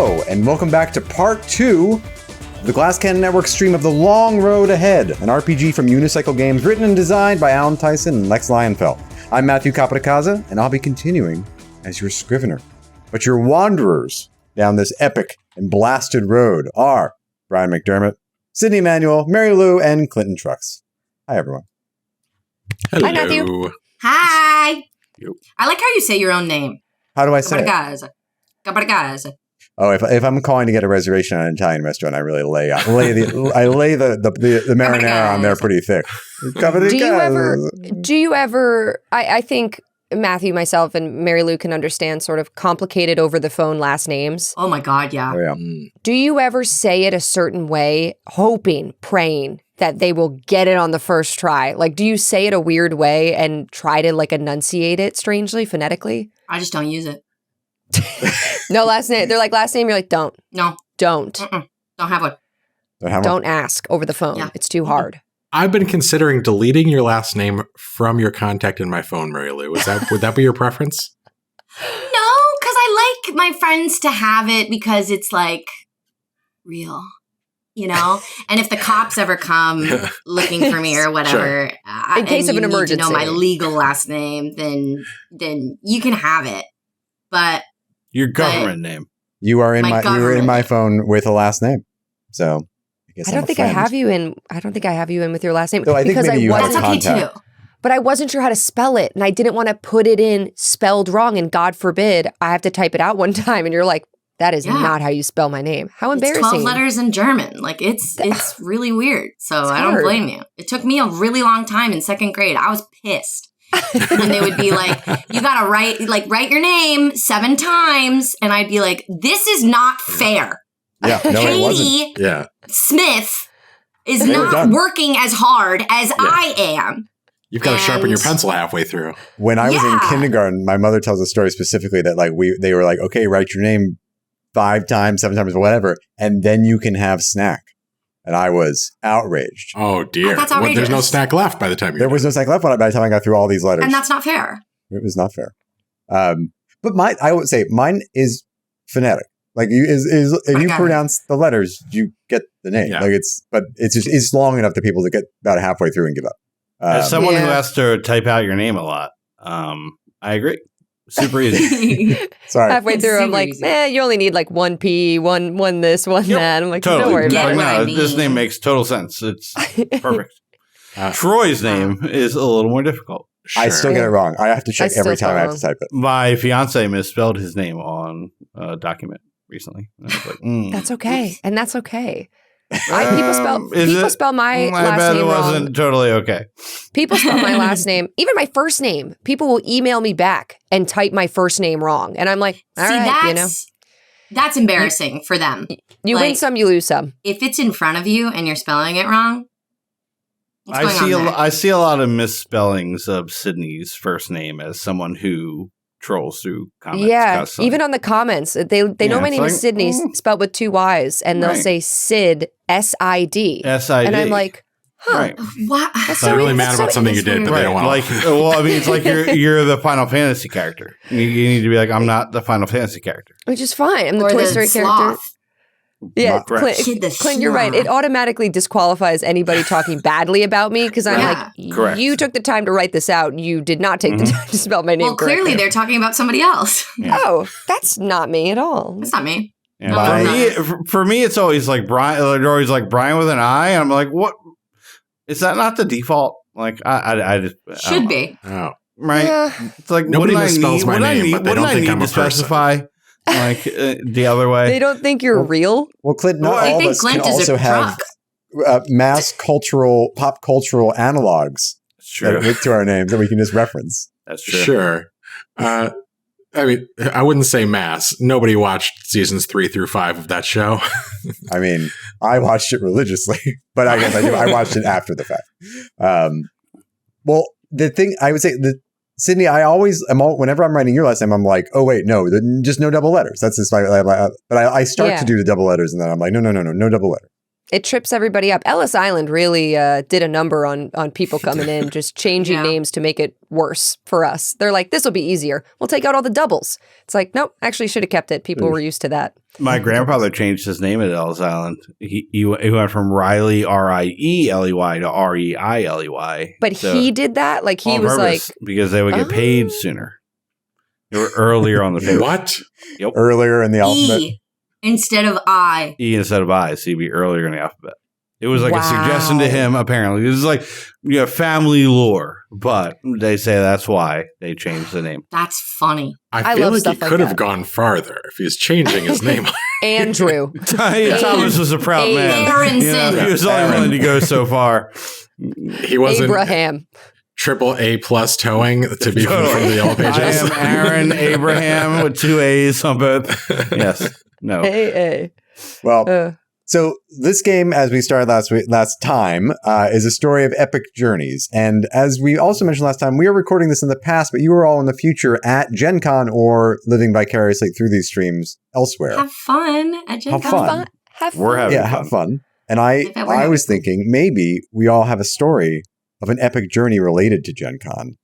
Hello, and welcome back to part 2 of the Glass Cannon Network stream of The Long Road Ahead, an RPG from Unicycle Games written and designed by Alan Tyson and Lex Lionfeld. I'm Matthew Capodicasa, and I'll be continuing as your Scrivener. But your wanderers down this epic and blasted road are Brian McDermott, Sydney Emanuel, Mary Lou, and Clinton Trucks. Hi, everyone. Hello. Hi, Matthew. Hi. Yo. I like how you say your own name. How do I say it? Capodicasa. Oh, if I'm calling to get a reservation at an Italian restaurant, I really lay the marinara on there pretty thick. Do you ever? I think Matthew, myself, and Mary Lou can understand sort of complicated over the phone last names. Oh my God, yeah. Oh, yeah. Do you ever say it a certain way, hoping, praying that they will get it on the first try? Like, do you say it a weird way and try to like enunciate it strangely, phonetically? I just don't use it. No last name. They're like last name. You're like, don't. No. Don't. Mm-mm. Don't have one. Don't ask over the phone. Yeah. It's too hard. I've been considering deleting your last name from your contact in my phone, Mary Lou. Would that be your preference? No, because I like my friends to have it because it's like real, you know? And if the cops ever come looking for me or whatever, in case of an emergency, need to know my legal last name, then you can have it. But your government name. You are in my phone with a last name. So I don't think I have you in. I don't think I have you in with your last name. So I think maybe you have that's okay too. But I wasn't sure how to spell it, and I didn't want to put it in spelled wrong. And God forbid, I have to type it out one time, and you're like, "That is not how you spell my name." How embarrassing! It's 12 letters in German. Like it's really weird. So I don't blame you. It took me a really long time in second grade. I was pissed. When they would be like, you gotta write your name 7 times, and I'd be like, this is not fair. Yeah, no, Katie it wasn't. Yeah. Smith is not working as hard as I am. You've got to sharpen your pencil halfway through. When I was in kindergarten, my mother tells a story specifically that like they were like, okay, write your name 5 times, 7 times, whatever, and then you can have snack. And I was outraged. Oh, dear. That's well, there's no snack left by the time there was no snack left by the time I got through all these letters. And that's not fair. It was not fair. But I would say mine is phonetic. Like if you pronounce the letters, you get the name. Yeah. Like it's long enough to people to get about halfway through and give up. As someone who has to type out your name a lot, I agree. Super easy. Sorry. Halfway through, I'm like, you only need like 1 P, one this, one that. I'm like, totally. Don't worry about it. This name makes total sense. It's perfect. Troy's name is a little more difficult. Sure. I still get it wrong. I have to check every time I have to type it. My fiance misspelled his name on a document recently. And I was like, That's okay. And that's okay. People spell my last name wrong. It wasn't totally okay. People spell my last name, even my first name. People will email me back and type my first name wrong, and I'm like, that's embarrassing for them. You win some, you lose some. If it's in front of you and you're spelling it wrong, I see a lot of misspellings of Sydney's first name as someone who trolls through comments. Yeah, even on the comments, they know my name is Sydney, spelled with 2 Y's, and they'll say Sid, S-I-D. S-I-D. And I'm like, What? That's so really mad about something you did, but they don't want to. Well, I mean, it's like you're the Final Fantasy character. You need to be like, I'm not the Final Fantasy character. Which is fine. I'm the Toy Story character. Yeah, Clint, you're right. It automatically disqualifies anybody talking badly about me because I'm like, you took the time to write this out. You did not take the time to spell my name correctly. Well, clearly they're talking about somebody else. Yeah. Oh, that's not me at all. That's not me. Yeah. For me, it's always like Brian. They're always like Brian with an I. And I'm like, what? Is that not the default? Like, I just should be. Oh, right. Yeah. It's like nobody misspells my name, but they don't think I'm a specify. Like the other way. They don't think you're real? Well, Clint, not all of us can also have pop cultural analogs to our names that we can just reference. That's true. Sure. I mean, I wouldn't say mass. Nobody watched seasons 3 through 5 of that show. I mean, I watched it religiously, but I guess I watched it after the fact. Well, the thing I would say Sydney, I always am. Whenever I'm writing your last name, I'm like, oh wait, no, just no double letters. That's just but I start to do the double letters, and then I'm like, no double letter. It trips everybody up. Ellis Island really did a number on people coming in, just changing names to make it worse for us. They're like, this will be easier. We'll take out all the doubles. It's like, nope, actually should have kept it. People were used to that. My grandfather changed his name at Ellis Island. He went from Riley, Rieley, to Reiley. But he did that? Like he was purpose, like... Because they would get paid sooner. They were earlier on the payroll. What? Yep. Earlier in the alphabet. E instead of I. E instead of I, so you'd be earlier in the alphabet. It was like a suggestion to him, apparently. It was like family lore, but they say that's why they changed the name. That's funny. I feel like he could have gone farther if he was changing his name. Andrew. Thomas was a proud man. Aronson. He was only willing to go so far. He wasn't Abraham. AAA+ towing to be from the Yellow Pages. I am Aaron Abraham with 2 A's on both. Yes. No. AA. Well, so this game, as we started last time, is a story of epic journeys. And as we also mentioned last time, we are recording this in the past, but you are all in the future at Gen Con or living vicariously through these streams elsewhere. Have fun at Gen Con. Have fun. We're having fun. Have fun. And I was thinking maybe we all have a story of an epic journey related to Gen Con.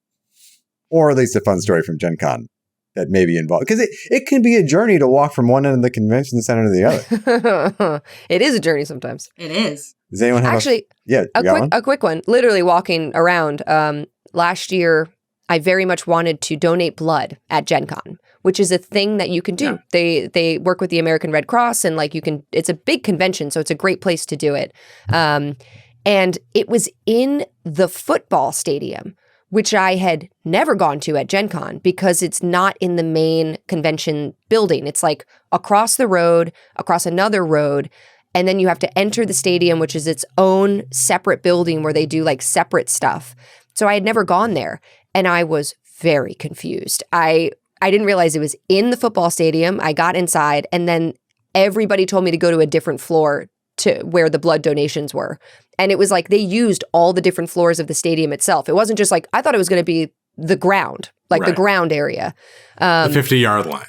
Or at least a fun story from Gen Con that may be involved. Because it can be a journey to walk from one end of the convention center to the other. It is a journey sometimes. It is. Does anyone have a quick one? Literally walking around. Last year, I very much wanted to donate blood at Gen Con, which is a thing that you can do. Yeah. They work with the American Red Cross, and it's a big convention, so it's a great place to do it. And it was in the football stadium, which I had never gone to at Gen Con because it's not in the main convention building. It's like across the road, across another road, and then you have to enter the stadium, which is its own separate building where they do like separate stuff. So I had never gone there, and I was very confused. I didn't realize it was in the football stadium. I got inside, and then everybody told me to go to a different floor to where the blood donations were. And it was like they used all the different floors of the stadium itself. It wasn't just like, I thought it was going to be the ground, the ground area. The 50-yard line.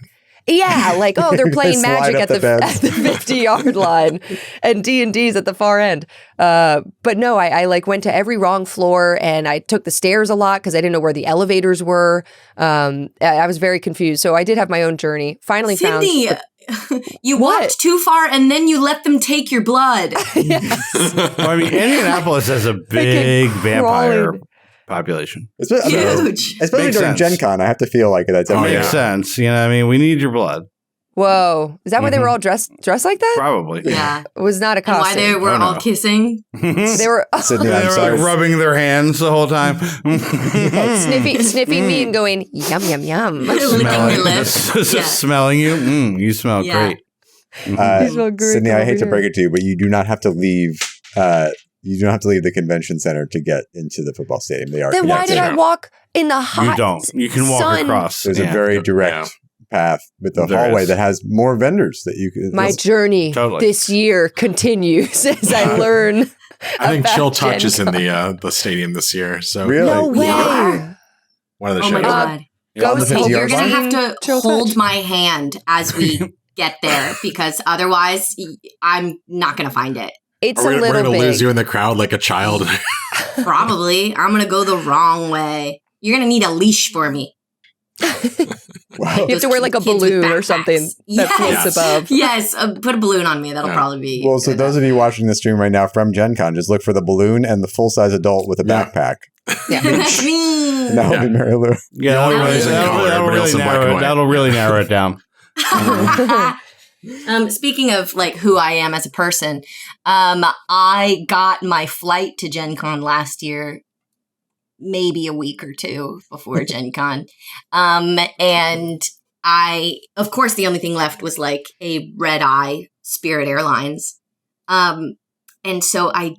Yeah, like, oh, they're playing Magic at the 50-yard line, and D&D's at the far end. But no, I went to every wrong floor, and I took the stairs a lot because I didn't know where the elevators were. I was very confused. So I did have my own journey. Finally found... You walked too far and then you let them take your blood. Yes. Well, I mean, Indianapolis has a big vampire population. Huge. Especially during Gen Con, I have to feel like that's makes sense. You know what I mean? We need your blood. Whoa. Is that why they were all dressed like that? Probably. Yeah. It was not a costume. And why they were all kissing? They were Sydney, I'm sorry. Rubbing their hands the whole time. sniffing me and going, yum, yum, yum. Licking your lips. Smelling you. You smell great. You smell great. Sydney, I hate to break it to you, but you do not have to leave. You don't have to leave the convention center to get into the football stadium. They are. Then why did I walk in the hot? You don't. You can walk across. There's a very direct path with the hallway that has more vendors that you can. My journey this year continues as I learn. I think Chill Touch is in the stadium this year. So really, no way. One of the shows. Oh my god! You're gonna have to hold my hand as we get there because otherwise, I'm not gonna find it. It's a little big. We're gonna lose you in the crowd like a child. Probably. I'm gonna go the wrong way. You're gonna need a leash for me. Wow. You have to wear like a balloon or something that floats above. Yes, put a balloon on me. That'll probably be. Well, so those of you watching the stream right now from Gen Con, just look for the balloon and the full-size adult with a backpack. Yeah. That'll be Mary Lou. Yeah, that'll really narrow it down. Speaking of like who I am as a person, I got my flight to Gen Con last year maybe a week or two before Gen Con. And of course, the only thing left was like a red eye Spirit Airlines. And so I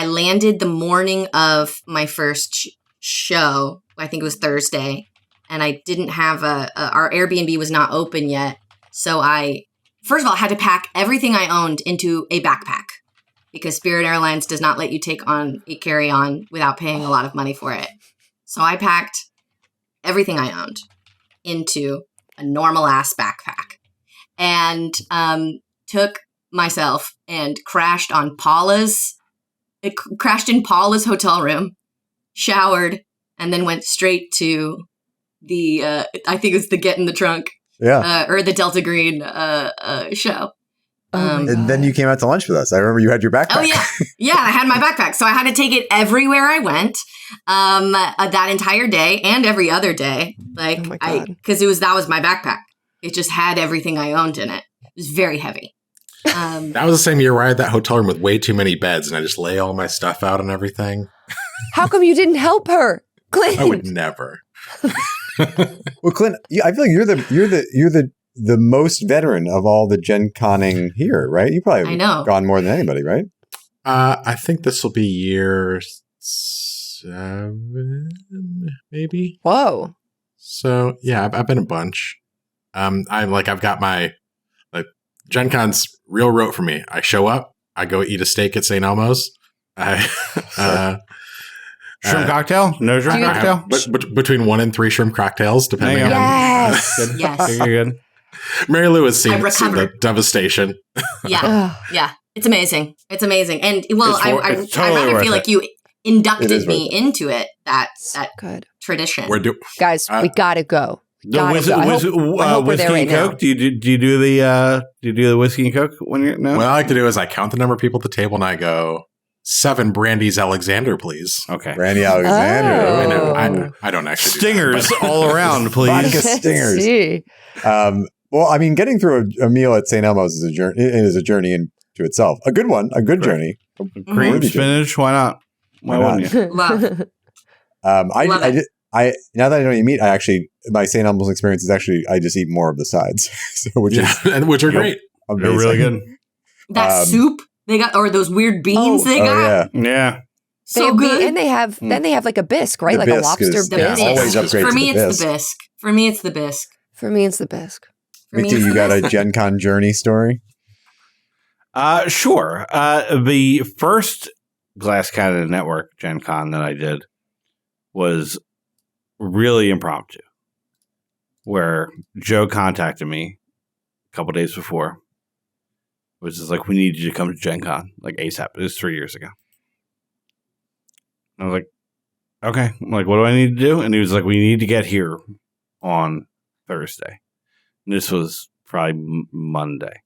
landed the morning of my first show. I think it was Thursday. And I didn't have our Airbnb was not open yet. So I, first of all, had to pack everything I owned into a backpack because Spirit Airlines does not let you take on a carry-on without paying a lot of money for it. So I packed everything I owned into a normal-ass backpack and took myself and crashed on Paula's. It crashed in Paula's hotel room, showered, and then went straight to the, I think it was the Get in the Trunk. Yeah. Or the Delta Green show. And then you came out to lunch with us. I remember you had your backpack. Oh, yeah. Yeah, I had my backpack. So I had to take it everywhere I went that entire day and every other day. Like, because that was my backpack. It just had everything I owned in it. It was very heavy. That was the same year where I had that hotel room with way too many beds and I just lay all my stuff out and everything. How come you didn't help her, Clint? I would never. Well, Clint, I feel like you're the most veteran of all the Gen Conning here, right? You probably have gone more than anybody, right? I think this will be year 7, maybe. Whoa! So yeah, I've been a bunch. I've got my Gen Con's real rote for me. I show up, I go eat a steak at St. Elmo's. Shrimp cocktail? No shrimp cocktail? Between 1 and 3 shrimp cocktails, depending on. Yes. Yes. You're good. Mary Lou has seen the devastation. Yeah. Yeah. It's amazing. It's amazing. And well, I totally rather feel like you inducted me into it, that good tradition. Guys, we gotta go. Whiskey and Coke? Do you do the whiskey and Coke when you're no? What I like to do is I count the number of people at the table and I go 7 Brandy's Alexander, please. Okay, Brandy Alexander. Oh. I don't actually stingers all around, please. Vodka stingers. Well, I mean, getting through a meal at St. Elmo's is a journey into itself. A good one, a good journey. Cream spinach, why not? Why wouldn't you? Love. I now that I don't eat meat, my St. Elmo's experience is I just eat more of the sides, which are great. Amazing. They're really good. That soup they got, or those weird beans they got. Yeah. So good. And they have like a bisque, right? Like a lobster bisque. Always upgrade For me, to the it's the bisque. For me, it's the bisque. For me, it's the bisque. Victor, you got a Gen Con journey story? Sure. The first Glass Cannon Network Gen Con that I did was really impromptu, where Joe contacted me a couple days before. It was just like, we need you to come to Gen Con, like ASAP. It was 3 years ago. I was like, okay. I'm like, what do I need to do? And he was like, we need to get here on Thursday. And this was probably Monday.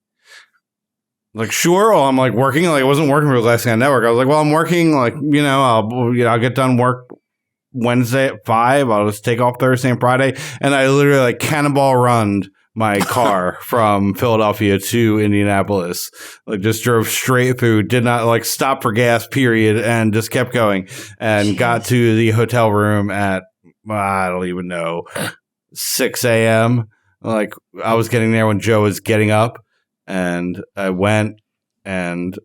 Like, sure. Well, I'm like working. Like, I wasn't working for Glass Cannon Network. I was like, well, I'm working. Like, I'll get done work Wednesday at 5. I'll just take off Thursday and Friday. And I literally like cannonball run my car from Philadelphia to Indianapolis. Like, just drove straight through, did not like stop for gas, period, and just kept going and got to the hotel room at, I don't even know, 6 a.m. Like, I was getting there when Joe was getting up, and I went and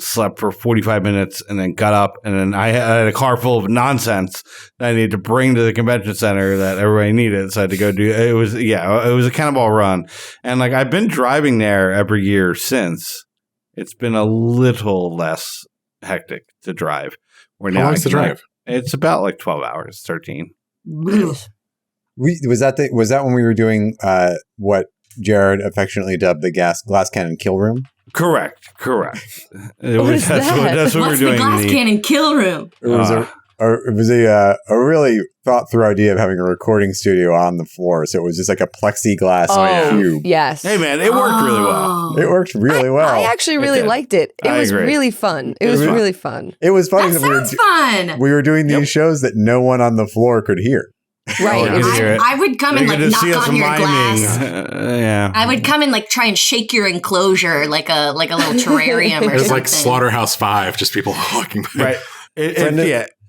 slept for 45 minutes and then got up, and then I had a car full of nonsense that I needed to bring to the convention center that everybody needed. So I had to go do it. It was a cannonball run. And like, I've been driving there every year since. It's been a little less hectic to drive. How long is the drive? It's about like 12 hours, 13. Was that when we were doing what Jared affectionately dubbed the Glass Cannon Kill Room? Correct. That's what we were doing. The Glass Cannon Kill Room? It was a really thought through idea of having a recording studio on the floor. So it was just like a plexiglass cube. Yes. Hey man, it worked really well. It worked really well. I actually really liked it. It was really fun. It was really fun. It was funny. That sounds fun. We were doing these shows that no one on the floor could hear. Right. I would come and like knock on your glass. Yeah. I would come and like try and shake your enclosure like a little terrarium or something. It was like Slaughterhouse 5, just people walking by. Right.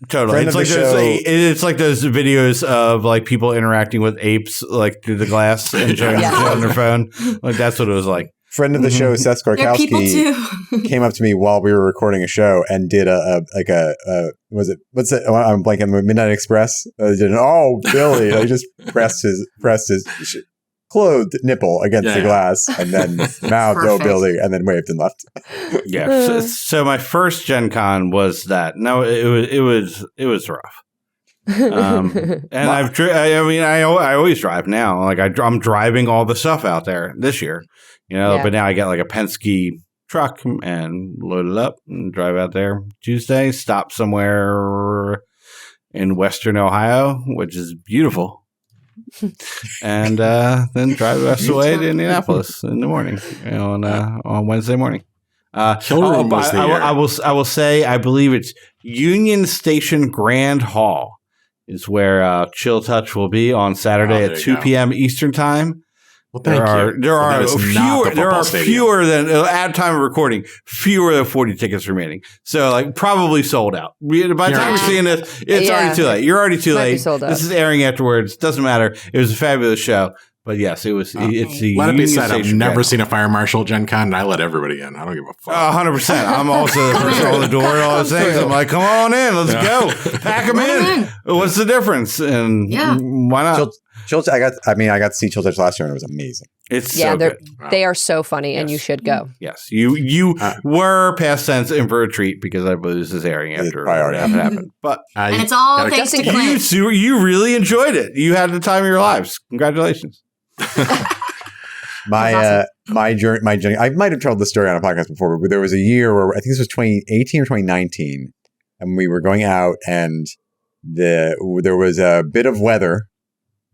Totally. It's like those videos of like people interacting with apes like through the glass and showing on their phone. Like, that's what it was like. Friend of the show, Seth Skorkowski, came up to me while we were recording a show and did I'm blanking, Midnight Express. Billy! I just pressed his clothed nipple against the glass and then mouthed, "Oh, Billy," and then waved and left. Yeah. So my first Gen Con was that. No, it was rough. And I always drive now. Like I'm driving all the stuff out there this year, but now I get like a Penske truck and load it up and drive out there Tuesday, stop somewhere in Western Ohio, which is beautiful. And then drive the rest of the way to Indianapolis in the morning, on Wednesday morning. I will say, I believe it's Union Station Grand Hall is where Chill Touch will be on Saturday at 2 p.m. Eastern Time. Well, there are fewer than at time of recording, fewer than 40 tickets remaining. So like probably sold out. By the time you're seeing this, it's already too late. You're already too late. This is airing afterwards. Doesn't matter. It was a fabulous show. But yes, it was. It's the Let it be said, I've never seen a fire marshal at Gen Con, and I let everybody in. I don't give a fuck. 100%. I'm also the person on the door and all those things. I'm like, come on in, let's go, pack them in. What's the difference? And why not? I got to see Chill Touch last year, and it was amazing. It's so good. They are so funny, and you should go. Yes, you were past tense in for a treat because I believe this is airing after it happened. But and it's all thanks to Clint. You really enjoyed it. You had the time of your lives. Congratulations. My journey. I might have told this story on a podcast before, but there was a year where I think this was 2018 or 2019, and we were going out, and there was a bit of weather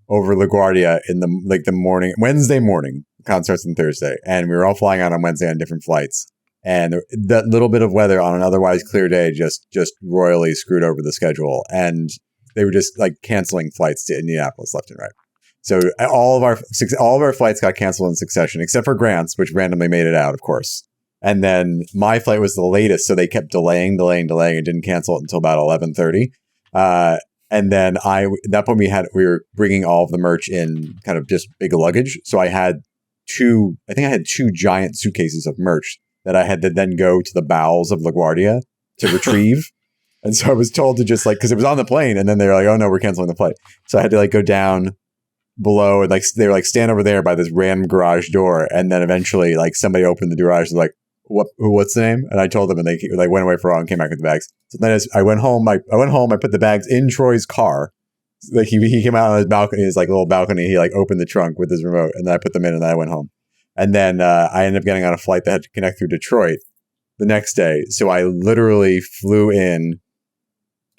over LaGuardia in the morning, Wednesday morning. The concert starts on Thursday, and we were all flying out on Wednesday on different flights. And that little bit of weather on an otherwise clear day just royally screwed over the schedule, and they were just like canceling flights to Indianapolis left and right. So all of our flights got canceled in succession, except for Grant's, which randomly made it out, of course. And then my flight was the latest, so they kept delaying, and didn't cancel it until about 11:30. And then at that point we were bringing all of the merch in kind of just big luggage. So I had two giant suitcases of merch that I had to then go to the bowels of LaGuardia to retrieve. And so I was told to just because it was on the plane, and then they were like, oh no, we're canceling the flight. So I had to go down below, and they were stand over there by this random garage door, and then eventually somebody opened the garage and what's the name? And I told them, and they went away for a while and came back with the bags. So then I went home. I put the bags in Troy's car. He came out on his balcony, his little balcony. He opened the trunk with his remote, and then I put them in, and then I went home. And then I ended up getting on a flight that had to connect through Detroit the next day. So I literally flew in,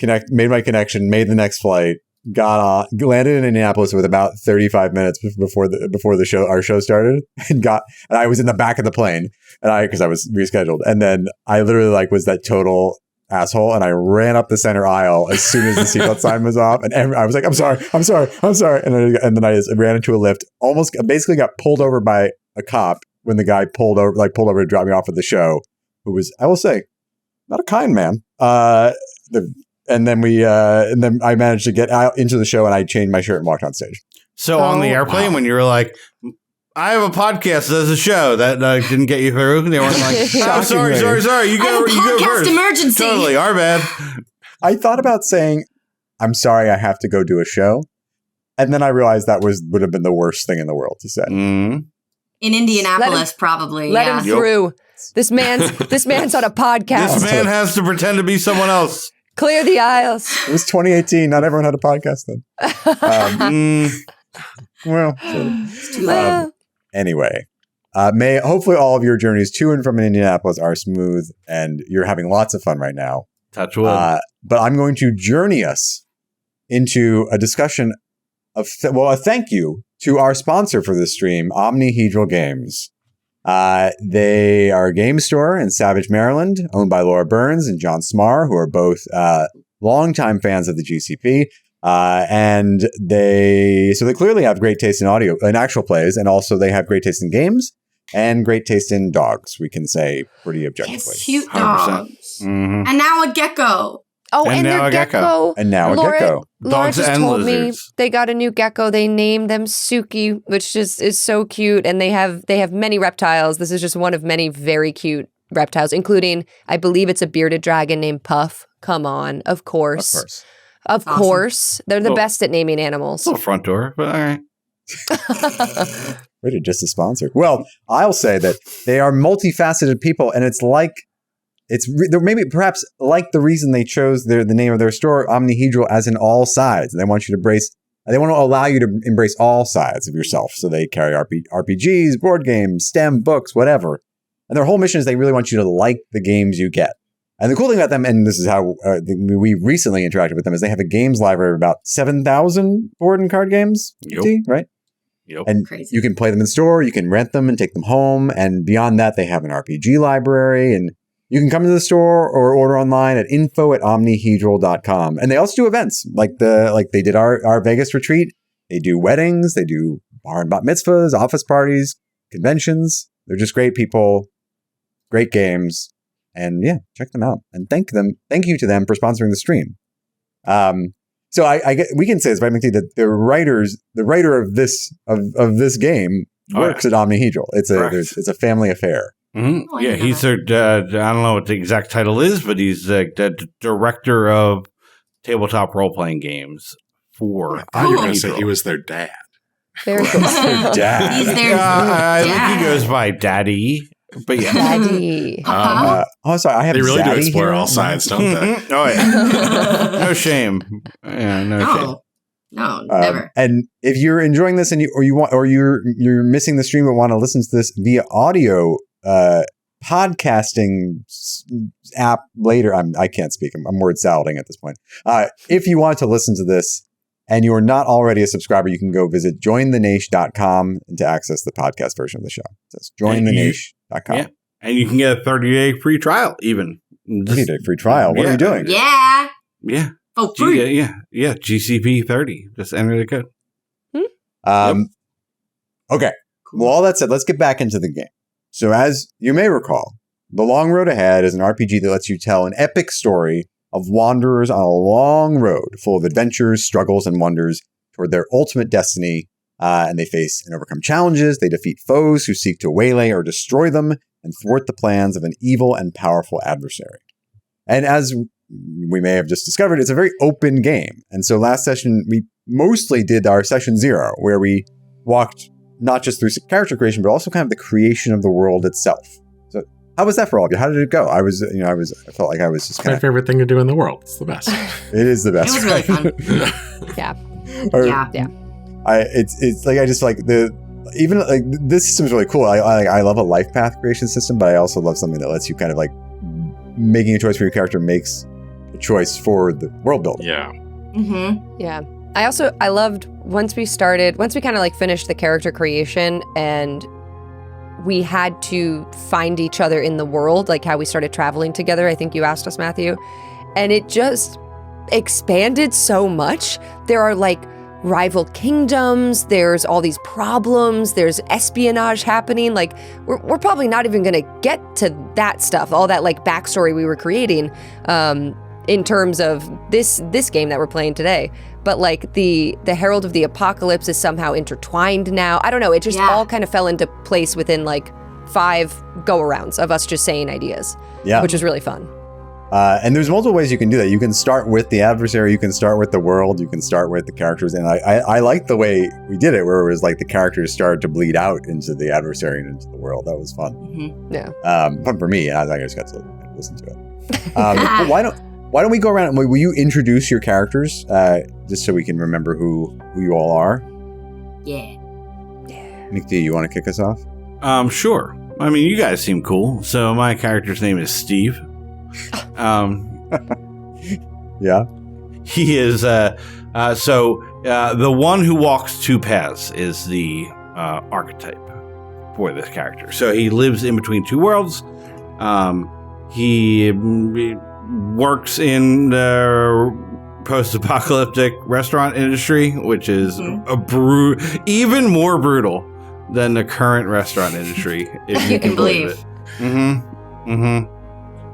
made my connection, made the next flight, got on, landed in Indianapolis with about 35 minutes before our show started, and I was in the back of the plane, and because I was rescheduled, and then I literally was that total asshole, and I ran up the center aisle as soon as the seatbelt sign was off, and I was like, I'm sorry, and then I just ran into a lift, basically got pulled over by a cop when the guy pulled over to drop me off at the show, who was, I will say, not a kind man. And then I managed to get out into the show, and I changed my shirt and walked on stage. So on the airplane, when you were like, I have a podcast, there's a show that didn't get you through, they weren't like, oh, sorry, you go first. Emergency. Totally, our bad. I thought about saying, I'm sorry, I have to go do a show. And then I realized that would have been the worst thing in the world to say. Mm-hmm. In Indianapolis, probably. Let him through. This man's on a podcast. This man has to pretend to be someone else. Clear the aisles. It was 2018. Not everyone had a podcast then. Anyway, hopefully all of your journeys to and from Indianapolis are smooth, and you're having lots of fun right now. Touch wood. But I'm going to journey us into a discussion of a thank you to our sponsor for this stream, Omnihedral Games. They are a game store in Savage, Maryland, owned by Laura Burns and John Smar, who are both longtime fans of the GCP. And they clearly have great taste in audio, in actual plays, and also they have great taste in games and great taste in dogs, we can say pretty objectively. It's cute dogs. Mm-hmm. And now a gecko. Oh, and their gecko. And now a gecko. Laura Dogs just and told lizards. me they got a new gecko. They named them Suki, which just is so cute. And they have many reptiles. This is just one of many very cute reptiles, including, I believe it's a bearded dragon named Puff. Come on. Of course. Of course. They're the best at naming animals. Little front door, but all right. Rated just a sponsor. Well, I'll say that they are multifaceted people, and it's like maybe perhaps like the reason they chose the name of their store, Omnihedral, as in all sides. And they want you to they want to allow you to embrace all sides of yourself. So they carry RPGs, board games, STEM, books, whatever. And their whole mission is they really want you to like the games you get. And the cool thing about them, and this is how we recently interacted with them, is they have a games library of about 7,000 board and card games, right? Yep. And Crazy. You can play them in store, you can rent them and take them home. And beyond that, they have an RPG library. And you can come to the store or order online at info@omnihedral.com. And they also do events like they did our Vegas retreat. They do weddings, they do bar and bat mitzvahs, office parties, conventions. They're just great people, great games. And yeah, check them out. And thank you to them for sponsoring the stream. So we can say this, right, McD, that the writer of this game works at Omnihedral. It's a family affair. Mm-hmm. Oh, he's their, I don't know what the exact title is, but he's the director of tabletop role-playing games for I was going to say he was their dad. Very cool. Their dad. He's their dad. I think he goes by Daddy. But yeah. Daddy. Sorry, I have They really do Zaddy explore here. all sides, don't they? Oh, yeah. No shame. Yeah, no shame. No, never. And if you're enjoying this and you're missing the stream but want to listen to this via audio podcasting app later, I can't speak. I'm word salading at this point. If you want to listen to this and you're not already a subscriber, you can go visit jointhenaish.com to access the podcast version of the show. It says jointhenaish.com. Yeah. And you can get a 30-day free trial even. 30-day free trial. What are you doing? Yeah. Yeah. Oh, free. Yeah. GCP 30. Just enter the code. Okay. Well, all that said, let's get back into the game. So as you may recall, The Long Road Ahead is an RPG that lets you tell an epic story of wanderers on a long road full of adventures, struggles, and wonders toward their ultimate destiny. And they face and overcome challenges. They defeat foes who seek to waylay or destroy them and thwart the plans of an evil and powerful adversary. And as we may have just discovered, it's a very open game. And so last session, we mostly did our session 0, where we walked not just through character creation, but also kind of the creation of the world itself. So how was that for all of you? How did it go? I felt like I was just kind of... my favorite thing to do in the world. It's the best. It is the best. It was really fun. Yeah. Yeah. It's like, I just like this system is really cool. I love a life path creation system, but I also love something that lets you kind of like making a choice for your character makes a choice for the world building. Yeah. Mm-hmm. Yeah. I loved once we kind of like finished the character creation and we had to find each other in the world, like how we started traveling together. I think you asked us, Matthew, and it just expanded so much. There are like rival kingdoms, there's all these problems, there's espionage happening. Like we're probably not even going to get to that stuff, all that like backstory we were creating in terms of this game that we're playing today. But like the Herald of the Apocalypse is somehow intertwined now. I don't know, it just all kind of fell into place within like 5 go-arounds of us just saying ideas, which was really fun. And there's multiple ways you can do that. You can start with the adversary, you can start with the world, you can start with the characters. And I like the way we did it, where it was like the characters started to bleed out into the adversary and into the world. That was fun. Mm-hmm. Yeah. Fun for me. I just got to listen to it. But why don't we go around? Will you introduce your characters just so we can remember who you all are? Yeah. McD, you want to kick us off? Sure. I mean, you guys seem cool. So my character's name is Steve. Yeah. He is the one who walks 2 paths is the archetype for this character. So he lives in between 2 worlds. He works in the post-apocalyptic restaurant industry, which is even more brutal than the current restaurant industry, if you can believe it.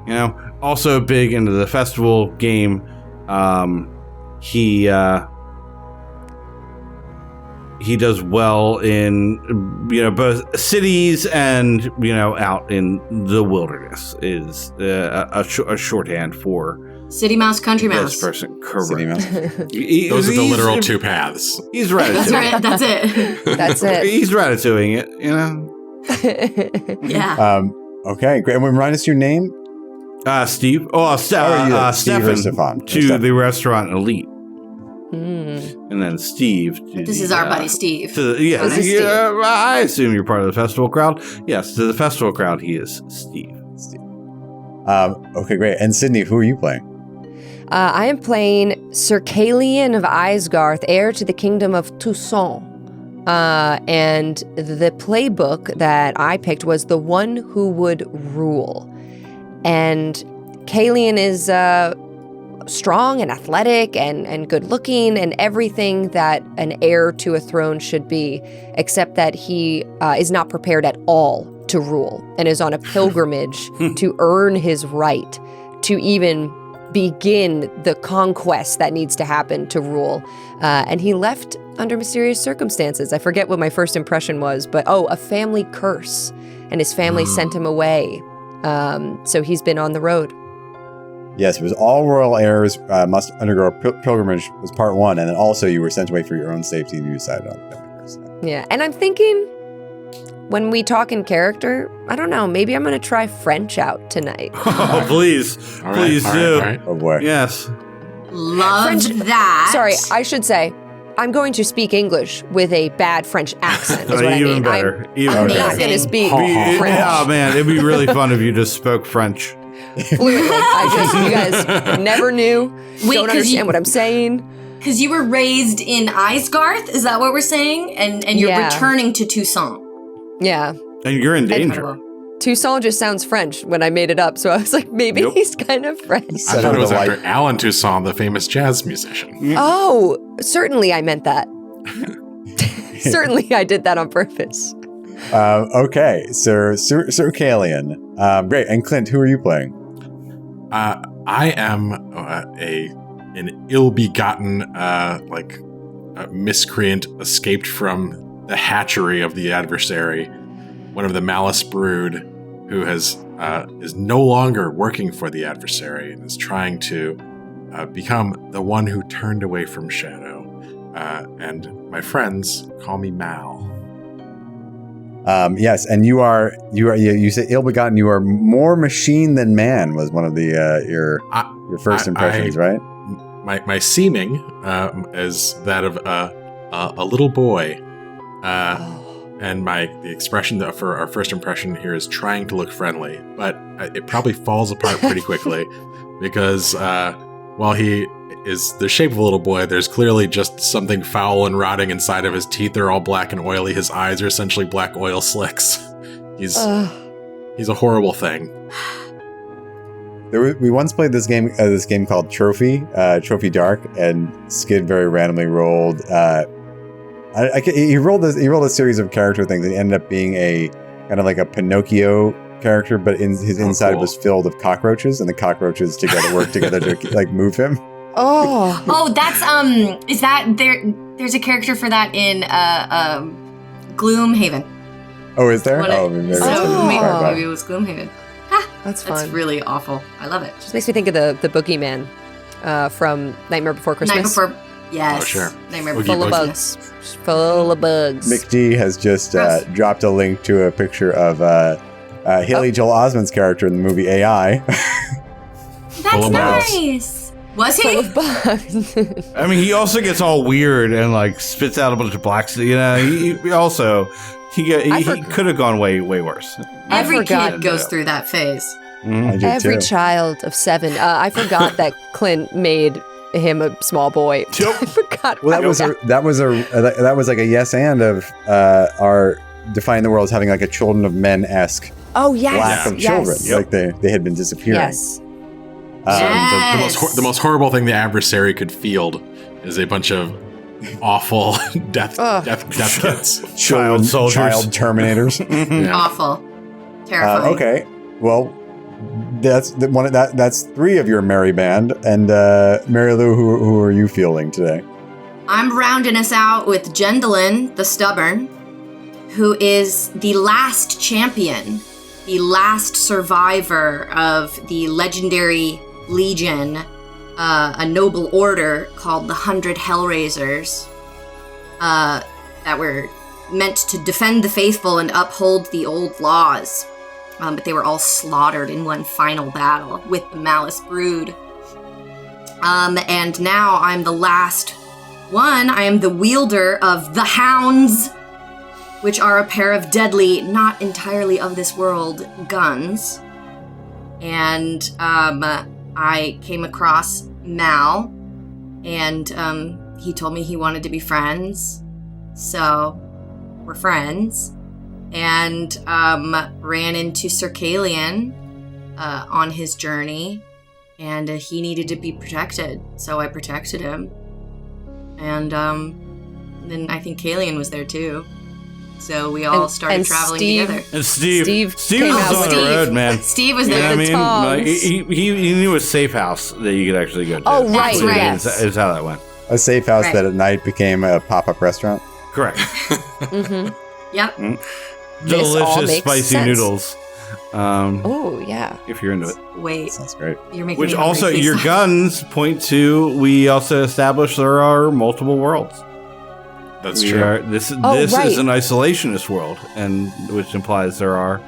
You know, also big into the festival game. He does well in, both cities and, out in the wilderness is a shorthand for City Mouse, Country Mouse. This person, correct. City Mouse. Those are the literal 2 paths. He's ratatouille. That's it. That's it. He's ratatouilling it, Yeah. Okay, great. And remind us your name. Steve. Oh, Stefan to the restaurant Elite. And then Steve. This is our buddy Steve. I assume you're part of the festival crowd. Yes, to the festival crowd, he is Steve. Okay, great. And Sydney, who are you playing? I am playing Sir Kalian of Isgarth, heir to the kingdom of Toussaint. And the playbook that I picked was The One Who Would Rule. And Kalian is strong and athletic and good looking and everything that an heir to a throne should be, except that he is not prepared at all to rule and is on a pilgrimage to earn his right to even begin the conquest that needs to happen to rule. And he left under mysterious circumstances. I forget what my first impression was, but a family curse. And his family sent him away. So he's been on the road. Yes, it was all royal heirs must undergo a pilgrimage was part 1, and then also you were sent away for your own safety and you decided on the curse. Yeah, and I'm thinking when we talk in character, I don't know, maybe I'm going to try French out tonight. Oh, please. Please do. All right. Oh boy. Yes. Love that. Sorry, I should say, I'm going to speak English with a bad French accent, is what I mean. Even better. I'm not going to speak French. Oh, man, it'd be really fun if you just spoke French. Fluently. You guys never knew. Don't understand what I'm saying. Because you were raised in Isgarth, is that what we're saying? And you're returning to Toussaint. Yeah. And you're in danger. Toussaint just sounds French when I made it up, so I was like, maybe he's kind of French. I thought it was after Alan Toussaint, the famous jazz musician. Oh, certainly I meant that. Certainly I did that on purpose. Okay, Sir Kalian. Great. And Clint, who are you playing? I am an ill-begotten, miscreant escaped from the hatchery of the adversary, one of the malice brood, who is no longer working for the adversary and is trying to become the one who turned away from Shadow. And my friends call me Mal. Yes, and you say ill-begotten. You are more machine than man was one of the your first impressions, right? My seeming is that of a little boy, and the expression for our first impression here is trying to look friendly, but it probably falls apart pretty quickly because while he is the shape of a little boy, there's clearly just something foul and rotting inside of his teeth. They're all black and oily. His eyes are essentially black oil slicks. He's a horrible thing. We once played this game called Trophy Dark, and Skid very randomly rolled. He rolled a series of character things, and he ended up being a kind of like a Pinocchio character, but his inside was filled with cockroaches, and the cockroaches together work together to like move him. That's is that there's a character for that in Gloomhaven. Oh, is there? Maybe it was Gloomhaven. That's fun. That's really awful. I love it. Just makes me think of the boogeyman from Nightmare Before Christmas. Yes. Oh, sure. Nightmare Full Before of bugs. Full of bugs. McD has just dropped a link to a picture of Haley Joel Osment's character in the movie AI. That's nice. Was he? Full of bugs. I mean, he also gets all weird and like spits out a bunch of blacks. You know, he could have gone way worse. Every kid goes through that phase. Every child of 7. I forgot that Clint made him a small boy. Yep. I forgot. Well, that was like a yes and of our defining the world as having like a Children of Men-esque lack of children, like they had been disappearing. Yes. The most horrible thing the adversary could field is a bunch of awful death kids, child soldiers, child terminators. Awful, terrifying. Okay, well, that's 3 of your merry band. And Mary Lou, who are you fielding today? I'm rounding us out with Jendalyn the Stubborn, who is the last champion, the last survivor of the legendary Legion, a noble order called the 100 Hellraisers, that were meant to defend the faithful and uphold the old laws. but they were all slaughtered in one final battle with the Malice Brood. And now I'm the last one. I am the wielder of the Hounds, which are a pair of deadly, not entirely of this world, guns. And I came across Mal, and he told me he wanted to be friends. So we're friends. And ran into Circalian on his journey, and he needed to be protected, so I protected him. And then I think Kalian was there too. So we all started traveling together. And Steve was on the road, man. Steve was there. You know what I mean? Like, he knew a safe house that you could actually go to. Oh, right. Is how that went. A safe house that at night became a pop-up restaurant. Correct. Yep. Delicious spicy noodles. Oh, yeah. If you're into it. Wait. Sounds great. You're making Which me also, hungry. your guns point to, we also established there are multiple worlds. That's true. This is an isolationist world, and which implies there are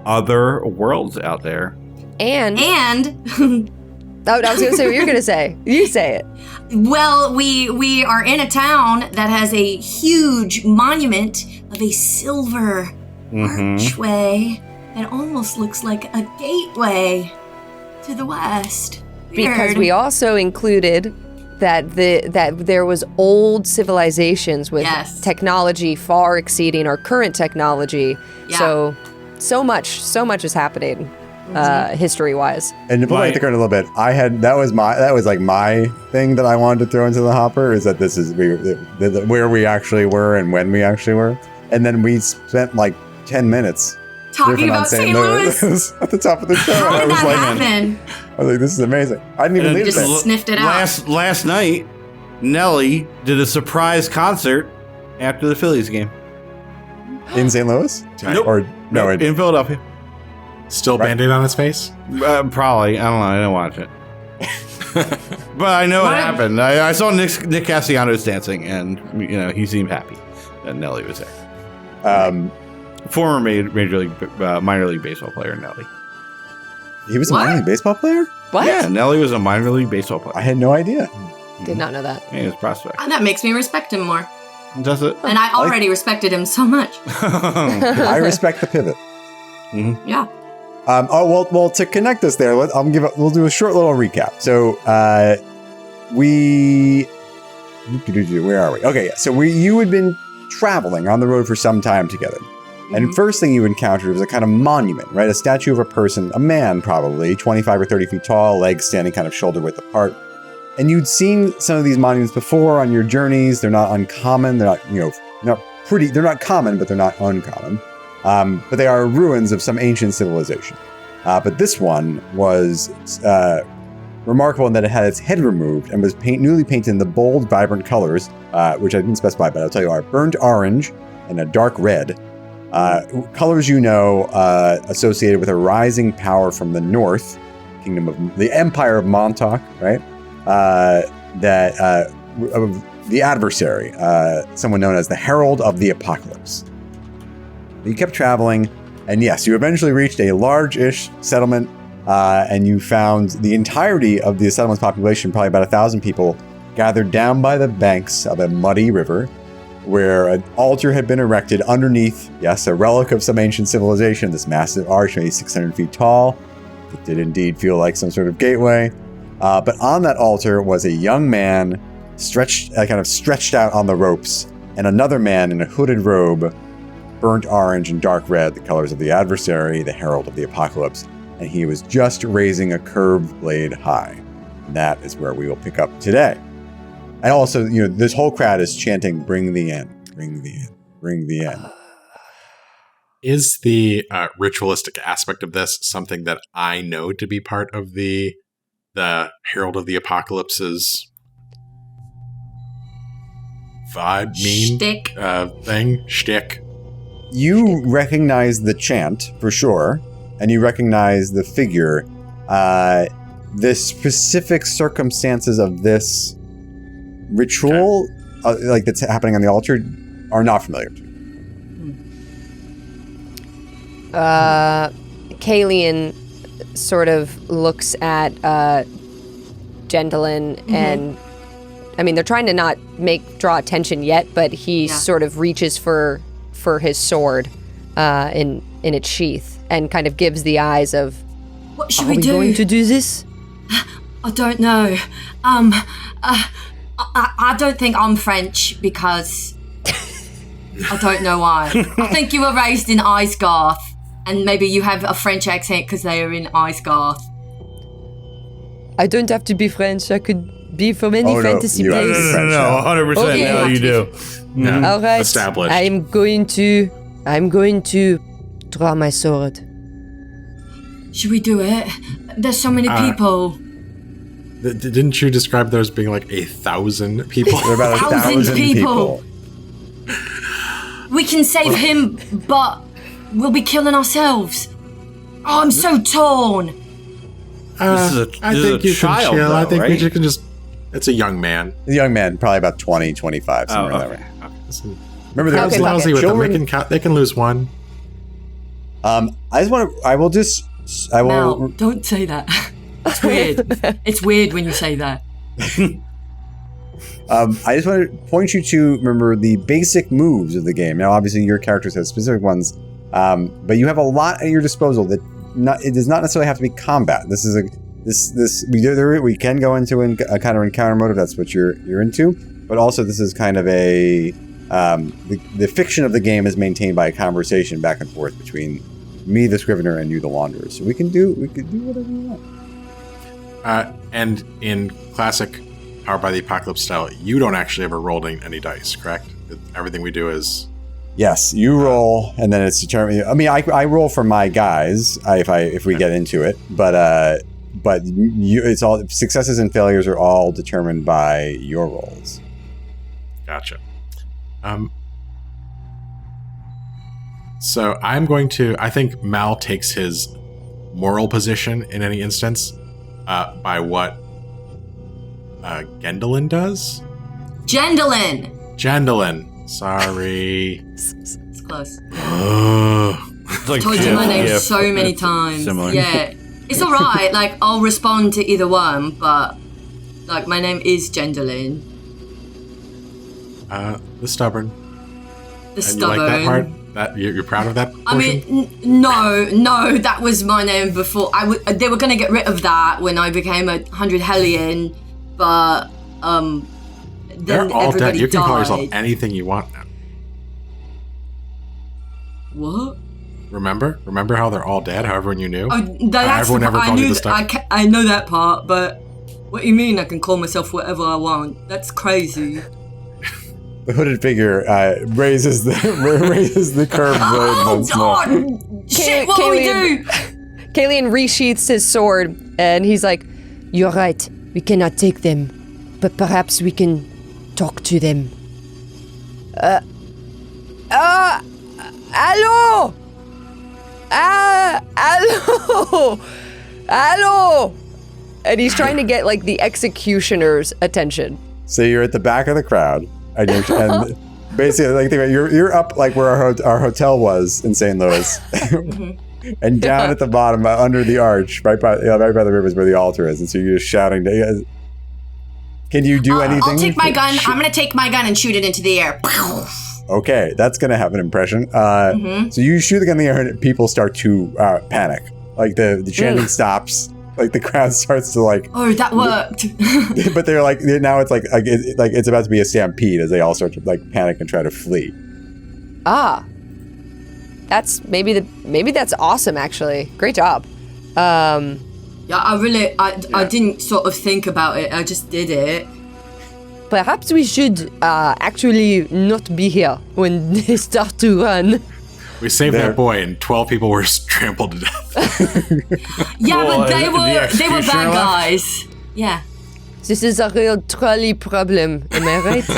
other worlds out there. And I was going to say what you're going to say. You say it. Well, we are in a town that has a huge monument of a silver archway that almost looks like a gateway to the west. Weird. Because we also included that there was old civilizations with technology far exceeding our current technology. Yeah. So much is happening. History-wise, and to pull back the curtain a little bit, that was like my thing that I wanted to throw into the hopper, is that this is where we actually were and when we actually were, and then we spent like 10 minutes talking about St. Louis at the top of the show. How did that happen? I was like, this is amazing. I didn't even leave just it. Sniffed it out. Last night, Nelly did a surprise concert after the Phillies game in St. Louis. Nope. In Philadelphia. Still Band-Aid on his face? Probably. I don't know. I didn't watch it. But I know what happened. I saw Nick Castellanos dancing, and he seemed happy that Nelly was there. Former minor league baseball player, Nelly. He was a minor league baseball player? What? Yeah, Nelly was a minor league baseball player. I had no idea. Did not know that. Yeah, he was a prospect. That makes me respect him more. Does it? And I already respected him so much. I respect the pivot. Mm-hmm. Yeah. Well, to connect us there, we'll do a short little recap. So, where are we? Okay, so you had been traveling on the road for some time together. And first thing you encountered was a kind of monument, right? A statue of a person, a man probably, 25 or 30 feet tall, legs standing kind of shoulder width apart. And you'd seen some of these monuments before on your journeys. They're not uncommon. They're they're not common, but they're not uncommon. But they are ruins of some ancient civilization. But this one was remarkable in that it had its head removed and was newly painted in the bold, vibrant colors, which I didn't specify, but I'll tell you are burnt orange and a dark red. Colors associated with a rising power from the north, kingdom of the Empire of Montauk, right? The adversary, someone known as the Herald of the Apocalypse. You kept traveling, and yes, you eventually reached a large-ish settlement, and you found the entirety of the settlement's population, probably about 1,000 people, gathered down by the banks of a muddy river, where an altar had been erected underneath, yes, a relic of some ancient civilization, this massive arch, maybe 600 feet tall. It did indeed feel like some sort of gateway. But on that altar was a young man stretched out on the ropes, and another man in a hooded robe, burnt orange and dark red, the colors of the adversary, the herald of the apocalypse, and he was just raising a curved blade high. And that is where we will pick up today. And also, this whole crowd is chanting, "Bring the end, bring the end, bring the end." Is the ritualistic aspect of this something that I know to be part of the Herald of the Apocalypse's vibe, shtick? You recognize the chant for sure, and you recognize the figure. The specific circumstances of this ritual, that's happening on the altar, are not familiar to you. Kalian sort of looks at Gendalin and, I mean, they're trying to not draw attention yet, but he sort of reaches for his sword in its sheath and kind of gives the eyes of, what should we do? Are we going to do this? I don't know. I don't think I'm French because I don't know why. I think you were raised in Isgarth, and maybe you have a French accent because they are in Isgarth. I don't have to be French. I could be from any fantasy place. No, 100%. Okay. No, you do. Yeah. All right. Established. I'm going to draw my sword. Should we do it? There's so many people. Didn't you describe there as being like 1,000 people? There are about 1,000 people. We can save him, but we'll be killing ourselves. Oh, I'm so torn. I think you can chill. Though, I think we can just... It's a young man. A young man, probably about 20, 25, somewhere that way. Remember, they're lousy with them. They can lose one. I will. Mel, don't say that. It's weird. It's weird when you say that. I just want to point you to, remember, the basic moves of the game. Now, obviously, your characters have specific ones, but you have a lot at your disposal that it does not necessarily have to be combat. This is we can go into a kind of encounter mode if that's what you're into, but also this is kind of a the fiction of the game is maintained by a conversation back and forth between me, the Scrivener, and you, the Wanderer. So we can do whatever we want. And in classic Powered by the Apocalypse style, you don't actually ever roll any dice, correct? Everything we do is... Yes, you roll, and then it's determined. I mean, I roll for my guys if we get into it, but it's all successes and failures are all determined by your rolls. Gotcha. So I'm going to... I think Mal takes his moral position in any instance by what Gendalin does? Gendalin. Sorry. It's close. Like told you my name so many times. Similar. Yeah. It's alright, like I'll respond to either one, but like my name is Gendalin. The stubborn. The stubborn. You like that part? You're proud of that portion? I mean, no, that was my name before. They were going to get rid of that when I became 100 Hellion, but then they're all dead. You can died. call yourself anything you want now. What? Remember how they're all dead? How everyone you knew? Everyone ever called you the stuff. I know that part, but what do you mean I can call myself whatever I want? That's crazy. The hooded figure raises the curved blade once more. Shit, what do we do? Kalian resheaths his sword, and he's like, "You're right. We cannot take them, but perhaps we can talk to them." Hello! Hello! And he's trying to get like the executioner's attention. So you're at the back of the crowd. And basically, like, you're up like where our hotel was in St. Louis, and down at the bottom under the arch, right by the river is where the altar is, and so you're just shouting. Can you do anything? I'll take my gun. I'm gonna take my gun and shoot it into the air. Okay, that's gonna have an impression. So you shoot the gun in the air, and people start to panic. Like the chanting stops. Like the crowd starts to like. Oh, that worked. But they're like now it's like it's about to be a stampede as they all start to like panic and try to flee. That's maybe that's awesome actually. Great job. Yeah, I didn't sort of think about it. I just did it. Perhaps we should actually not be here when they start to run. We saved that boy, and 12 people were trampled to death. Yeah, but they were bad guys. Yeah. This is a real trolley problem. Am I right?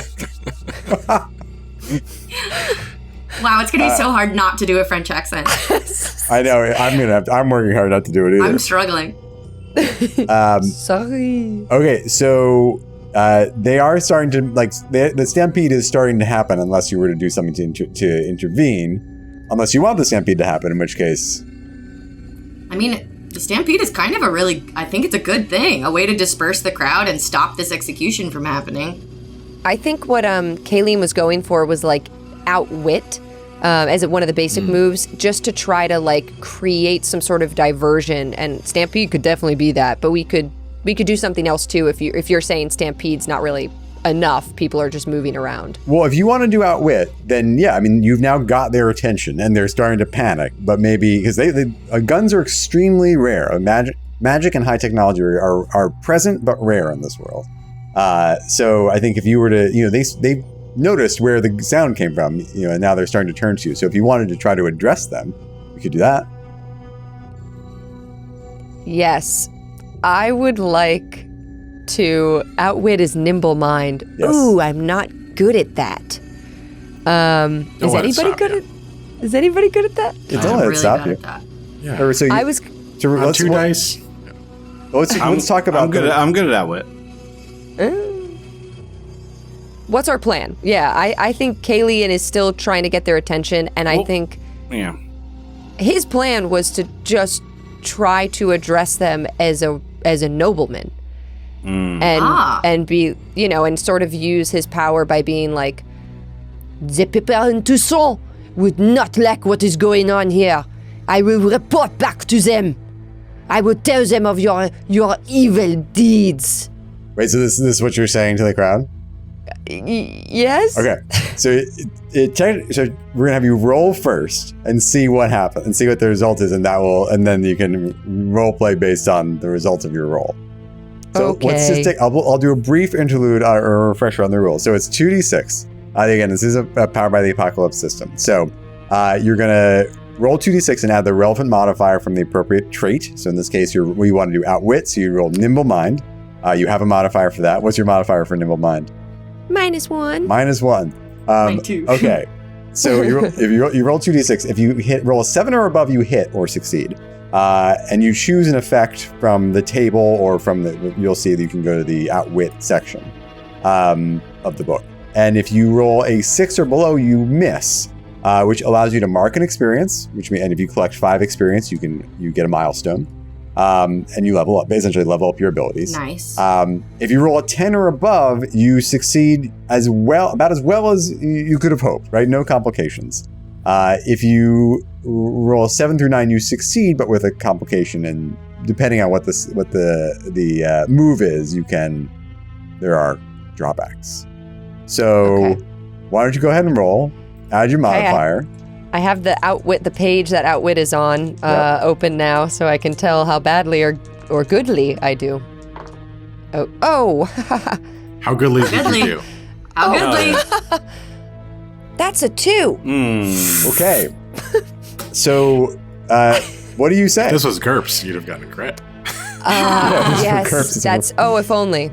Wow, it's gonna be so hard not to do a French accent. I know. I'm working hard not to do it either. I'm struggling. Sorry. Okay, so they are starting to like the stampede is starting to happen unless you were to do something to intervene. Unless you want the stampede to happen, in which case... I mean, the stampede is kind of I think it's a good thing. A way to disperse the crowd and stop this execution from happening. I think what Kayleen was going for was like outwit as one of the basic moves, just to try to like create some sort of diversion. And stampede could definitely be that, but we could do something else too. If you're saying stampede's not really enough, people are just moving around. Well, if you want to do outwit, then yeah, I mean, you've now got their attention and they're starting to panic. But maybe because guns are extremely rare. Magic and high technology are present but rare in this world. So I think if you were to, they noticed where the sound came from, and now they're starting to turn to you. So if you wanted to try to address them, you could do that. Yes, I would like to outwit his nimble mind. Yes. Ooh, I'm not good at that. Is anybody good at that? It's only really stop you. Yeah. So I was. So two dice. Let's talk about. I'm good at outwit. What's our plan? Yeah, I think Kayleen is still trying to get their attention, and I think his plan was to just try to address them as a nobleman, and be and sort of use his power by being like, the people in Toussaint would not like what is going on here. I will report back to them. I will tell them of your evil deeds. Wait, so this is what you're saying to the crowd? Yes. Okay. So so we're gonna have you roll first and see what happens and see what the result is, and then you can role play based on the results of your roll. So let's just take. I'll do a brief interlude or a refresher on the rules. So it's 2d6. Again, this is a Powered by the Apocalypse system. So you're gonna roll 2d6 and add the relevant modifier from the appropriate trait. So in this case, we want to do outwit. So you roll nimble mind. You have a modifier for that. What's your modifier for nimble mind? -1. -1. Mine too. Okay. So you roll 2d6. If you roll a 7 or above, you hit or succeed. And you choose an effect from the table or you'll see that you can go to the outwit section of the book. And if you roll a 6 or below, you miss, which allows you to mark an experience, and if you collect 5 experience, you get a milestone. And you essentially level up your abilities. Nice. If you roll a 10 or above, you succeed about as well as you could have hoped, right? No complications. If you roll a 7 through 9, you succeed, but with a complication, and depending on what the move is, there are drawbacks. So why don't you go ahead and roll, add your modifier. I have the page that outwit is on open now, so I can tell how badly or goodly I do. Oh. How goodly did you do? How goodly? That's a 2. Okay. So, what do you say? If this was GURPS, you'd have gotten a crit. Yes, that's, if only.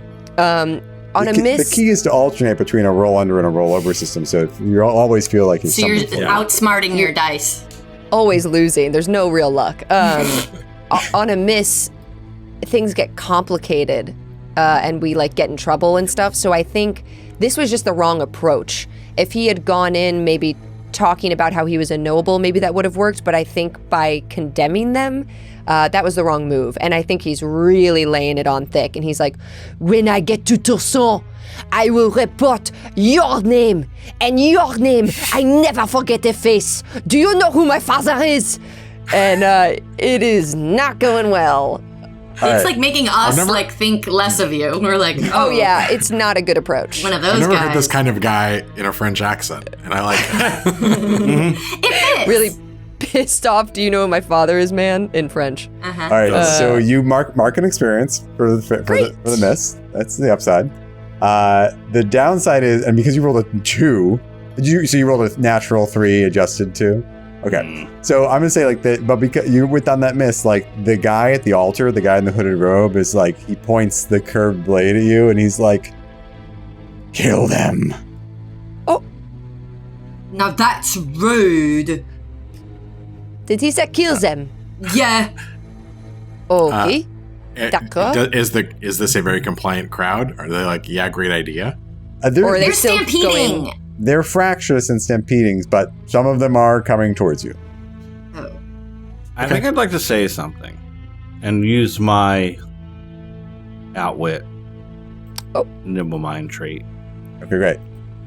On a miss. The key is to alternate between a roll under and a roll over system, so you always feel like so you're outsmarting your dice. Always losing. There's no real luck. On a miss, things get complicated, and we get in trouble and stuff. So I think this was just the wrong approach. If he had gone in maybe talking about how he was a noble, maybe that would have worked. But I think by condemning them, that was the wrong move. And I think he's really laying it on thick. And he's like, when I get to Toussaint, I will report your name. And your name, I never forget a face. Do you know who my father is? And it is not going well. It's like making us think less of you. We're like, oh yeah, it's not a good approach. One of those guys. I've never heard this kind of guy in a French accent, and I like it. It fits. Really pissed off. Do you know who my father is, man? In French. Uh-huh. All right, so you mark an experience for the miss. That's the upside. The downside is, and because you rolled a 2, you rolled a natural 3 adjusted 2. Okay, so I'm gonna say but because you on that miss, the guy at the altar, the guy in the hooded robe is he points the curved blade at you, and he's like, "Kill them." Oh, now that's rude. Did he say kill them? Yeah. Okay. D'accord. Is this a very compliant crowd? Are they great idea? Or are they still stampeding? they're fractious and stampeding, but some of them are coming towards you. Oh. I think I'd like to say something and use my outwit, nimble mind trait. Okay, great.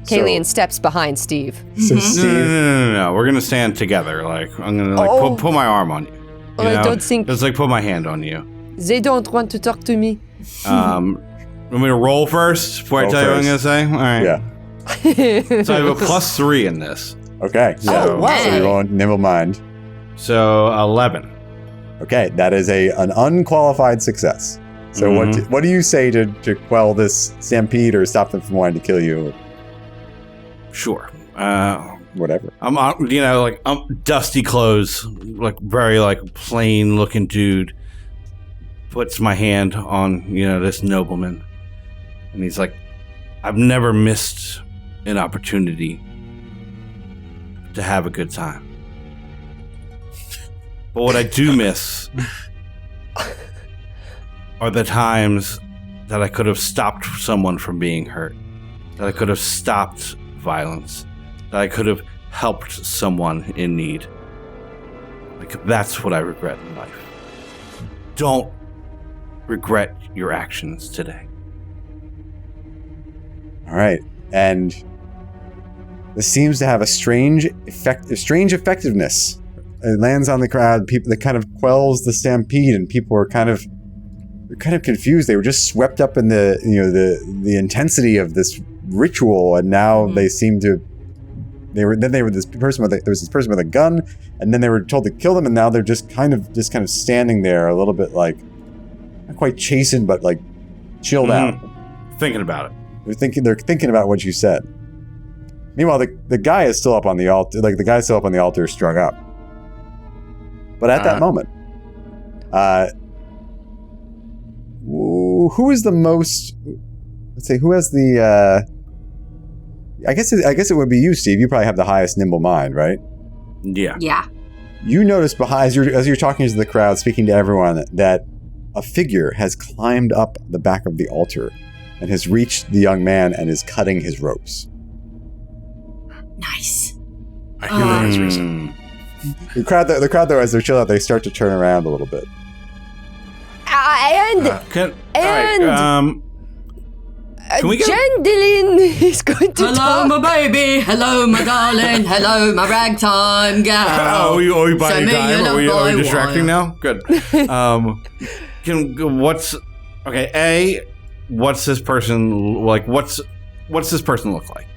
Kalian steps behind Steve. So Steve, No. We're gonna stand together. Like I'm gonna put my arm on you. I don't think. Just like put my hand on you. They don't want to talk to me. Want me to roll first before I tell you what I'm gonna say? All right. Yeah. So I have a +3 in this. Okay. So, wow. so you're rolling nimble mind. So 11. Okay, that is an unqualified success. So what do you say to quell this stampede or stop them from wanting to kill you? Sure. Whatever. I'm dusty clothes, like very like plain looking dude. Puts my hand on, this nobleman. And he's like, I've never missed an opportunity to have a good time. But what I do miss are the times that I could have stopped someone from being hurt. That I could have stopped violence. That I could have helped someone in need. Like, that's what I regret in life. Don't regret your actions today. All right, and this seems to have a strange effectiveness. It lands on the crowd. People, that kind of quells the stampede, and people are kind of confused. They were just swept up in the intensity of this ritual, and now they seem to. There was this person with a gun, and then they were told to kill them, and now they're just kind of standing there, a little bit like not quite chastened, but like chilled out, thinking about it. They're thinking about what you said. Meanwhile, the guy is still up on the altar. Like the guy's still up on the altar, strung up. But at that moment, who is the most? Let's say who has the. I guess it would be you, Steve. You probably have the highest nimble mind, right? Yeah. Yeah. You notice behind as you're talking to the crowd, speaking to everyone, that a figure has climbed up the back of the altar and has reached the young man and is cutting his ropes. Nice. I hear that has risen. The crowd, though, as they're chill out, they start to turn around a little bit. Can we get... Gwendolyn is going to Hello, talk. my baby. Hello, my darling. Hello, my ragtime gal. Are you buying time? Are we distracting now? Good. What's this person like? What's this person look like?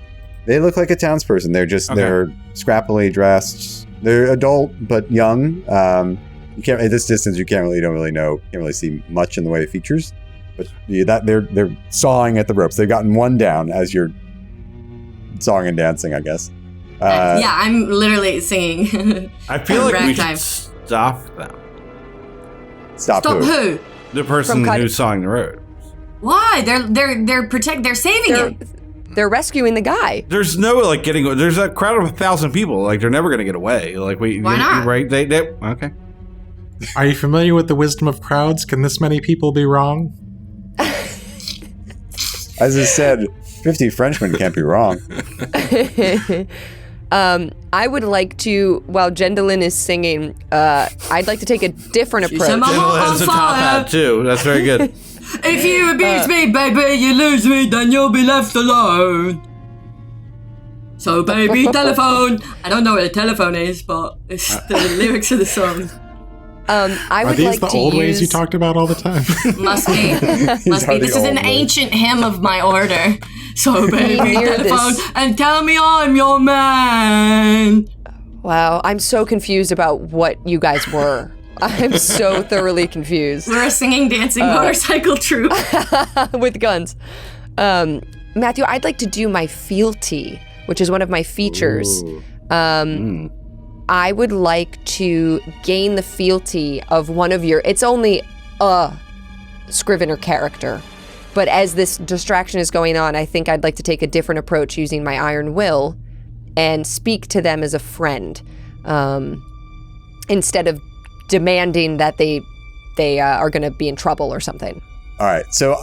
They look like a townsperson. They're they're scrappily dressed. They're adult but young. You can't at this distance. You don't really know. Can't really see much in the way of features. But they're sawing at the ropes. They've gotten one down as you're sawing and dancing, I guess. Yeah, I'm literally singing. I feel like we should stop them. Stop who? The person who's sawing the ropes. Why? They're saving him. They're rescuing the guy. There's no there's a crowd of 1,000 people. Like they're never gonna get away. Like why not? Right? They okay. Are you familiar with the wisdom of crowds? Can this many people be wrong? As I said, 50 Frenchmen can't be wrong. I would like to, while Gwendolyn is singing, I'd like to take a different approach. Gwendolyn has a top hat too. That's very good. If you abuse me, baby, you lose me, then you'll be left alone. So, baby, telephone. I don't know what a telephone is, but it's the lyrics of the song. I would Are these like the to old use... ways you talked about all the time? Must be. This is an ancient hymn of my order. So, baby, telephone, and tell me I'm your man. Wow, I'm so confused about what you guys were. I'm so thoroughly confused. We're a singing, dancing motorcycle troupe. With guns. Matthew, I'd like to do my fealty, which is one of my features. I would like to gain the fealty of one of your... It's only a Scrivener character. But as this distraction is going on, I think I'd like to take a different approach using my Iron Will and speak to them as a friend. Instead of demanding that they are going to be in trouble or something. All right. So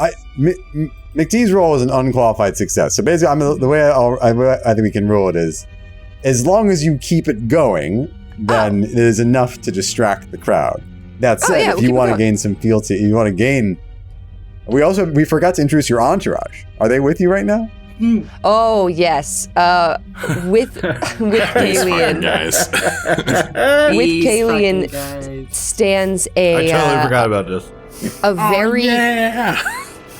McDee's roll is an unqualified success. So basically, the way I think we can rule it is, as long as you keep it going, then it is enough to distract the crowd. That said, if you want to gain some fealty, you want to gain. We forgot to introduce your entourage. Are they with you right now? Oh yes, with Kalian. Guys. With Kalian stands I totally forgot about this. A very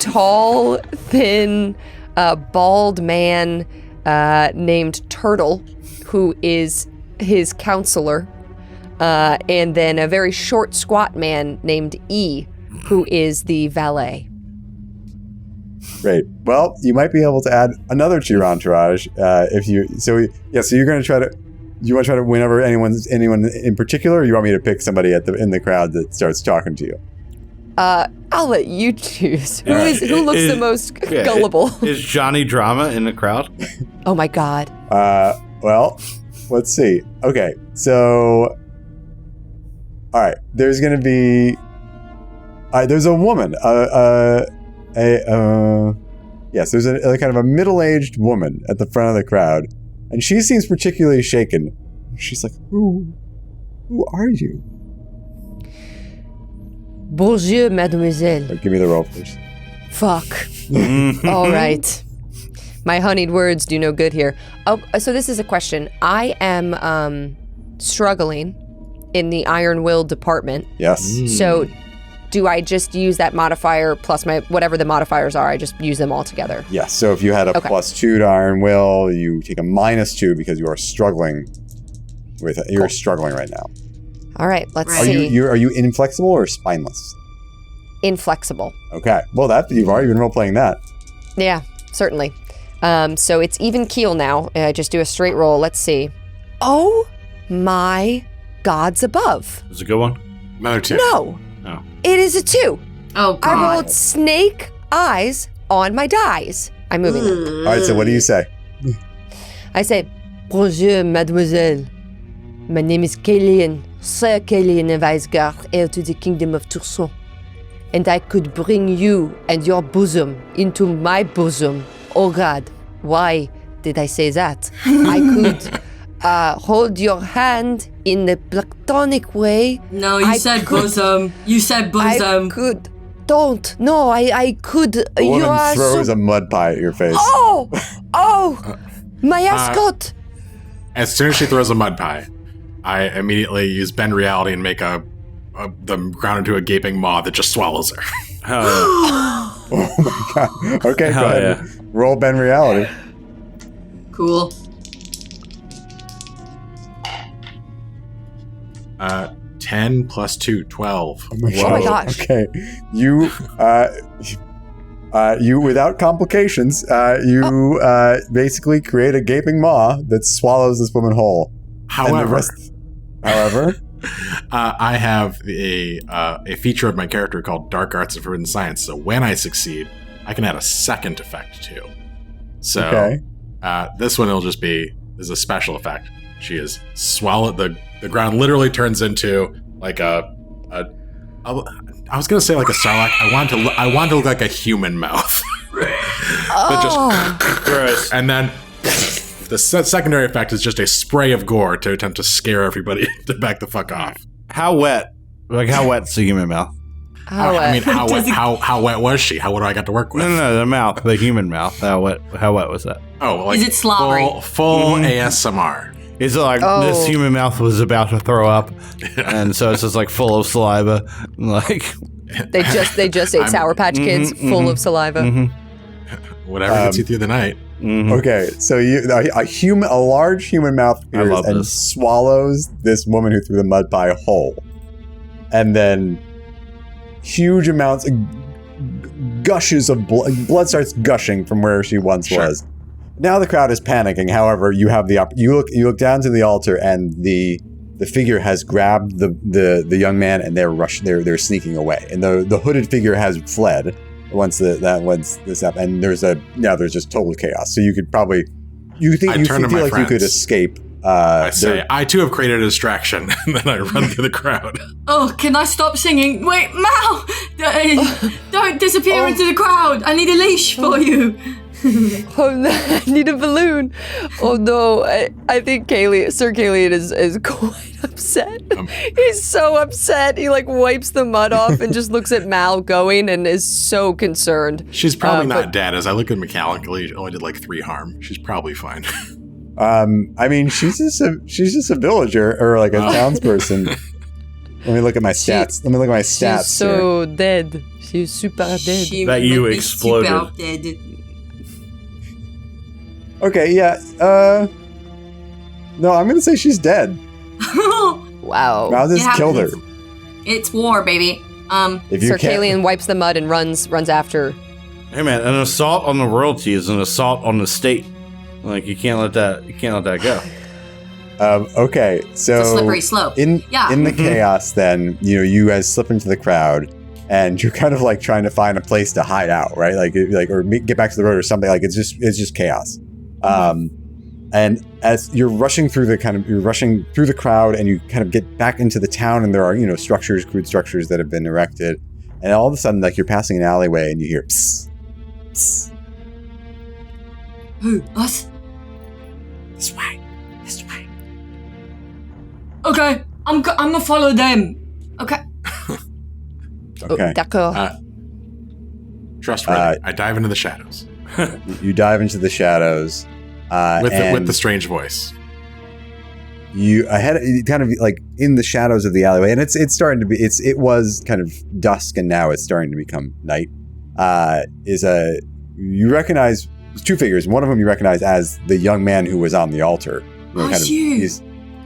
tall, thin, bald man named Turtle, who is his counselor, and then a very short, squat man named E, who is the valet. Great. Well, you might be able to add another to your entourage if you. So you're going to try to. You want to try to win over anyone in particular, or you want me to pick somebody in the crowd that starts talking to you? I'll let you choose. Who looks the most gullible? Is Johnny Drama in the crowd? Oh my God. Well, let's see. Okay, so all right. There's going to be. There's a woman. Yes, there's a kind of a middle-aged woman at the front of the crowd, and she seems particularly shaken. She's like, "Who are you?" Bonjour, mademoiselle. Give me the roll, please. Fuck. All right. My honeyed words do no good here. Oh, so this is a question. I am struggling in the Iron Will department. Yes. So do I just use that modifier plus my whatever the modifiers are? I just use them all together. Yes. So if you had a +2 to Iron Will, you take a -2 because you are struggling with it. You're struggling right now. All right. Let's see. Are you inflexible or spineless? Inflexible. Okay. Well, you've already been role playing that. Yeah, certainly. So it's even keel now. I just do a straight roll. Let's see. Oh my gods above. Is it a good one? Another 2. No. Oh. It is a 2. Oh, God. I rolled snake eyes on my dice. I'm moving them. All right. So what do you say? I say, bonjour, mademoiselle. My name is Kalian, Sir Kalian of Isgard, heir to the kingdom of Turson. And I could bring you and your bosom into my bosom. Oh God, why did I say that? I could hold your hand in the platonic way. No, you said bosom. You said bosom. I could. Don't. No, I could. The woman throws a mud pie at your face. Oh, my ascot. As soon as she throws a mud pie, I immediately use bend reality and make the ground into a gaping maw that just swallows her. Oh my God. Okay, go ahead. Yeah. Roll bend reality. Cool. 10 plus 2, 12. Oh my gosh. Okay. You without complications, basically create a gaping maw that swallows this woman whole. However, I have a feature of my character called Dark Arts and Forbidden Science. So when I succeed, I can add a second effect too. So this one will just be as a special effect. She is swallowed. The ground literally turns into like I was gonna say like a sarlacc. I want to look like a human mouth. Gross. And then the secondary effect is just a spray of gore to attempt to scare everybody to back the fuck off. How wet? Like how wet's the human mouth? I mean, how wet was she? What do I got to work with? No, the mouth, the human mouth. How wet was that? Oh, like is it slobbery? Full ASMR. It's like this human mouth was about to throw up, and so it's just like full of saliva. Like they just ate Sour Patch Kids, full of saliva. Whatever gets you through the night. Okay, so a large human mouth appears and swallows this woman who threw the mud pie whole, and then huge amounts of gushes of blood starts gushing from where she once was. Now the crowd is panicking. However, you have you look down to the altar, and the figure has grabbed the young man, and they're sneaking away. And the hooded figure has fled once this happened. And there's just total chaos. So you could probably you feel like you could escape I say, I too have created a distraction, and then I run through the crowd. Oh, can I stop singing? Wait, Mal! Don't disappear into the crowd. I need a leash for you. Oh no, I need a balloon. Oh no, I think Sir Kalian is quite upset. He's so upset. He like wipes the mud off and just looks at Mal going and is so concerned. She's probably not dead. As I look at mechanically, she only did like 3 harm. She's probably fine. I mean, she's just a villager or like a townsperson. Let me look at my stats. She's so dead. She's super dead. That you exploded. Super dead. Okay, yeah. No, I'm gonna say she's dead. Wow. Mal just killed her. It's war, baby. Sir Kalian wipes the mud and runs after. Hey man, an assault on the royalty is an assault on the state. Like you can't let that go. Okay, so it's a slippery slope. In the chaos, then you guys slip into the crowd, and you're kind of like trying to find a place to hide out, right? Or get back to the road or something. Like it's just chaos. And as you're rushing through the crowd, and you kind of get back into the town, and there are crude structures that have been erected, and all of a sudden, like you're passing an alleyway, and you hear psst, psst. Who? Us? This way. Okay, I'm gonna follow them. Okay. Okay. D'accord. Trustworthy. I dive into the shadows. You dive into the shadows. With the strange voice. You kind of like in the shadows of the alleyway, and it's starting to be it was kind of dusk, and now it's starting to become night. You recognize 2 figures. One of them you recognize as the young man who was on the altar.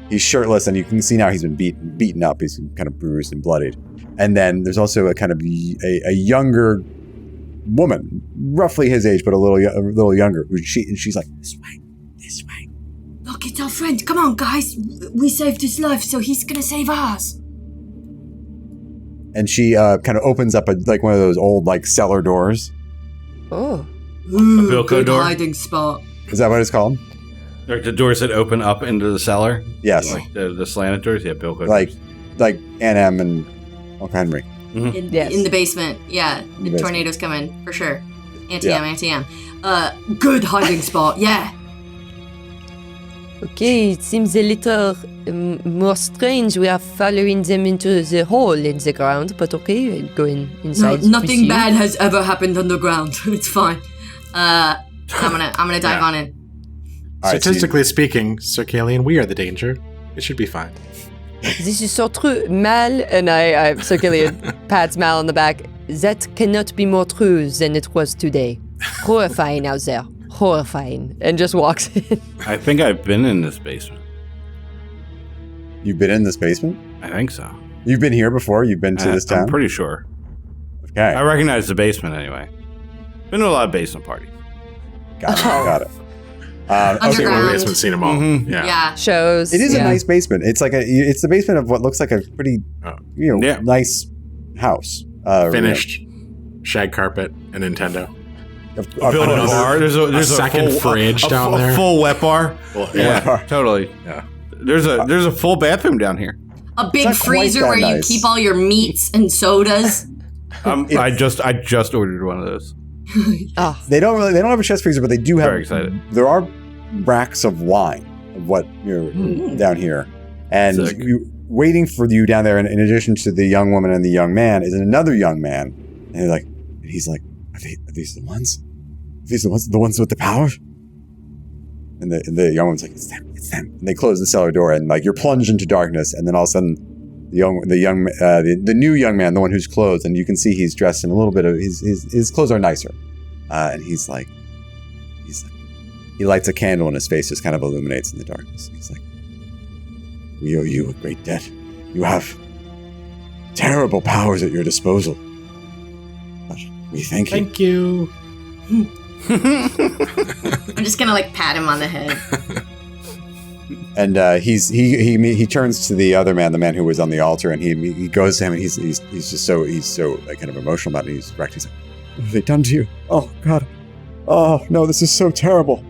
He's shirtless, and you can see now he's been beaten up. He's kind of bruised and bloodied. And then there's also a kind of a younger woman, roughly his age, but a little younger. She's like, this way. Look, it's our friend. Come on, guys. We saved his life, so he's gonna save ours. And she kind of opens up one of those old like cellar doors. Oh, a Bilko good door. hiding spot. Is that what it's called? Like the doors that open up into the cellar? Yes. Like the slanted doors? Yeah, Bilko doors. Like Ann and Uncle Henry. Mm-hmm. In the basement. Yeah, the tornadoes come in, for sure. Anti-am. Good hiding spot, yeah. Okay, it seems a little more strange. We are following them into the hole in the ground, but okay, going inside. No, nothing bad has ever happened underground. It's fine. I'm gonna dive on in. Statistically speaking, Sir Kalian, we are the danger. It should be fine. This is so true, Mal. And Sir Kalian pats Mal on the back. That cannot be more true than it was today. Horrifying out there. Horrifying. And just walks in. I think I've been in this basement. You've been in this basement? I think so. You've been here before? You've been to this town? I'm pretty sure. Okay. I recognize the basement anyway. Been to a lot of basement parties. Got it. Underground. Basement, seen them all. Mm-hmm. Yeah. Shows. It is a nice basement. It's like it's the basement of what looks like a pretty, nice house. Finished, shag carpet, a Nintendo. A bar. There's a second full, fridge down there. A full wet bar. Yeah, totally. Yeah. There's a full bathroom down here. A big freezer where you keep all your meats and sodas. I just ordered one of those. They don't have a chest freezer, but they do have. Very excited. There are racks of wine, of what down here, and waiting for you down there. In addition to the young woman and the young man, is another young man, and he's like, are these the ones? Are these the ones with the power? And the young woman's like, it's them. And they close the cellar door, and like you're plunged into darkness, and then all of a sudden, the new young man, the one who's clothed, and you can see he's dressed in a little bit of his clothes are nicer, and he's like he lights a candle, and his face just kind of illuminates in the darkness. He's like, we owe you a great debt. You have terrible powers at your disposal, but we thank you. Thank you. I'm just gonna pat him on the head. And he turns to the other man, the man who was on the altar, and he goes to him, and he's so like, kind of emotional about it. He's wrecked. He's like, what have they done to you? Oh God! Oh no, this is so terrible.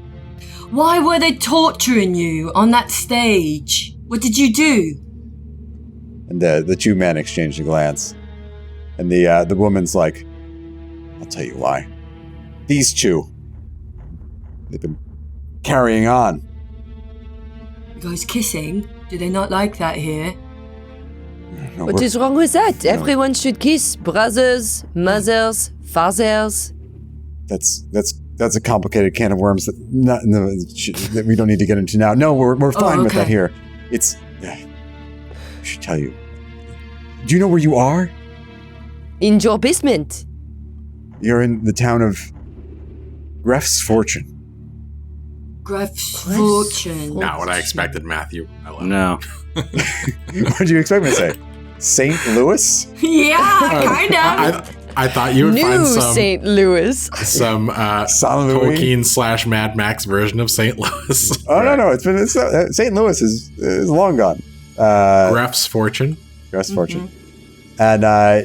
Why were they torturing you on that stage? What did you do? And the two men exchange a glance. And the woman's like, I'll tell you why. These two, they've been carrying on. You guys kissing? Do they not like that here? No, what is wrong with that? Everyone should kiss. Brothers, mothers, fathers. That's a complicated can of worms that we don't need to get into now. No, we're fine with that here. It's... I should tell you. Do you know where you are? In your basement. You're in the town of Gref's Fortune. Gref's Fortune. Not what I expected, Matthew. No. What did you expect me to say? St. Louis? Yeah, kind of. I thought you would find some St. Louis. Some Tolkien / Mad Max version of St. Louis. Oh no! It's St. Louis is long gone. Gref's Fortune. Gref's Fortune. And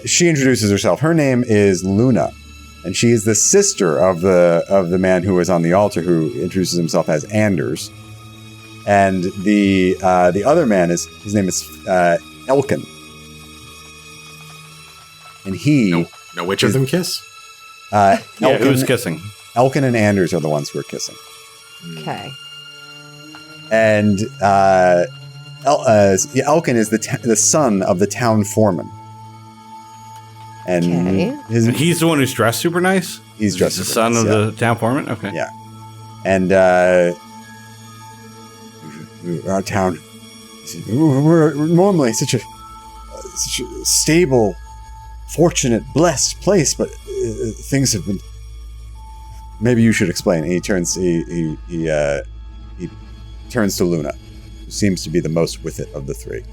she introduces herself. Her name is Luna, and she is the sister of the man who was on the altar, who introduces himself as Anders. And the other man his name is Elkin. And he... No, which of them kiss? Elkin, who's kissing? Elkin and Anders are the ones who are kissing. Okay. And Elkin is the son of the town foreman. And he's the one who's dressed super nice? He's dressed the son of the town foreman? Okay. Yeah. And our town, we're normally such a stable, fortunate, blessed place, but things have been... Maybe you should explain. And he turns to Luna, who seems to be the most with it of the three.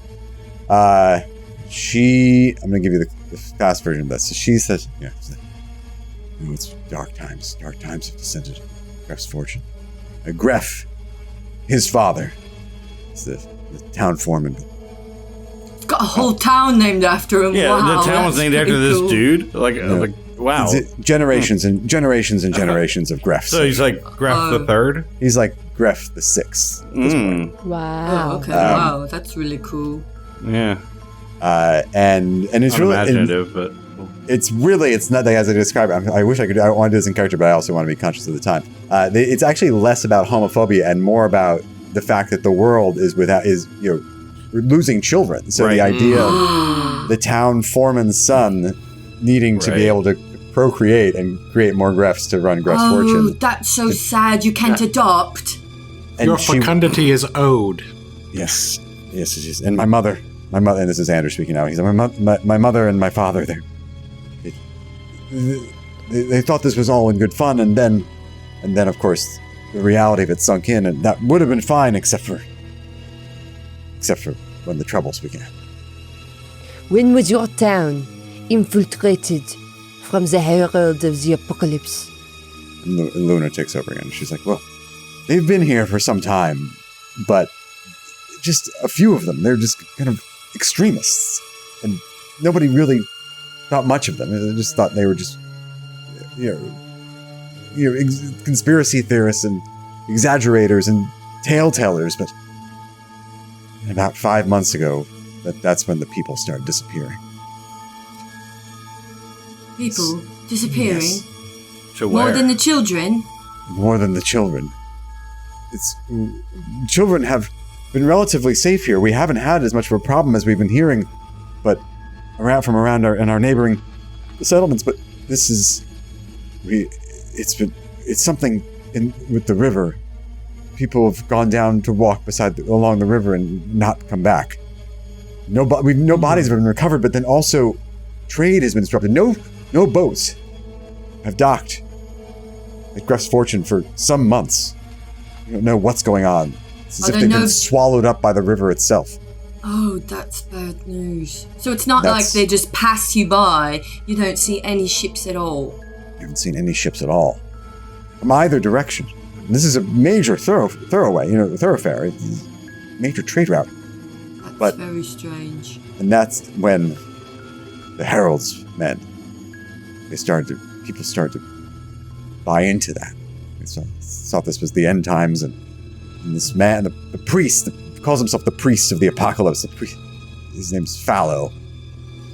I'm going to give you the fast version of this. So she says, it's dark times. Dark times have descended on Gref's fortune. Gref, his father, is the town foreman. It's got a whole town named after him. Yeah, wow, the town was named after this dude. Like, wow. Generations and generations and generations of Grefs. So he's like Gref the third? He's like Gref the sixth at this point. Wow. Oh, okay. Wow, that's really cool. Yeah. And it's really imaginative, but it's nothing as I describe it. I wish I could. I want to do this in character, but I also want to be conscious of the time. It's actually less about homophobia and more about the fact that the world is losing children. So the idea of the town foreman's son needing to be able to procreate and create more Grefs to run Gref's fortune. Oh, that's so sad. You can't adopt. And your fecundity is owed. Yes, it is. And my mother, and this is Anders speaking now. He's like, my mother and my father. They thought this was all in good fun, and then of course the reality of it sunk in, and that would have been fine except for when the troubles began. When was your town infiltrated from the herald of the apocalypse? And Luna takes over again. She's like, well, they've been here for some time, but just a few of them. They're just kind of extremists, and nobody really thought much of them. They just thought they were just, conspiracy theorists and exaggerators and tale-tellers. But about 5 months ago, that's when the people started disappearing. People disappearing? Yes. To where? More than the children? More than the children. Children have been relatively safe here. We haven't had as much of a problem as we've been hearing, but around our neighboring settlements. But this is, it's something with the river. People have gone down to walk along the river and not come back. No bodies have been recovered, but then also trade has been disrupted. No boats have docked at Gref's Fortune for some months. You don't know what's going on. It's as if they've been swallowed up by the river itself. Oh, that's bad news. So it's not like they just pass you by. You don't see any ships at all. You haven't seen any ships at all. From either direction. And this is a major thoroughfare. It's a major trade route. That's very strange. And that's when the heralds met. People started to buy into that. They thought this was the end times, and And this man, the priest, calls himself the priest of the apocalypse. His name's Fallow.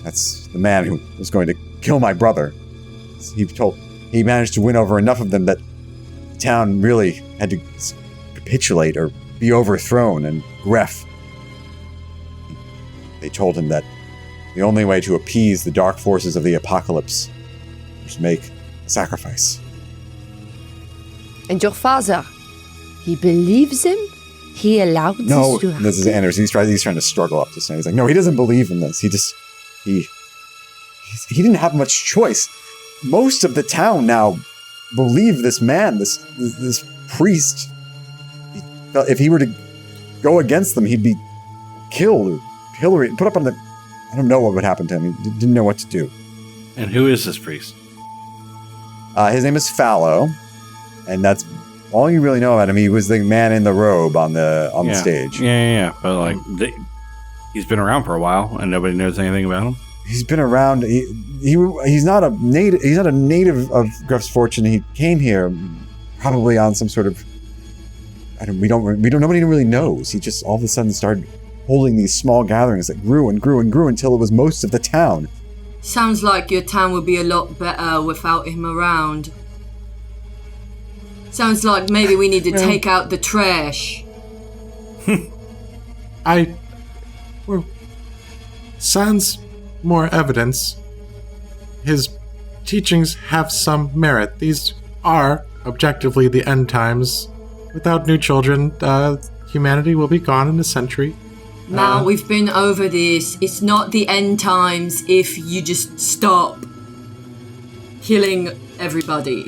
That's the man who was going to kill my brother. He managed to win over enough of them that the town really had to capitulate or be overthrown, and Gref. They told him that the only way to appease the dark forces of the apocalypse was to make a sacrifice. And your father, he believes him? He allowed this to happen? No, this is Anders. He's trying to struggle up to say. He's like, no, he doesn't believe in this. He didn't have much choice. Most of the town now believe this man, this priest. If he were to go against them, he'd be killed or pilloried, put up on the... I don't know what would happen to him. He didn't know what to do. And who is this priest? His name is Fallow, and that's all you really know about him. He was the man in the robe on the stage. Yeah. But he's been around for a while, and nobody knows anything about him. He's been around. He's not a native. He's not a native of Gref's Fortune. He came here probably on some sort of... Nobody really knows. He just all of a sudden started holding these small gatherings that grew and grew and grew until it was most of the town. Sounds like your town would be a lot better without him around. Sounds like maybe we need to take out the trash. Sans more evidence. His teachings have some merit. These are objectively the end times. Without new children, humanity will be gone in a century. Now, we've been over this. It's not the end times if you just stop killing everybody.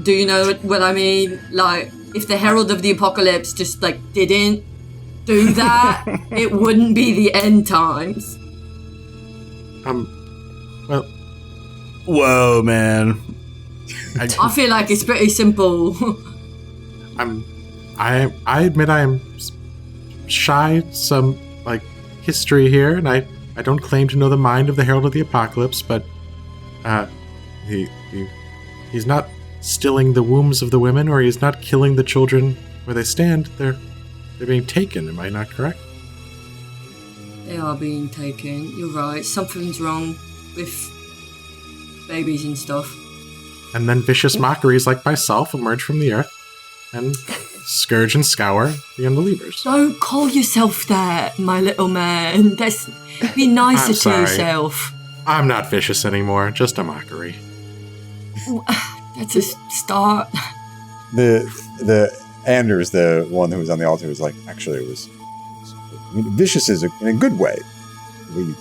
Do you know what I mean? Like, if the Herald of the Apocalypse just, didn't do that, it wouldn't be the end times. Well... Whoa, man. I feel like it's pretty simple. I admit I am shy some history here, and I don't claim to know the mind of the Herald of the Apocalypse, but he's not stilling the wombs of the women, or he's not killing the children where they stand. They're being taken. Am I not correct? They are being taken. You're right. Something's wrong with babies and stuff. And then vicious mockeries like myself emerge from the earth and scourge and scour the unbelievers. Don't call yourself that, my little man. Be nicer to yourself. I'm not vicious anymore, just a mockery. That's a start. The Anders, the one who was on the altar, was like, actually, it was... vicious is in a good way. We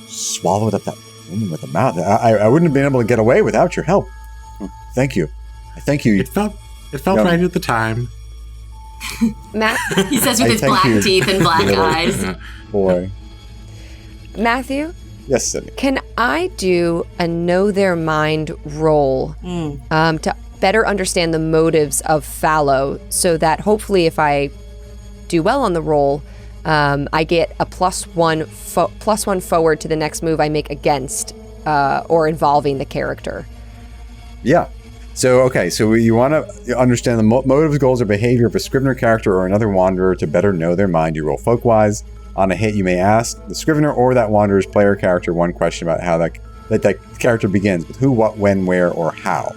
swallowed up that woman with the mouth. I wouldn't have been able to get away without your help. Thank you. Thank you. It felt right at the time. Matt, he says with his black teeth and black eyes. Boy. Matthew? Yes, Sydney. Can I do a know their mind roll to better understand the motives of Fallow, so that hopefully if I do well on the roll, I get a +1 forward to the next move I make against or involving the character. Yeah. So you want to understand the motives, goals, or behavior of a Scrivener character or another Wanderer to better know their mind. You roll Folkwise. On a hit, you may ask the Scrivener or that Wanderer's player character one question about how that character begins, with who, what, when, where, or how.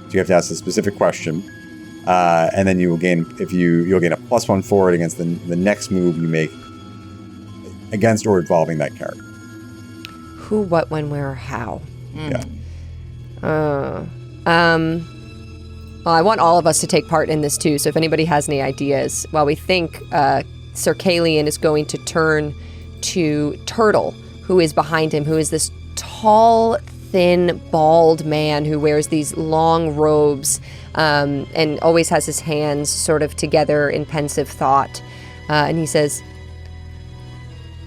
So you have to ask a specific question, and then you will gain you'll gain a +1 forward against the next move you make against or involving that character. Who, what, when, where, or how. Yeah. Well, I want all of us to take part in this too, so if anybody has any ideas, while we think Sir Kalian is going to turn to Turtle, who is behind him, who is this tall, thin, bald man who wears these long robes and always has his hands sort of together in pensive thought. And he says,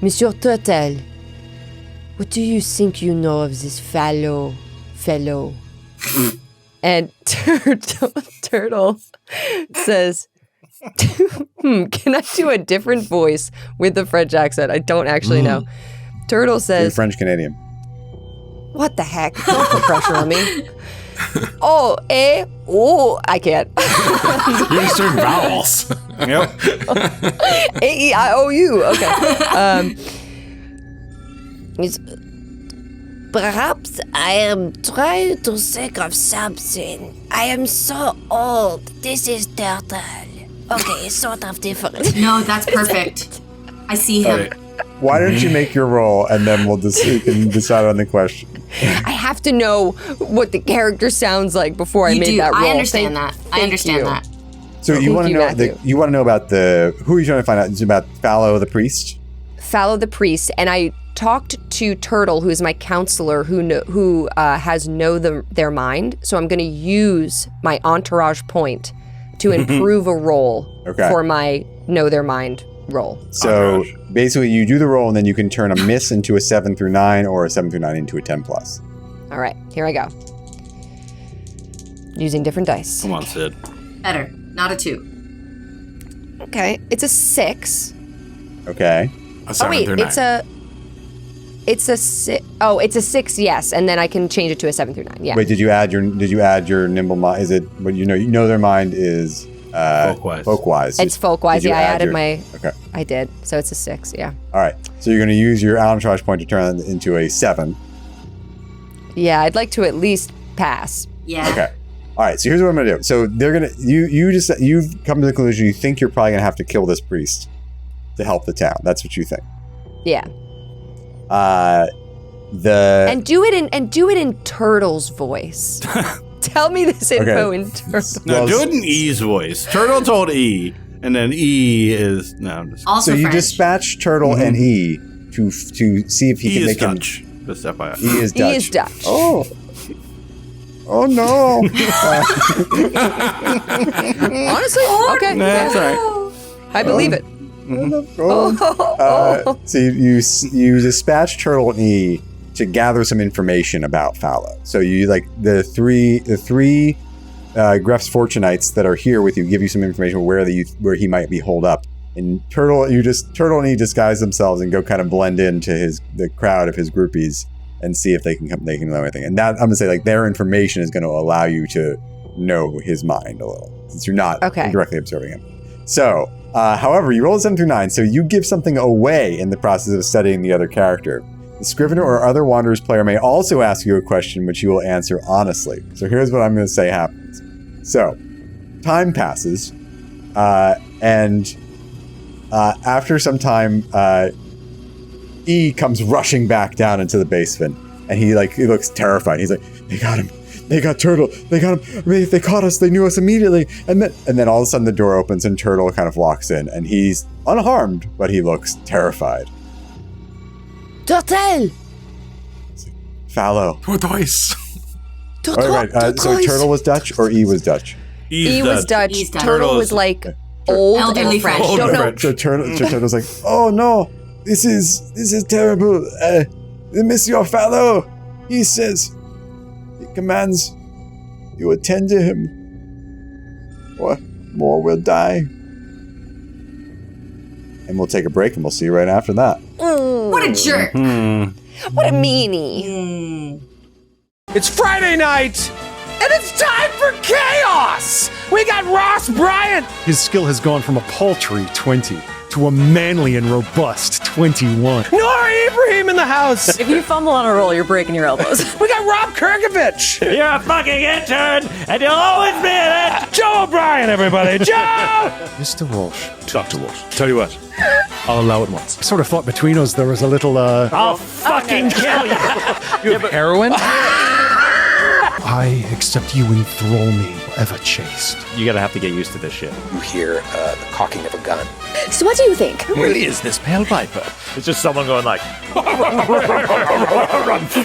Monsieur Turtle, what do you think you know of this fellow? And Turtle says, can I do a different voice with the French accent? I don't actually know. Turtle says... You're French Canadian. What the heck? Don't put pressure on me. I can't. You're just doing vowels. Yep. A-E-I-O-U. Okay. Perhaps I am trying to think of something. I am so old. This is turtle. Okay, it's sort of different. No, that's perfect. I see him. Right. Why don't you make your roll and then we can decide on the question. I have to know what the character sounds like before I make that roll. I understand that. I understand that. So you want to know about who are you trying to find out? It's about Fallow the priest. Fallow the priest, and I talked to Turtle, who is my counselor, who has their mind. So I'm going to use my entourage point to improve a roll for my know their mind roll. So basically, you do the roll, and then you can turn a miss into a 7 through 9, or a 7 through 9 into a 10+. All right, here I go. Using different dice. Come on, Sid. Better, not a 2. Okay, it's a 6. Okay. A 7 through 9. It's a 6. Oh, it's a 6. Yes, and then I can change it to a 7 through 9. Yeah. Wait, did you add your nimble mind? Is it what you know their mind is folkwise? It's folkwise. Yeah, I added my. Okay. I did. So it's a 6. Yeah. All right. So you're going to use your entourage point to turn it into a 7. Yeah, I'd like to at least pass. Yeah. Okay. All right. So here's what I'm going to do. So they're going to you've come to the conclusion you think you're probably going to have to kill this priest to help the town. That's what you think. Yeah. And do it in Turtle's voice. Tell me this info in Turtle. No, do it in E's voice. Turtle told E, and then E is Also so you French. Dispatch Turtle and E to see if he can make Dutch. Just FYI. E is Dutch. E is Dutch. Oh no. Honestly, okay. That's all right. I believe it. So you dispatch Turtle and E to gather some information about Fallow. So you the three Greff's Fortunites that are here with you give you some information where he might be holed up. And Turtle and E disguise themselves and go kind of blend into the crowd of his groupies and see if they can know anything. And that I'm gonna say their information is going to allow you to know his mind a little since you're not directly observing him. So. However, you roll a 7 through 9, so you give something away in the process of studying the other character. The Scrivener or other Wanderers player may also ask you a question which you will answer honestly. So here's what I'm going to say happens. So, time passes, and after some time, E comes rushing back down into the basement, and he looks terrified. He's like, "They got him. They got Turtle. They got him. I mean, if they caught us, they knew us immediately." And then all of a sudden the door opens and Turtle kind of walks in, and he's unharmed, but he looks terrified. Turtle! Fallow. Tortoise. Right. So Turtle was Dutch or E was Dutch? E was Dutch. E's Dutch. Turtle was like old Elderly and French. French. Don't know. So Turtle's like, "Oh no, this is terrible. Monsieur Fallow, he says, he commands you attend to him, or more will die." And we'll take a break, and we'll see you right after that. What a jerk. What a meanie. It's Friday night, and it's time for chaos! We got Ross Bryant! His skill has gone from a paltry 20 to a manly and robust 21. Nora Ibrahim in the house! If you fumble on a roll, you're breaking your elbows. We got Rob Kirkovich! You're a fucking intern, and you'll always be in it! Joe O'Brien, everybody! Joe! Mr. Walsh. Dr. Walsh, tell you what, I'll allow it once. I sort of thought between us there was a little, I'll fucking kill you! You have heroin? I accept you enthrall me, ever chaste. You're gonna have to get used to this shit. You hear the cocking of a gun. So what do you think? Who really is this Pale Viper? It's just someone going like,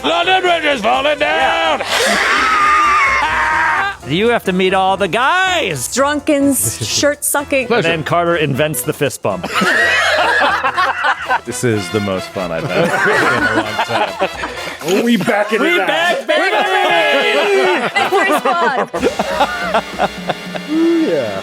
London Bridge is falling down! you have to meet all the guys! Drunken's shirt sucking. And then Carter invents the fist bump. This is the most fun I've had in a long time. Oh, we back in it. Back, baby! Yeah.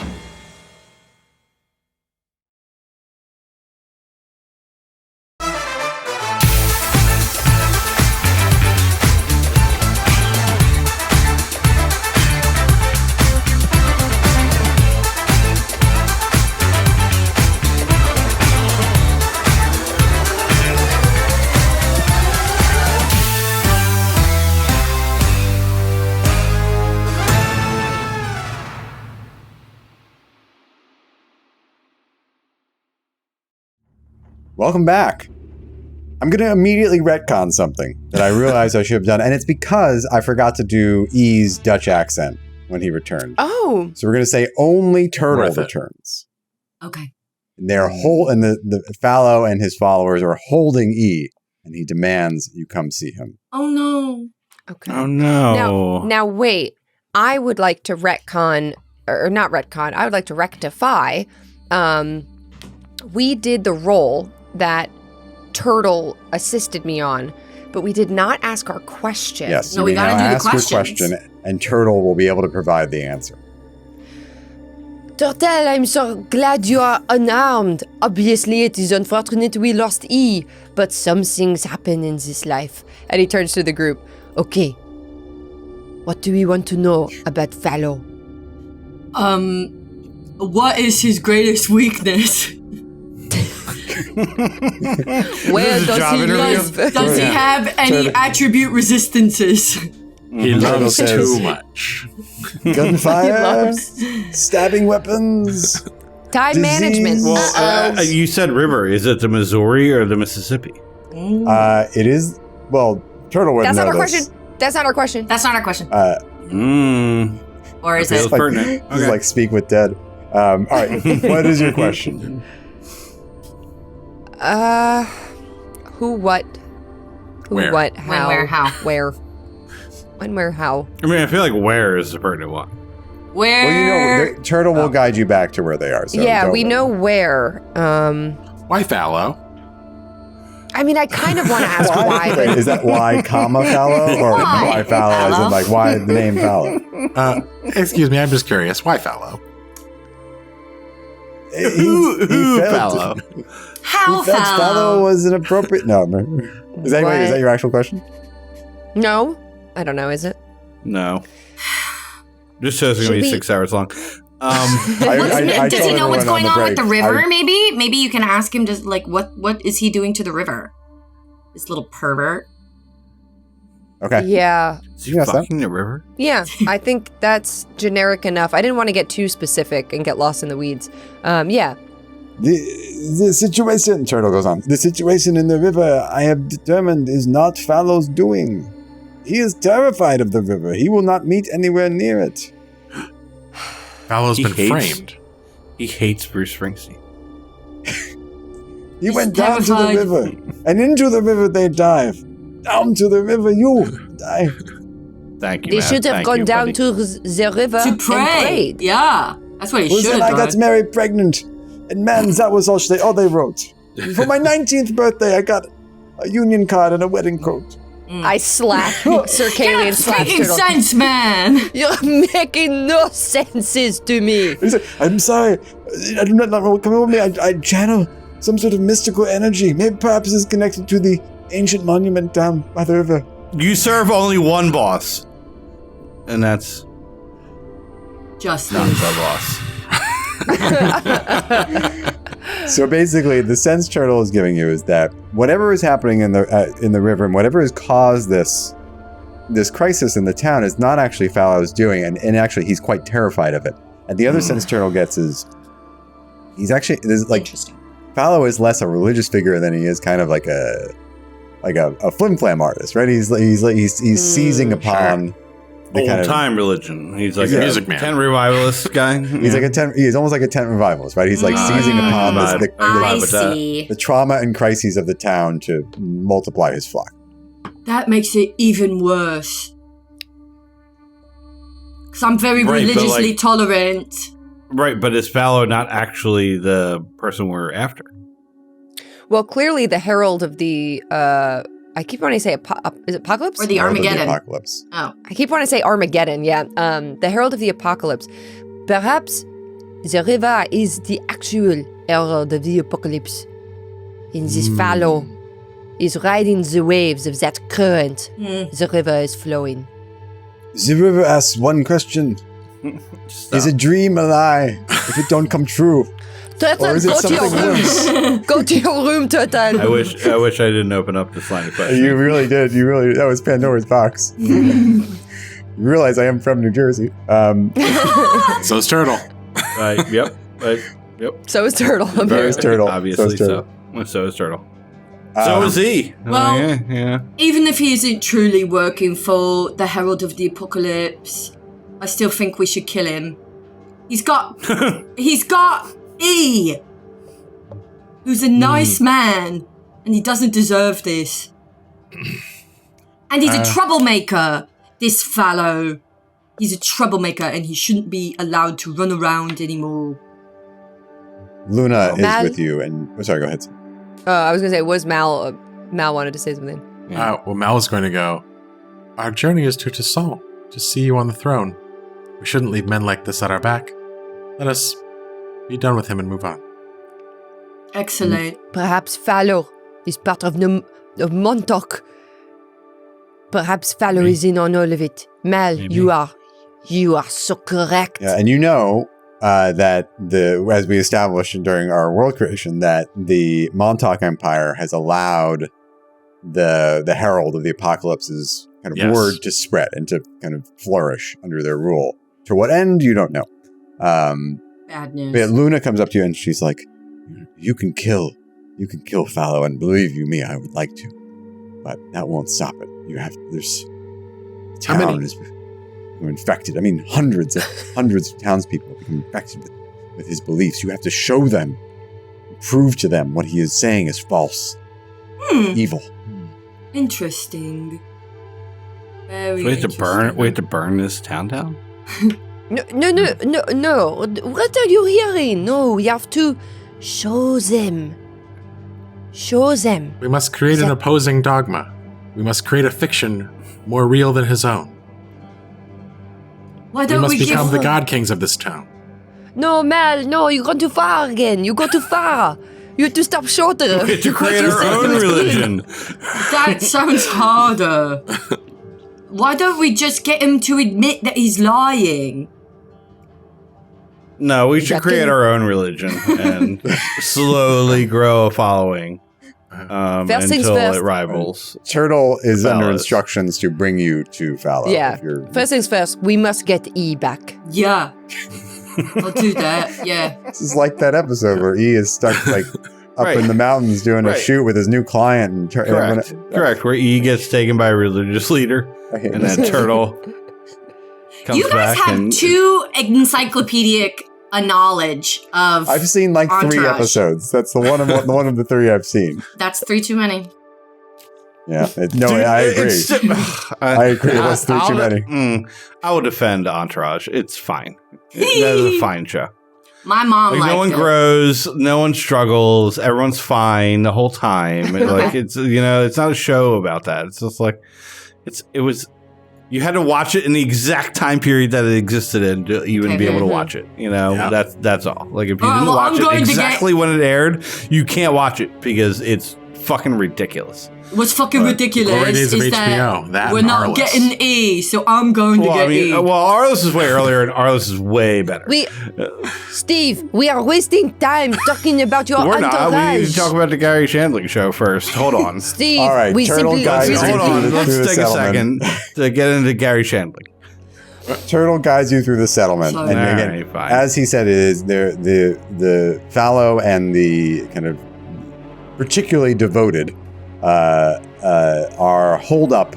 Welcome back. I'm going to immediately retcon something that I realized I should have done, and it's because I forgot to do E's Dutch accent when he returned. Oh. So we're going to say only Turtle returns. Okay. And they're and the Fallow and his followers are holding E, and he demands you come see him. Oh, no. Okay. Oh, no. Now wait. I would like to retcon, or not retcon, I would like to rectify. We did the role that Turtle assisted me on, but we did not ask our question. Yes, no, we gotta do the questions. Your question, and Turtle will be able to provide the answer. Turtle, I'm so glad you are unarmed. Obviously, it is unfortunate we lost E, but some things happen in this life. And he turns to the group. Okay. What do we want to know about Fallow? What is his greatest weakness? Where does he live? Does he have any attribute resistances? He loves too much. Gunfire, stabbing weapons, time disease. management. Well, you said river. Is it the Missouri or the Mississippi? It is. Well, Turtle wouldn't know this. That's not our question. That's not our question. Or is it? Like, pertinent. This is like Speak with Dead. All right, what is your question? Who, what? Who, where? what, how? When, where, how? Where? When, where, how? I mean, I feel like where is the pertinent one. Where? Well, you know, Turtle will guide you back to where they are. So yeah, we know where. Why Fallow? I mean, I kind of want to ask why. Wait, is that why, comma, Fallow? Or why Fallow as in like, why the name Fallow? Excuse me, I'm just curious. Why Fallow? He Fallow. How felt Fallow was an appropriate... No. Is that your actual question? No. I don't know, is it? No. This show's going to be 6 hours long. Does he know what's going on with the river, maybe? Maybe you can ask him just, like, what is he doing to the river? This little pervert. Okay. Yeah. Is he fucking the river? Yeah, I think that's generic enough. I didn't want to get too specific and get lost in the weeds. Yeah. The situation, Turtle goes on, the situation in the river I have determined is not Fallow's doing. He is terrified of the river. He will not meet anywhere near it. Fallow's been framed. He hates Bruce Springsteen. He went down to the river, and into the river they dive. Down to the river you dive. Thank you, They should have gone down to the river to pray. and prayed. Yeah, that's what he should have done. I got married pregnant, and man, that was all they wrote. For my 19th birthday, I got a union card and a wedding coat. I slap Sir Kalian slaps making Turtle. sense, man. You're making no senses to me. He said, I'm sorry. I do not know. Come with me. I channel some sort of mystical energy. Maybe perhaps it's connected to the ancient monument down by the river. You serve only one boss. And that's... Just not our boss. So basically, the sense Turtle is giving you is that whatever is happening in the river and whatever has caused this crisis in the town is not actually Fallow's doing, and actually he's quite terrified of it. And the other sense Turtle gets is he's actually Fallow is less a religious figure than he is kind of like a flim flam artist, right? He's seizing upon the old time religion. He's like a music man, tent revivalist guy. He's like he's almost like a tent revivalist, right? He's like seizing upon the trauma and crises of the town to multiply his flock. That makes it even worse. Because I'm very religiously tolerant. Right, but is Fallow not actually the person we're after? Well, clearly the herald of the... I keep wanting to say, is it Apocalypse? Or the Armageddon. The Apocalypse. Oh. I keep wanting to say Armageddon, yeah. The Herald of the Apocalypse. Perhaps the river is the actual herald of the apocalypse. And this Fallow is riding the waves of that current the river is flowing. The river asks one question. Is a dream a lie if it don't come true? Turtle, or is it go to your room. Go to your room, Turtle. I wish I didn't open up this line of questions. You really did. That was Pandora's box. You realize I am from New Jersey. So is Turtle. Yep. So is Turtle. So is Turtle. Obviously so. And so is Turtle. So is he. Well, yeah. Even if he isn't truly working for the Herald of the Apocalypse, I still think we should kill him. He's got E, who's a nice man, and he doesn't deserve this. And he's a troublemaker, this fellow. He's a troublemaker, and he shouldn't be allowed to run around anymore. Luna is with you, and sorry, go ahead. I was gonna say, was Mal wanted to say something? Well, Mal is going to go. Our journey is to Toussaint, to see you on the throne. We shouldn't leave men like this at our back. Let us be done with him and move on. Excellent. Perhaps Fallow is part of Montauk. Perhaps Fallow is in on all of it. Mal, you are so correct. Yeah, and you know that as we established during our world creation, that the Montauk Empire has allowed the Herald of the Apocalypse's kind of word to spread and to kind of flourish under their rule. To what end, you don't know. Bad news. But Luna comes up to you and she's like, you can kill Fallow, and believe you me, I would like to. But that won't stop it. The town is infected. I mean, hundreds of townspeople become infected with his beliefs. You have to show them, prove to them what he is saying is false, evil. Interesting. Very We have to burn this town down? No. What are you hearing? No, we have to show them. We must create an opposing dogma. We must create a fiction more real than his own. Why don't we must become the god kings of this town. No, Mal, no, you go too far again. You go too far. You have to stop shorter. We have to create our own religion. That sounds harder. Why don't we just get him to admit that he's lying? No, we should create our own religion and slowly grow a following until it rivals. Turtle is under instructions to bring you to Fallow. Yeah. First things first, we must get E back. Yeah. I'll do that, yeah. This is like that episode where E is stuck up in the mountains doing a shoot with his new client. And Correct, where E gets taken by a religious leader and then Turtle comes back. You guys have two encyclopedic knowledge of I've seen like Entourage. 3 episodes. That's the one of the 3 I've seen. That's 3 too many. Yeah, I agree. I agree. That's 3 too many. I will defend Entourage. It's fine. That is a fine show. My mom liked no one it. grows, no one struggles, everyone's fine the whole time. It's it's not a show about that. It's just like it was. You had to watch it in the exact time period that it existed in to even be able to watch it. That's all. Like if you didn't watch it exactly when it aired, you can't watch it because it's fucking ridiculous. What's fucking ridiculous is that we're not getting E, so I'm going to get E. Well, Arliss is way earlier, and Arliss is way better. Steve, we are wasting time talking about your We're entourage. not. We need to talk about the Gary Shandling show first. Hold on. Steve, all right, we Turtle simply... guys, hold on. Let's take a second to get into Gary Shandling. Turtle guides you through the settlement. Sorry. And again, as he said, it is the Fallow and the kind of particularly devoted are holed up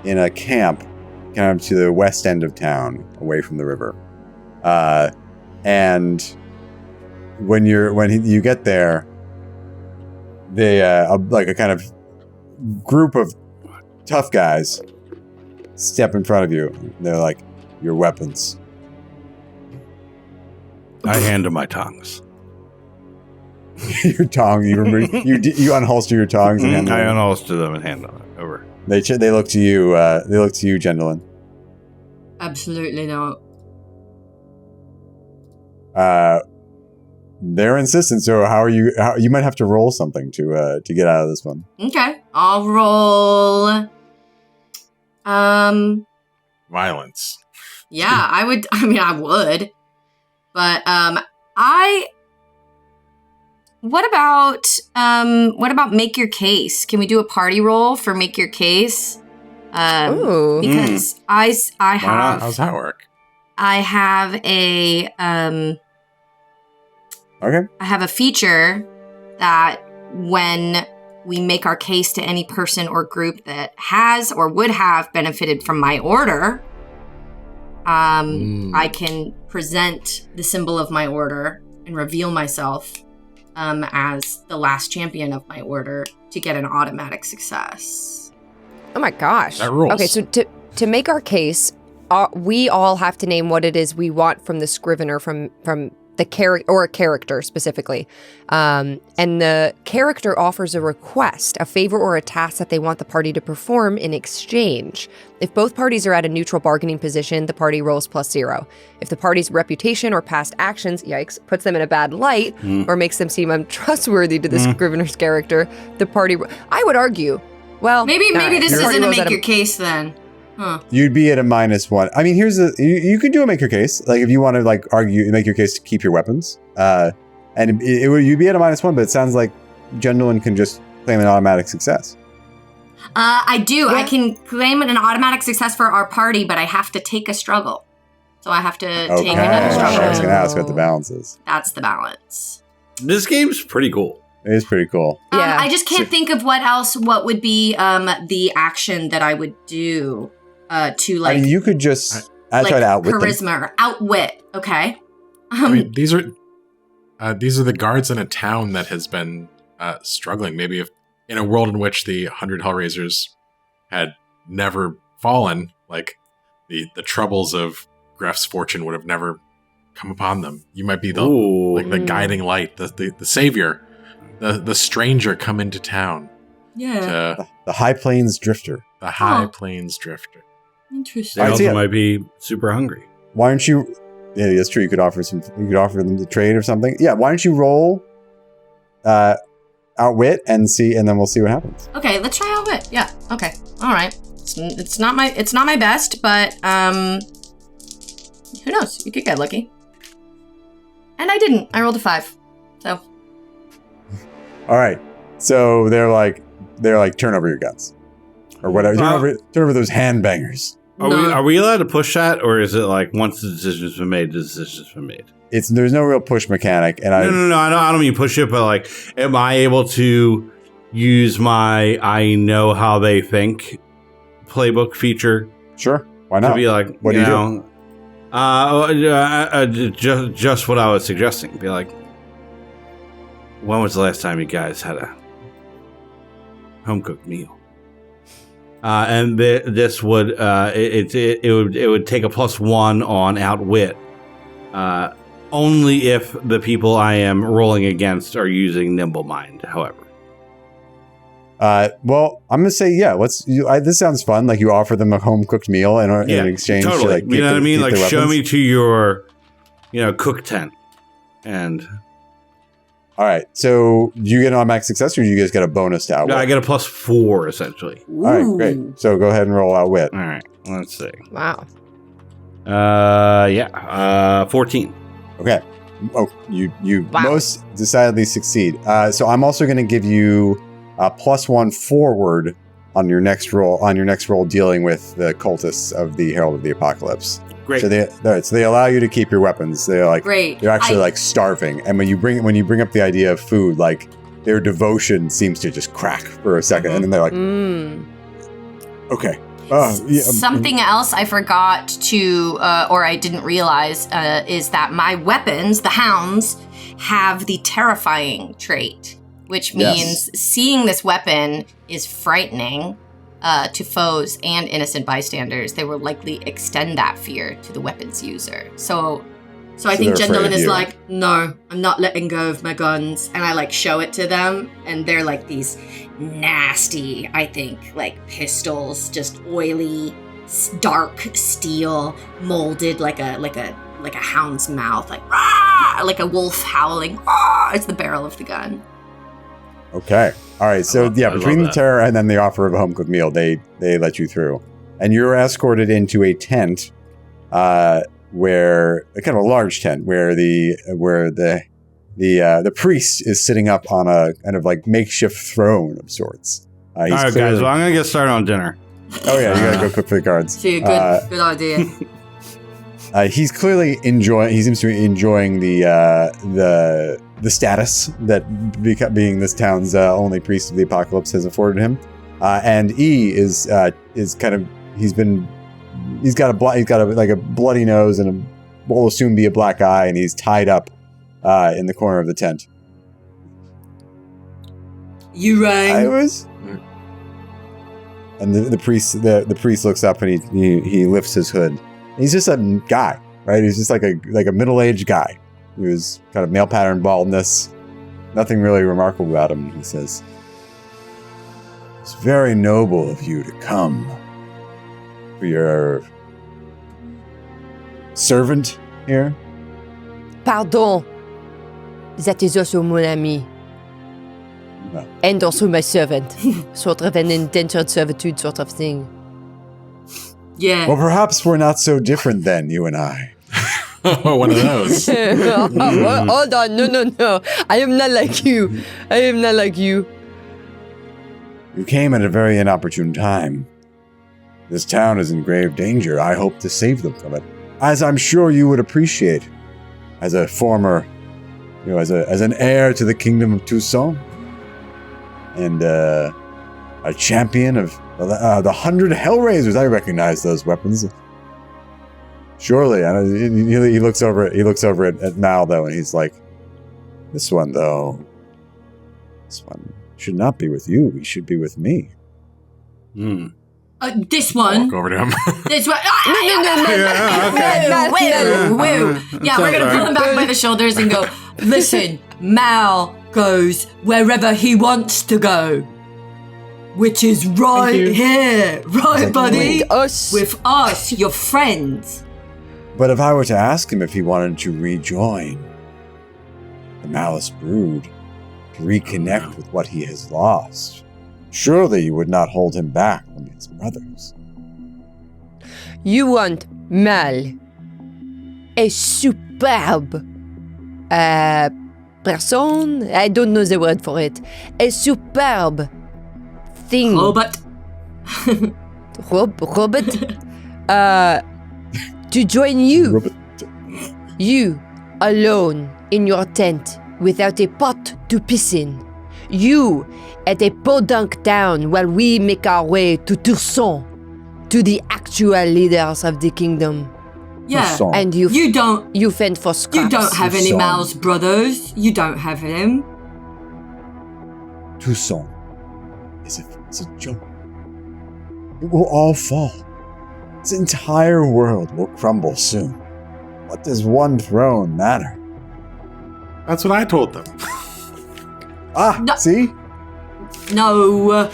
in a camp kind of to the west end of town, away from the river. And when you get there, they like a kind of group of tough guys step in front of you. They're like, your weapons. I hand him my tongs. Your tongue. You unholster your tongs and hand them. I unholster them and hand them over. They look to you. They look to you, Gwendolyn. Absolutely not. They're insistent. So how are you? You might have to roll something to get out of this one. Okay, I'll roll. Violence. Yeah, I would. I mean, I would. But What about make your case? Can we do a party roll for make your case? Because I have. How's that work? I have a Okay. I have a feature that when we make our case to any person or group that has or would have benefited from my order, I can present the symbol of my order and reveal myself as the last champion of my order to get an automatic success. Oh my gosh. That rules. Okay, so to make our case, we all have to name what it is we want from the scrivener, from the character, or a character specifically. And the character offers a request, a favor or a task that they want the party to perform in exchange. If both parties are at a neutral bargaining position, the party rolls +0. If the party's reputation or past actions, yikes, puts them in a bad light or makes them seem untrustworthy to the scrivener's character, the party... I would argue, well... Maybe this isn't a make your case then. Huh. You'd be at a -1. I mean, here's you could do a make your case. Like if you want to like argue, make your case to keep your weapons. And you'd be at a -1, but it sounds like Gwendolyn can just claim an automatic success. I do. Yeah. I can claim an automatic success for our party, but I have to take a struggle. So I have to take another struggle. I was going to ask what the balance is. That's the balance. This game's pretty cool. It is pretty cool. Yeah. I just can't think of what would be the action that I would do to like... I mean, you could just try to outwit charisma or outwit, okay? I mean, these are the guards in a town that has been struggling. Maybe if in a world in which the 100 Hellraisers had never fallen, like the troubles of Gref's fortune would have never come upon them. You might be the guiding light, the savior, the stranger come into town. Yeah. The High Plains Drifter. The High Plains Drifter. Interesting. They also might be super hungry. Why don't you... Yeah, that's true. You could offer them to trade or something. Yeah, why don't you roll outwit and then we'll see what happens. Okay, let's try outwit. Yeah. Okay. All right. It's not my best, but who knows? You could get lucky. And I didn't. I rolled a 5. So. All right. So they're like turn over your guns or whatever. Turn over those handbangers. Are we allowed to push that, or is it like once the decision's been made, the decision's been made? There's no real push mechanic, and No. I don't mean push it, but like, am I able to use my I know how they think playbook feature? Sure, why not? To be like, what do you do? Just what I was suggesting. Be like, when was the last time you guys had a home cooked meal? And this would it would take a +1 on outwit, only if the people I am rolling against are using nimble mind. However, well, I'm gonna say this sounds fun. Like you offer them a home cooked meal in exchange. Totally. To, like, you know what I mean? Like show weapons. me to your, cook tent, and. All right, so do you get an automatic success, or do you guys get a bonus to outwit? No, I get a +4 essentially. All right, great. So go ahead and roll outwit. All right, let's see. Wow. 14. Okay. Oh, you most decidedly succeed. So I'm also going to give you a +1 forward on your next roll dealing with the cultists of the Herald of the Apocalypse. Great. So they allow you to keep your weapons. They're like great. They're actually like starving, and when you bring up the idea of food, like their devotion seems to just crack for a second, and then they're like, okay. Something else I forgot to, or I didn't realize, is that my weapons, the hounds, have the terrifying trait, which means seeing this weapon is frightening. To foes and innocent bystanders, they will likely extend that fear to the weapons user. So I think Gwendolyn is like, no, I'm not letting go of my guns. And I like show it to them, and they're like these nasty, I think, like pistols, just oily, dark steel, molded like a hound's mouth, like rah, like a wolf howling. Rah, it's the barrel of the gun. Okay. All right. So between the terror and then the offer of a home cooked meal, they let you through, and you're escorted into a tent, where kind of a large tent where the priest is sitting up on a kind of like makeshift throne of sorts. All right, guys. Well, I'm gonna get started on dinner. Oh yeah, you gotta go cook for the guards. See, good idea. He's clearly enjoying. He seems to be enjoying the the status that being this town's only priest of the apocalypse has afforded him. And E is kind of he's got a bloody nose and what will soon be a black eye, and he's tied up in the corner of the tent. You rang. I was. And the priest looks up and he lifts his hood. He's just a guy, right? He's just like a middle-aged guy. He was kind of male pattern baldness. Nothing really remarkable about him. He says, "It's very noble of you to come for your servant here." Pardon. That is also mon ami. No. And also my servant. Sort of an indentured servitude sort of thing. Yeah. Well, perhaps we're not so different then, you and I. One of those. Hold on. No. I am not like you. You came at a very inopportune time. This town is in grave danger. I hope to save them from it, as I'm sure you would appreciate, as a former, as an heir to the kingdom of Toussaint, and a champion of the 100 Hellraisers. I recognize those weapons. Surely, and he looks over at Mal though, and he's like, "This one should not be with you. He should be with me." This one. Walk over to him. This one. No. Yeah, we're gonna pull him back by the shoulders and go, "Listen, Mal goes wherever he wants to go, which is right here, right, buddy? With us, your friends." But if I were to ask him if he wanted to rejoin the Malice Brood, to reconnect with what he has lost, surely you would not hold him back from his brothers. You want Mal, a superb person? I don't know the word for it. A superb thing. Robot. To join you. You, alone, in your tent, without a pot to piss in. You, at a podunk town while we make our way to Toussaint, to the actual leaders of the kingdom. Yeah, Toussaint. and you fend for scraps. You don't have any Mal's brothers. You don't have him. Toussaint is a joke. It will all fall. This entire world will crumble soon. What does one throne matter? That's what I told them. No. See? No.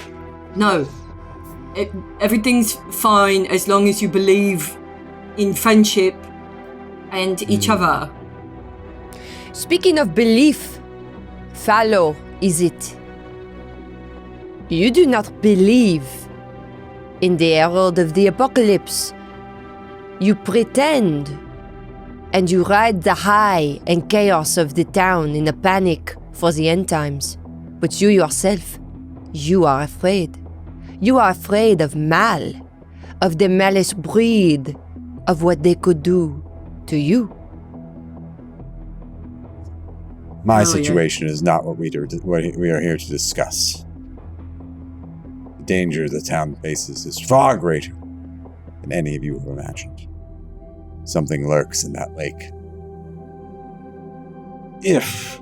Everything's fine as long as you believe in friendship and each other. Speaking of belief, fallow is it? You do not believe in the herald of the apocalypse. You pretend, and you ride the high and chaos of the town in a panic for the end times. But you yourself, you are afraid. You are afraid of Mal, of the Malice breed, of what they could do to you. My situation is not what we are here to discuss. The danger the town faces is far greater than any of you have imagined. Something lurks in that lake. If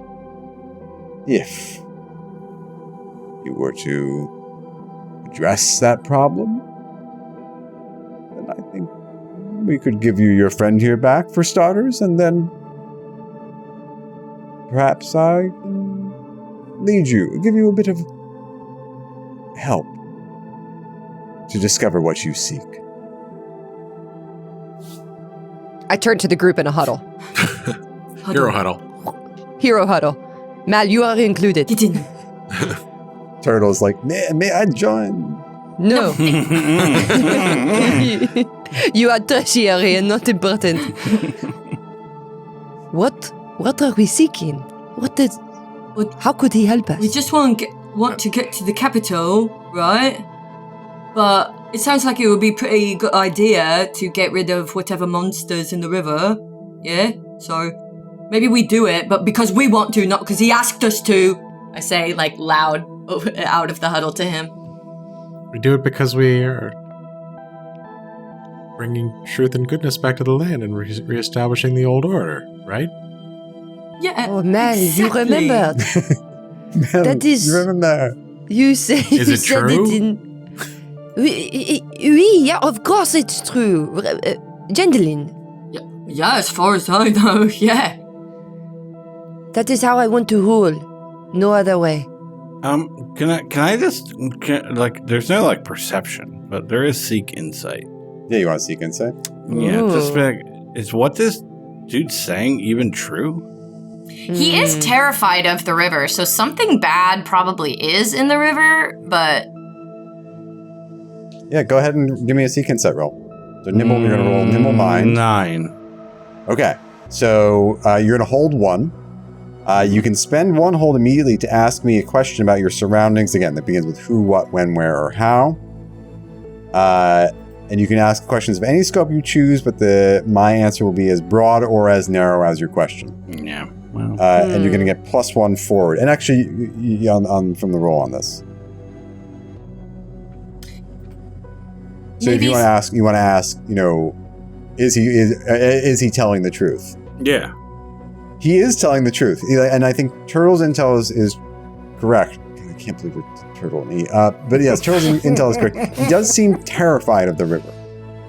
you were to address that problem, then I think we could give you your friend here back for starters, and then perhaps I can lead you, give you a bit of help to discover what you seek. I turn to the group in a huddle. Hero huddle. Hero huddle. Mal, you are included. Get in. Turtle's like, may I join? No. You are tertiary and not important. What are we seeking? How could he help us? We just want to get to the capital, right? But it sounds like it would be a pretty good idea to get rid of whatever monsters in the river. Yeah? So maybe we do it, but because we want to, not because he asked us to. I say, like, loud out of the huddle to him. We do it because we are bringing truth and goodness back to the land and reestablishing the old order, right? Yeah. Oh, Mel, exactly. you remembered. That is. You remember? You say. Is it said true? It in. Oui, yeah, of course it's true. Gentlemen. Yeah, as far as I know, yeah. That is how I want to rule. No other way. Can I just there's no like perception, but there is seek insight. Yeah, you want to seek insight? Yeah, just like, is what this dude's saying even true? He is terrified of the river, so something bad probably is in the river, but... Yeah, go ahead and give me a seek insight roll. So nimble, you're going to roll nimble mind. 9. Okay, so you're going to hold 1. You can spend 1 hold immediately to ask me a question about your surroundings. Again, that begins with who, what, when, where, or how. And you can ask questions of any scope you choose, but my answer will be as broad or as narrow as your question. Yeah. Well. And you're going to get +1 forward. And actually, from the roll on this. So maybe if you want to ask, is he telling the truth? Yeah. He is telling the truth, and I think Turtle's intel is correct. I can't believe it's Turtle and E. But yes, Turtle's intel is correct. He does seem terrified of the river,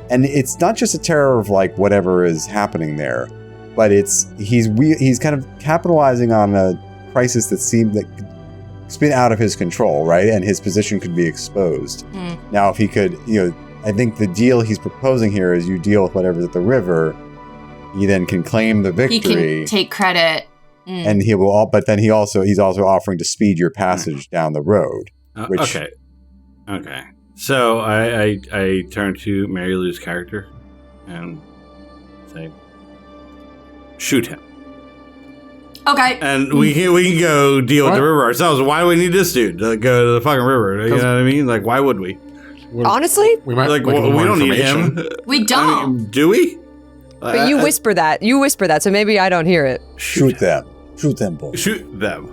and it's not just a terror of like whatever is happening there, but he's kind of capitalizing on a crisis that could spin out of his control, right? And his position could be exposed. Now, if he could, I think the deal he's proposing here is you deal with whatever's at the river. He then can claim the victory. He can take credit. And he will, but then he's also offering to speed your passage down the road. Okay. So I turn to Mary Lou's character and say, shoot him. Okay. And we can go deal with the river ourselves. Why do we need this dude to go to the fucking river? You know what I mean? Like, why would we? Honestly? We might we don't need him. We don't. I mean, do we? But you whisper that. So maybe I don't hear it. Shoot them, boys. Shoot them.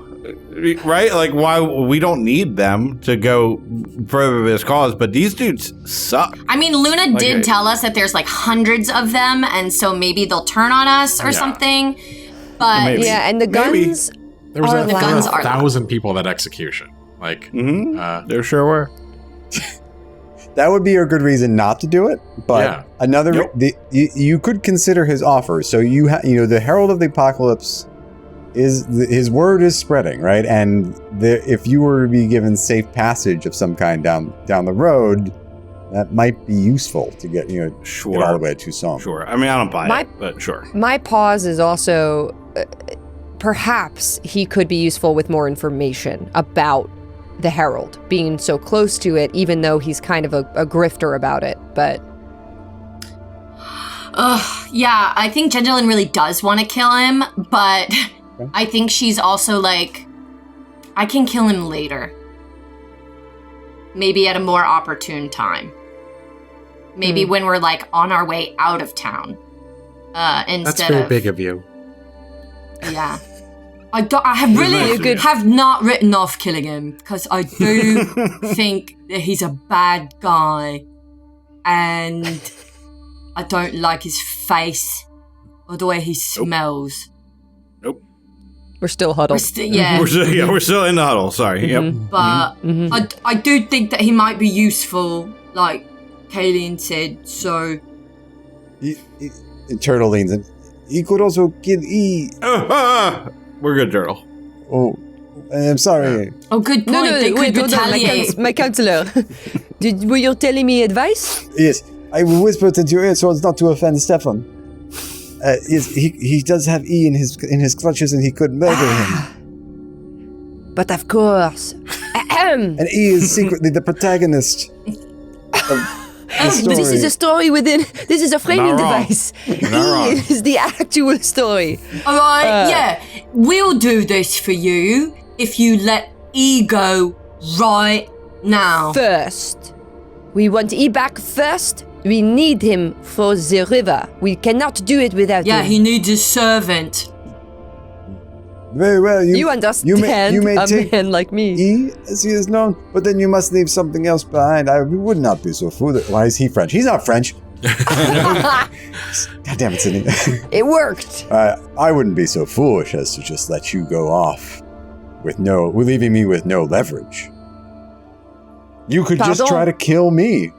Right? Like, why? We don't need them to go further this cause, but these dudes suck. I mean, Luna did tell us that there's like hundreds of them, and so maybe they'll turn on us or something. But maybe. Yeah, and the guns there was are a loud. 1,000 people at execution. Like, there sure were. That would be a good reason not to do it, but you could consider his offer. So the Herald of the Apocalypse his word is spreading, right? And if you were to be given safe passage of some kind down the road, that might be useful to get get all the way to Tucson. Sure. I mean, I don't buy it, but sure. My pause is also perhaps he could be useful with more information about the Herald, being so close to it, even though he's kind of a grifter about it, but... Yeah, I think Jenjelyn really does want to kill him, but I think she's also like, I can kill him later. Maybe at a more opportune time. Maybe when we're like on our way out of town. Instead That's very big of you. Yeah. I have not written off killing him, because I do think that he's a bad guy, and I don't like his face or the way he smells. Nope. We're still huddled. We're still in the huddle. Sorry. Yep. But I do think that he might be useful, like Kayleen said. So Turtle leans in. He could also kill E. We're good, Turtle. Oh, I'm sorry. Oh, good point. They could retaliate. My counselor. Were you telling me advice? Yes, I will whisper it into your ear so as not to offend Stefan. Yes, he does have E in his clutches, and he could murder him. But of course. And E is secretly the protagonist of the story. This is a story within. This is a framing device. E is the actual story. All right, we'll do this for you if you let E go right now. First, we want E back first. We need him for the river. We cannot do it without him. Yeah, he needs a servant. Very well. You understand you may a take man like me. E, as he is known, but then you must leave something else behind. I would not be so foolish. Why is he French? He's not French. God damn it, Sydney. It worked. I wouldn't be so foolish as to just let you go off leaving me with no leverage. You could just try to kill me.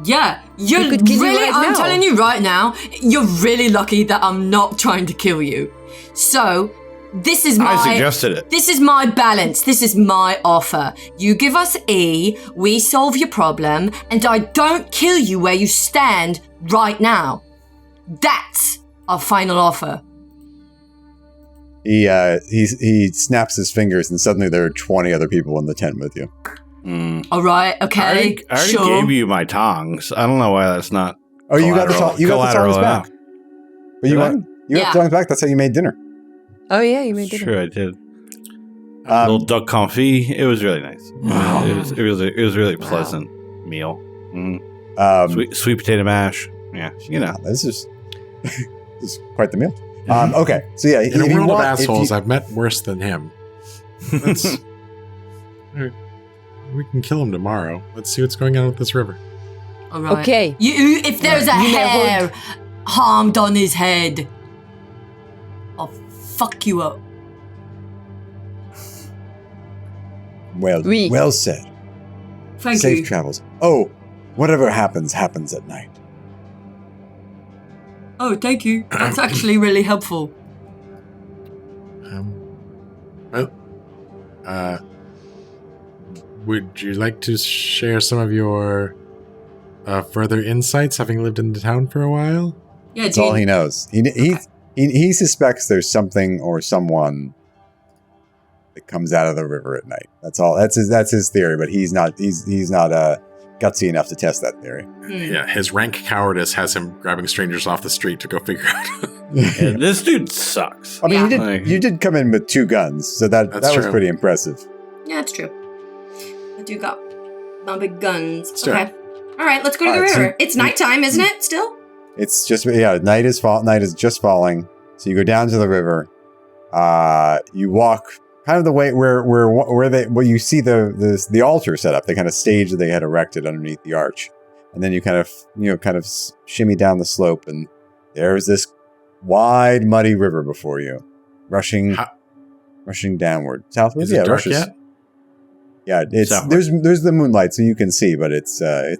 Yeah, I'm telling you right now, you're really lucky that I'm not trying to kill you. So, I suggested it. This is my balance. This is my offer. You give us E, we solve your problem, and I don't kill you where you stand right now. That's our final offer. He snaps his fingers, and suddenly there are 20 other people in the tent with you. All right, okay, I already gave you my tongs. I don't know why that's not. Oh, you got the tongs back. But you got the tongs back. That's how you made dinner. Oh yeah, you made dinner. Sure, I did. A little duck confit. It was really nice. It was a really pleasant meal. Sweet potato mash. Yeah, you know. This is quite the meal. Okay, so yeah, in a world of assholes, I've met worse than him. We can kill him tomorrow. Let's see what's going on with this river. All right. Okay. If there's a hair harmed on his head, I'll fuck you up. Well said. Thank you. Safe travels. Oh, whatever happens at night. Oh, thank you. That's actually really helpful. Would you like to share some of your further insights, having lived in the town for a while? Yeah, that's all he knows. He suspects there's something or someone that comes out of the river at night. That's all. That's his theory, but he's not gutsy enough to test that theory. Yeah, his rank cowardice has him grabbing strangers off the street to go figure out. Yeah, this dude sucks. I mean, you did come in with 2 guns, so that was pretty impressive. Yeah, that's true. I do got my big guns. Okay. All right, let's go to the river. It's nighttime, isn't it? Still? It's just night is just falling. So you go down to the river. You walk kind of the way where you see the altar set up, the kind of stage that they had erected underneath the arch, and then you kind of shimmy down the slope, and there's this wide, muddy river before you, rushing downward southward. Is it dark yet? Yeah, there's the moonlight, so you can see, but it's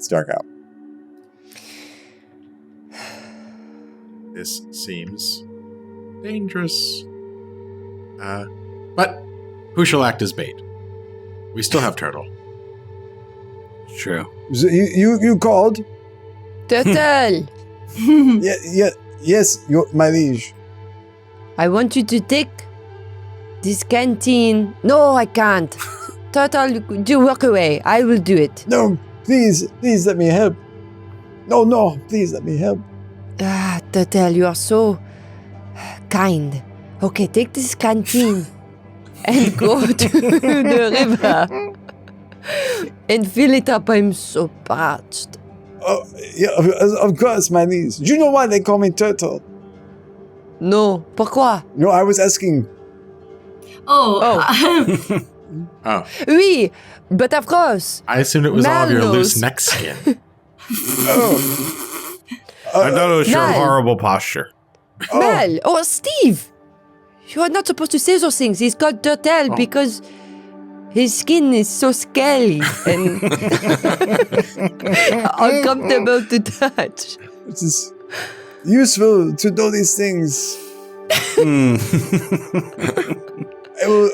dark out. This seems dangerous. But who shall act as bait? We still have Turtle. True. You called? Turtle! Yes, my liege. I want you to take this canteen. No, I can't. Turtle, you walk away. I will do it. No, please let me help. No, please let me help. Turtle, you are so kind. Okay, take this canteen and go to the river and fill it up. I'm so parched. Oh, yeah, of course, my niece. Do you know why they call me Turtle? No, pourquoi? No, I was asking. Oh. Oh. Oui, but of course. I assumed it was all of your loose neck skin. I thought it was your horrible posture. Mel, Steve. You are not supposed to say those things. He's called Turtle because his skin is so scaly and uncomfortable to touch. It is useful to know these things.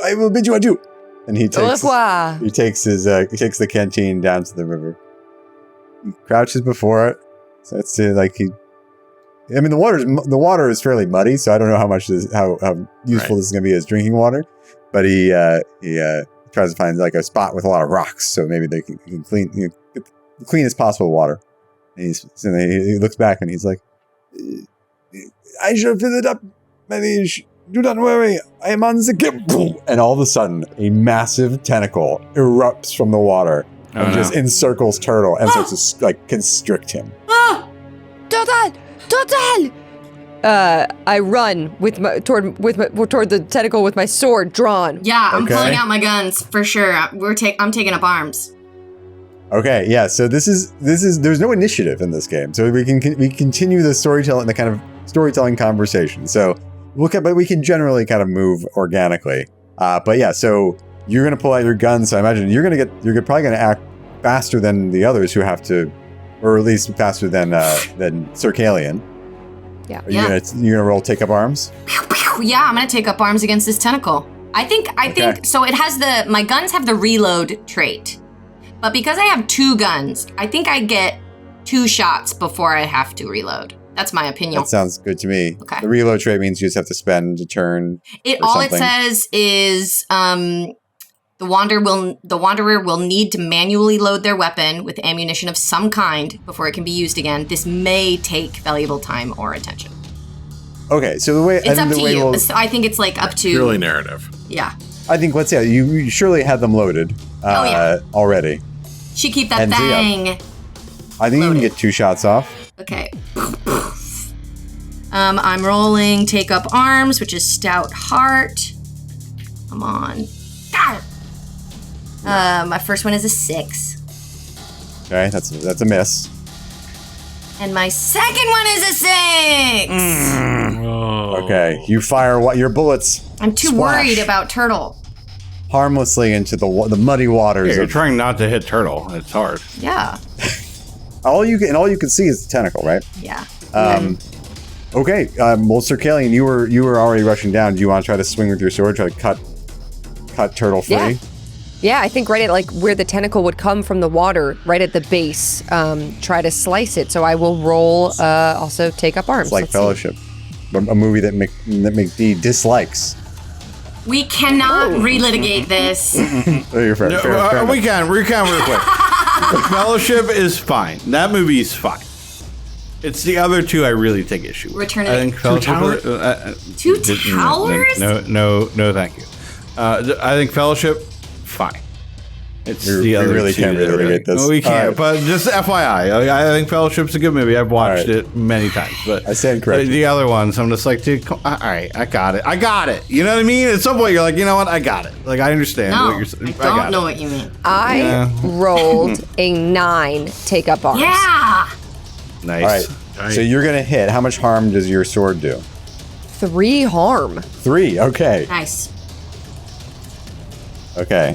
I will bid you adieu. And he takes the canteen down to the river. He crouches before it. So it's the water is fairly muddy, so I don't know how useful this is going to be as drinking water. But he tries to find like a spot with a lot of rocks, so maybe they can clean get the cleanest possible water. And he looks back and he's like, "I shall fill it up, my liege. Do not worry, I am on the kip." And all of a sudden, a massive tentacle erupts from the water and just encircles Turtle and starts to constrict him. Turtle! I run toward the tentacle with my sword drawn. Yeah, I'm pulling out my guns for sure. I'm taking up arms. Okay, yeah. So this is there's no initiative in this game, so we continue the kind of storytelling conversation. So but we can generally kind of move organically. But yeah, so you're gonna pull out your guns. So I imagine you're probably gonna act faster than the others who have to, or at least faster than Circalian. Yeah. You're gonna roll take up arms? Yeah, I'm gonna take up arms against this tentacle. I think so. It has my guns have the reload trait, but because I have 2 guns, I think I get 2 shots before I have to reload. That's my opinion. That sounds good to me. Okay. The reload trait means you just have to spend a turn. All it says is the wanderer will need to manually load their weapon with ammunition of some kind before it can be used again. This may take valuable time or attention. Okay, so the way it's up to you. I think it's like up to purely narrative. Yeah. I think you surely had them loaded already. She keep that thing. I think loaded. You can get 2 shots off. Okay. I'm rolling take up arms, which is stout heart. Come on. Got it. My first one is a 6. Okay, that's a miss. And my second one is a 6. Okay, you fire your bullets. I'm too worried about Turtle. Harmlessly into the muddy waters. Yeah, you're trying not to hit Turtle. It's hard. Yeah. all you can see is the tentacle, right? Yeah. Okay. Well, Circalian, you were already rushing down. Do you want to try to swing with your sword, try to cut Turtle free? Yeah, I think right at like where the tentacle would come from the water, right at the base, try to slice it. So I will roll, also take up arms. It's like Fellowship, a movie that McD dislikes. We cannot relitigate this. You're fair. We can real quick. Fellowship is fine. That movie is fine. It's the other 2 I really take issue with. Return I think Fellowship. 2 towers? No, thank you. I think Fellowship, fine. It's the other really 2 can't relitigate this. No, we can't. Right. But just FYI, I think Fellowship's a good movie. I've watched it many times. But I stand corrected. The other ones, I'm just like, dude, all right, I got it. You know what I mean? At some point, you're like, you know what? I got it. Like, I understand what you're saying. I don't know what you mean. I rolled a 9 take up arms. Yeah. Nice. All right. So you're going to hit. How much harm does your sword do? 3 harm. 3. Okay. Nice. Okay.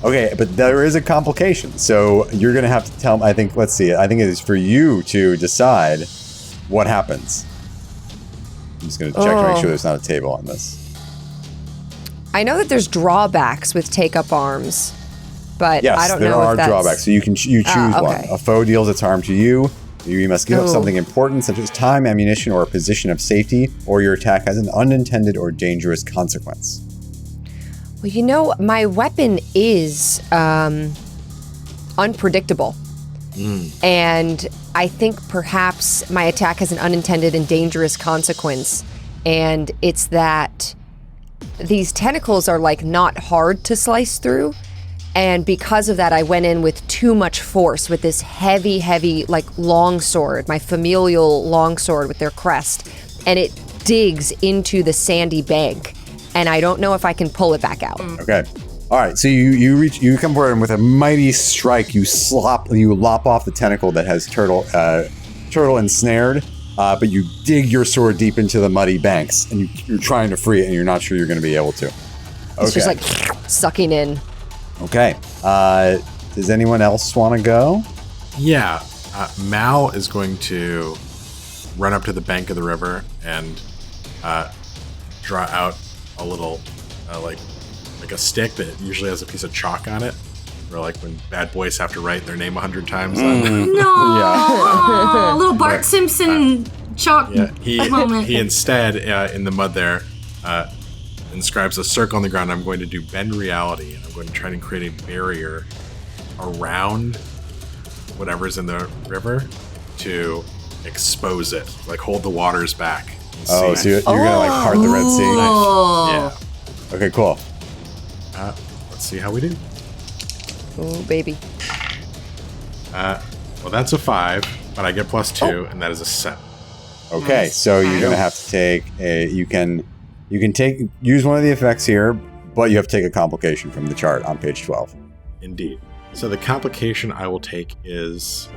Okay, but there is a complication. So you're going to have to tell, I think it is for you to decide what happens. I'm just going to check to make sure there's not a table on this. I know that there's drawbacks with take up arms, but yes, I don't know if there are drawbacks. So you choose one. A foe deals its harm to you. You must give up something important, such as time, ammunition, or a position of safety, or your attack has an unintended or dangerous consequence. Well, my weapon is unpredictable. And I think perhaps my attack has an unintended and dangerous consequence. And it's that these tentacles are like not hard to slice through. And because of that, I went in with too much force with this heavy, like longsword, my familial longsword with their crest. And it digs into the sandy bank. And I don't know if I can pull it back out. Okay. All right. So you come forward and with a mighty strike, you lop off the tentacle that has Turtle ensnared. But you dig your sword deep into the muddy banks, and you're trying to free it, and you're not sure you're going to be able to. Okay. It's just like sucking in. Okay. Does anyone else want to go? Yeah. Mal is going to run up to the bank of the river and draw out a little, like a stick that usually has a piece of chalk on it. Or like when bad boys have to write their name 100 times. No, little Bart Simpson chalk moment. He instead, in the mud there, inscribes a circle on the ground. I'm going to do bend reality, and I'm going to try and create a barrier around whatever's in the river to expose it, like hold the waters back. So you're gonna like part the Red Sea. Yeah. Okay, cool. Let's see how we do. Oh, baby. Well, that's a 5, but I get +2, and that is a 7. Okay, so you're going to have to take you can use one of the effects here, but you have to take a complication from the chart on page 12. Indeed. So the complication I will take is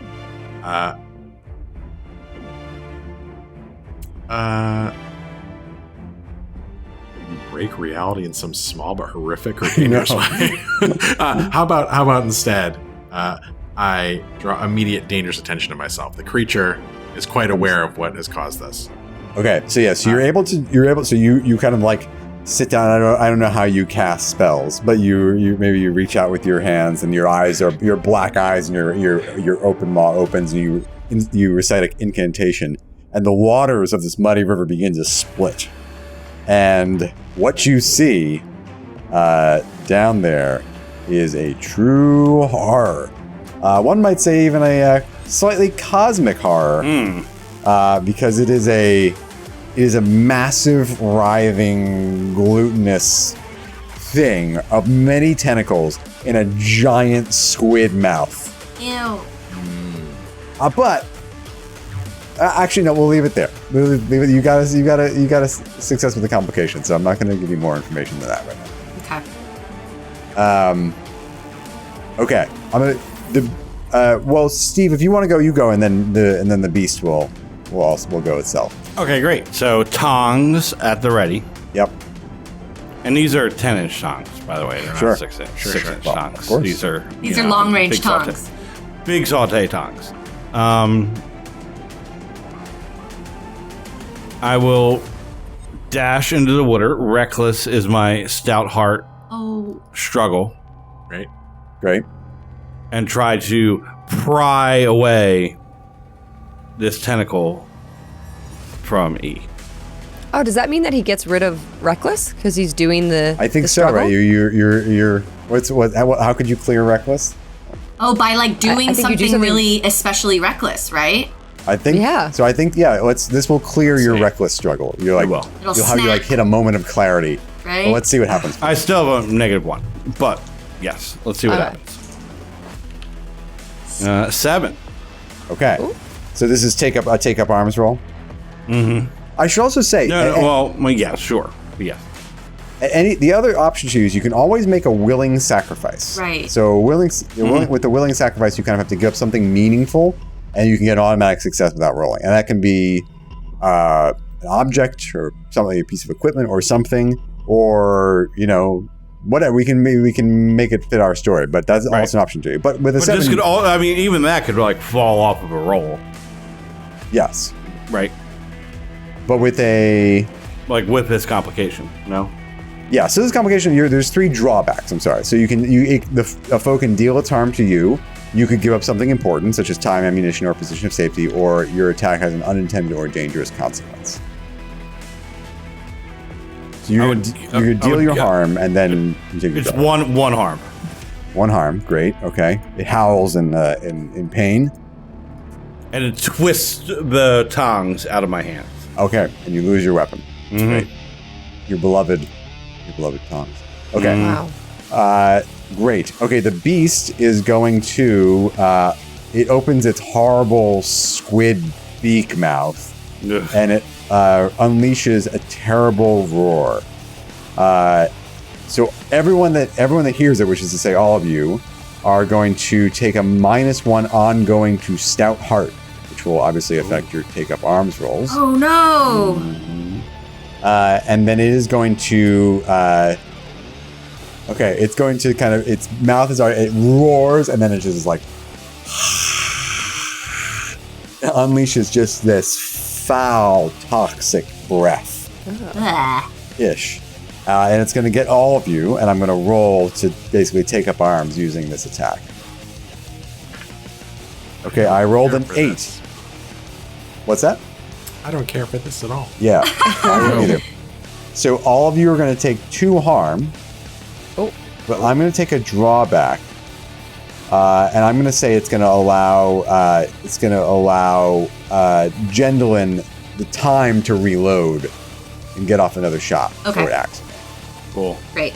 break reality in some small but horrific or dangerous way. How about instead I draw immediate dangerous attention to myself. The creature is quite aware of what has caused this. Okay, so you're able to so you kind of like sit down. I don't know how you cast spells, but you maybe you reach out with your hands and your eyes are your black eyes and your open maw opens and you recite an incantation and the waters of this muddy river begin to split. And what you see down there is a true horror. One might say even a slightly cosmic horror, because it is a massive, writhing, glutinous thing of many tentacles in a giant squid mouth. Ew. But actually, no. We'll leave it there. We'll leave it. You got a success with the complication, so I'm not going to give you more information than that right now. Okay. I'm gonna well, Steve, if you want to go, you go, and then the beast will go itself. Okay, great. So tongs at the ready. Yep. And these are 10-inch tongs, by the way. They're Sure. not 6-inch Well, tongs. of course. These are long-range big tongs. Big saute tongs. I will dash into the water. Reckless is my stout heart struggle. Right? Great. And try to pry away this tentacle from E. Oh, does that mean that he gets rid of Reckless because he's doing the? I think the so, struggle? right? You're how could you clear Reckless? Oh, by like doing I think you do something really especially reckless, right? I think. Yeah. So I think this will clear your Reckless struggle. You're like It'll you'll have hit a moment of clarity. Right. Well, let's see what happens. I still have a -1, but yes, let's see what Okay. happens. 7. Okay. Ooh. So this is take up arms roll. Mm-hmm. I should also say. Well, yeah, sure. Yeah. The other option to use, you can always make a willing sacrifice. Right. So with the willing sacrifice, you kind of have to give up something meaningful, and you can get an automatic success without rolling. And that can be an object or something, a piece of equipment or something, or whatever. We can make it fit our story, but that's also an option too. But with a 7, this could even that could like fall off of a roll. Yes. Right. But with a with this complication, no. Yeah, so this complication, there's 3 drawbacks. I'm sorry. So a foe can deal its harm to you. You could give up something important, such as time, ammunition, or position of safety, or your attack has an unintended or dangerous consequence. So you could deal your harm, and then you take your It's draw. one harm. One harm, great, okay. It howls in pain. And it twists the tongs out of my hands. Okay, and you lose your weapon. Mm-hmm. Great. Your beloved tongs. Okay. Wow. Great. Okay, the beast is going to it opens its horrible squid beak mouth. Ugh. And it unleashes a terrible roar. So everyone that hears it, which is to say all of you, are going to take a -1 ongoing to stout heart, which will obviously affect your take up arms rolls. Oh no! And then it is going to it's going to kind of, its mouth is already, it roars, and then it just is like it unleashes just this foul, toxic breath. Ish. And it's going to get all of you, and I'm going to roll to basically take up arms using this attack. Okay, I rolled an 8. What's that? I don't care for this at all. Yeah, I don't either. So all of you are going to take 2 harm. Oh. But I'm going to take a drawback. And I'm going to say it's going to allow Gendolin the time to reload and get off another shot before it acts. Cool. Great.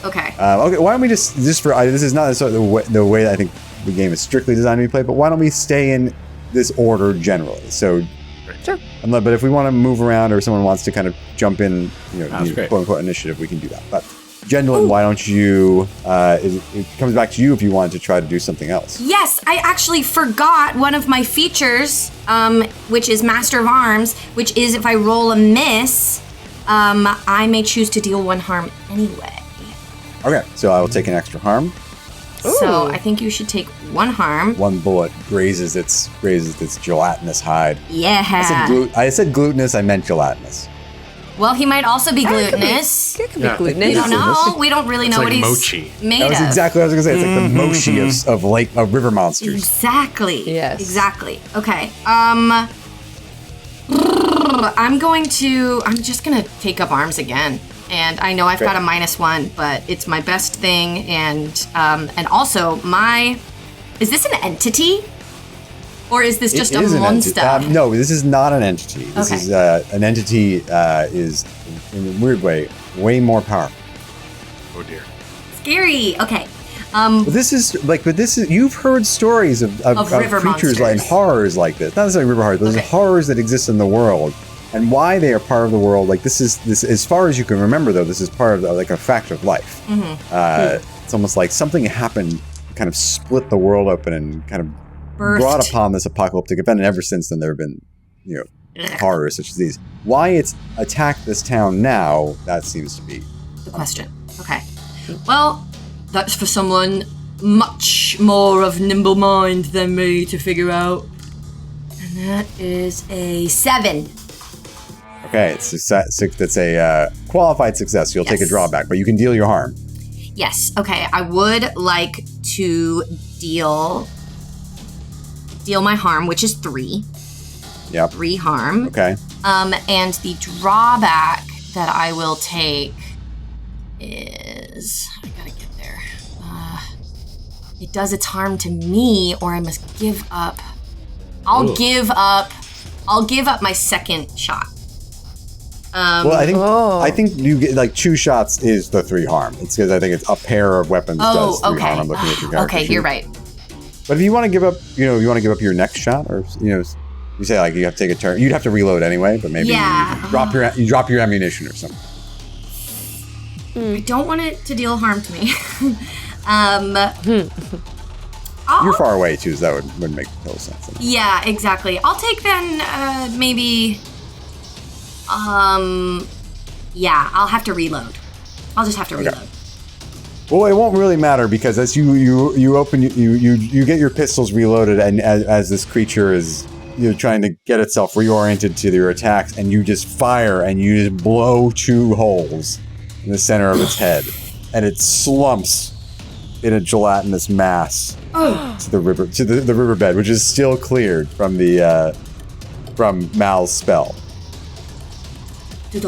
Okay. Okay, why don't we just for this is not necessarily the way that I think the game is strictly designed to be played, but why don't we stay in this order generally? So Sure. But if we want to move around or someone wants to kind of jump in, great. quote unquote initiative, we can do that. But Gendlin, why don't you? It comes back to you if you want to try to do something else. Yes, I actually forgot one of my features, which is Master of Arms, which is if I roll a miss, I may choose to deal 1 harm anyway. Okay, so I will take an extra harm. So I think you should take 1 harm. 1 bullet grazes its gelatinous hide. Yeah. I said glutinous. I meant gelatinous. Well, he might also be glutinous. It could be glutinous. We don't know. We don't really know like what he's mochi. made That was of. exactly what I was going to say. It's like the mochi of river monsters. Exactly. Yes. Exactly. Okay. I'm just going to take up arms again. And I know I've got a -1, but it's my best thing. And also is this an entity? Or is this just a monster? No, this is not an entity. This is an entity is in a weird way more powerful. Oh dear. Scary. Okay. But this is you've heard stories of river creatures monsters. and horrors like this. Not necessarily river horrors, but there's horrors that exist in the world. And why they are part of the world, this as far as you can remember, though, this is part of a fact of life. It's almost like something happened, kind of split the world open and kind of brought upon this apocalyptic event. And ever since then, there have been, horrors such as these. Why it's attacked this town now, that seems to be the question. Okay. Well, that's for someone much more of nimble mind than me to figure out. And that is a 7. Okay, that's a qualified success. You'll take a drawback, but you can deal your harm. Yes. Okay. I would like to deal my harm, which is 3. Yep. 3 harm. Okay. And the drawback that I will take is I gotta get there. It does its harm to me, or I must give up. I'll give up my second shot. Well, I think you get 2 shots is the 3 harm. It's because I think it's a pair of weapons does 3 harm. I'm looking at your character. Okay, you're right. But if you want to give up, you want to give up your next shot, or you say you have to take a turn. You'd have to reload anyway, but maybe you drop your ammunition or something. I don't want it to deal harm to me. You're far away too, so that wouldn't make total sense. Yeah, exactly. I'll take then maybe. I'll have to reload. I'll just have to reload. Well, it won't really matter because as you open you get your pistols reloaded, and as this creature is trying to get itself reoriented to your attacks, and you just fire and you just blow 2 holes in the center of its head, and it slumps in a gelatinous mass to the riverbed, which is still cleared from the from Mal's spell. Did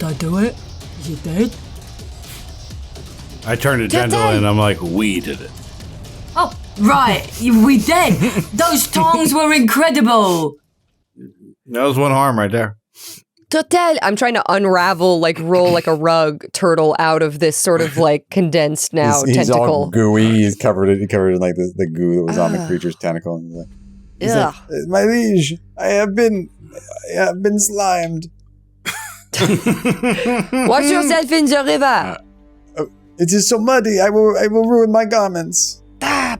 I do it? Is it dead? I turned to Gendlin and I'm like, we did it. Oh, right. We did. Those tongs were incredible. That was 1 harm right there. Total. I'm trying to unravel, roll like a rug turtle out of this sort of condensed now he's tentacle. All gooey. He's covered in the goo that was on the creature's tentacle. And he's like, my liege, I have been slimed. Wash yourself in the river. It is so muddy. I will ruin my garments.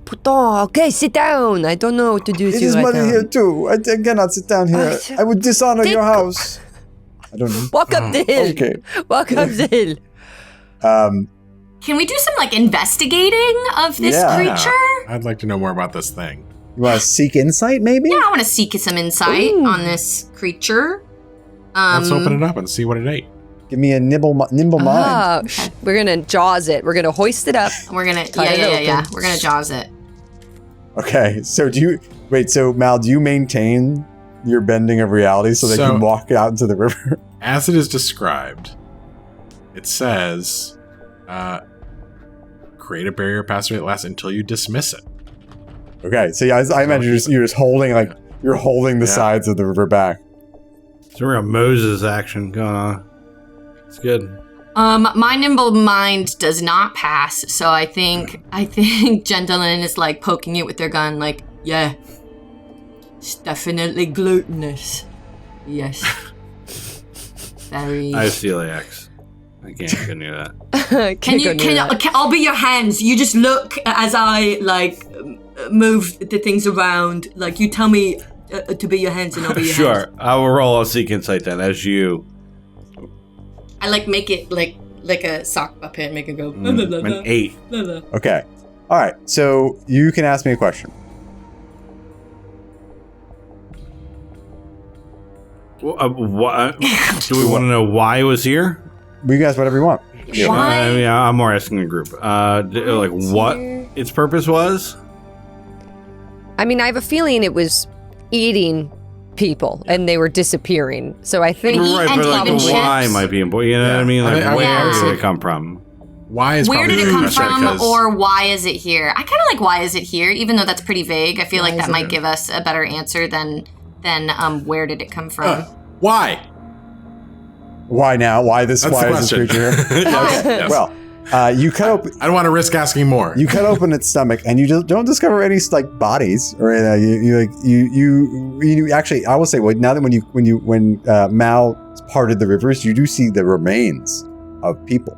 Putain. Okay, sit down. I don't know what to do with you right now. It is muddy here too. I cannot sit down here. I would dishonor your house. I don't know. Walk up the hill. Okay. Walk up the hill. Can we do some investigating of this creature? I'd like to know more about this thing. You want to seek insight, maybe? Yeah, I want to seek some insight on this creature. Let's open it up and see what it ate. Give me a nimble mind. Okay. We're gonna jaws it. We're gonna hoist it up. We're gonna yeah. We're gonna jaws it. Okay. So so Mal, do you maintain your bending of reality so that you can walk out into the river? As it is described, it says, create a barrier pathway that lasts until you dismiss it. Okay. So I imagine you're just holding you're holding the sides of the river back. So we're a Moses action going on. It's good. My nimble mind does not pass, so I think Gendlin is poking it with their gun, yeah. It's definitely glutinous. Yes. Very. I have celiacs. I can't go near that. I'll be your hands. You just look as I move the things around. Like you tell me to be your hands, and I'll be your hands. Sure, I will roll a seek insight then as you. I make it like a sock puppet, make it go. An 8. Okay. All right. So you can ask me a question. What, do we want to know why it was here? You guys, whatever you want. Why? I'm more asking the group. What its purpose was? I mean, I have a feeling it was eating people and they were disappearing. So I think right, but the why might be important. You know what I mean? Where did it come from? Why is where did it come from, or why is it here? I kind of like why is it here, even though that's pretty vague. I feel like that might give us a better answer than where did it come from? Why? Why now? Why this? That's why is this creature here? Okay. Yes. Well, you cut open. I don't want to risk asking more. You cut open its stomach, and you don't discover any bodies or anything. You actually, I will say, now that when Mal parted the rivers, you do see the remains of people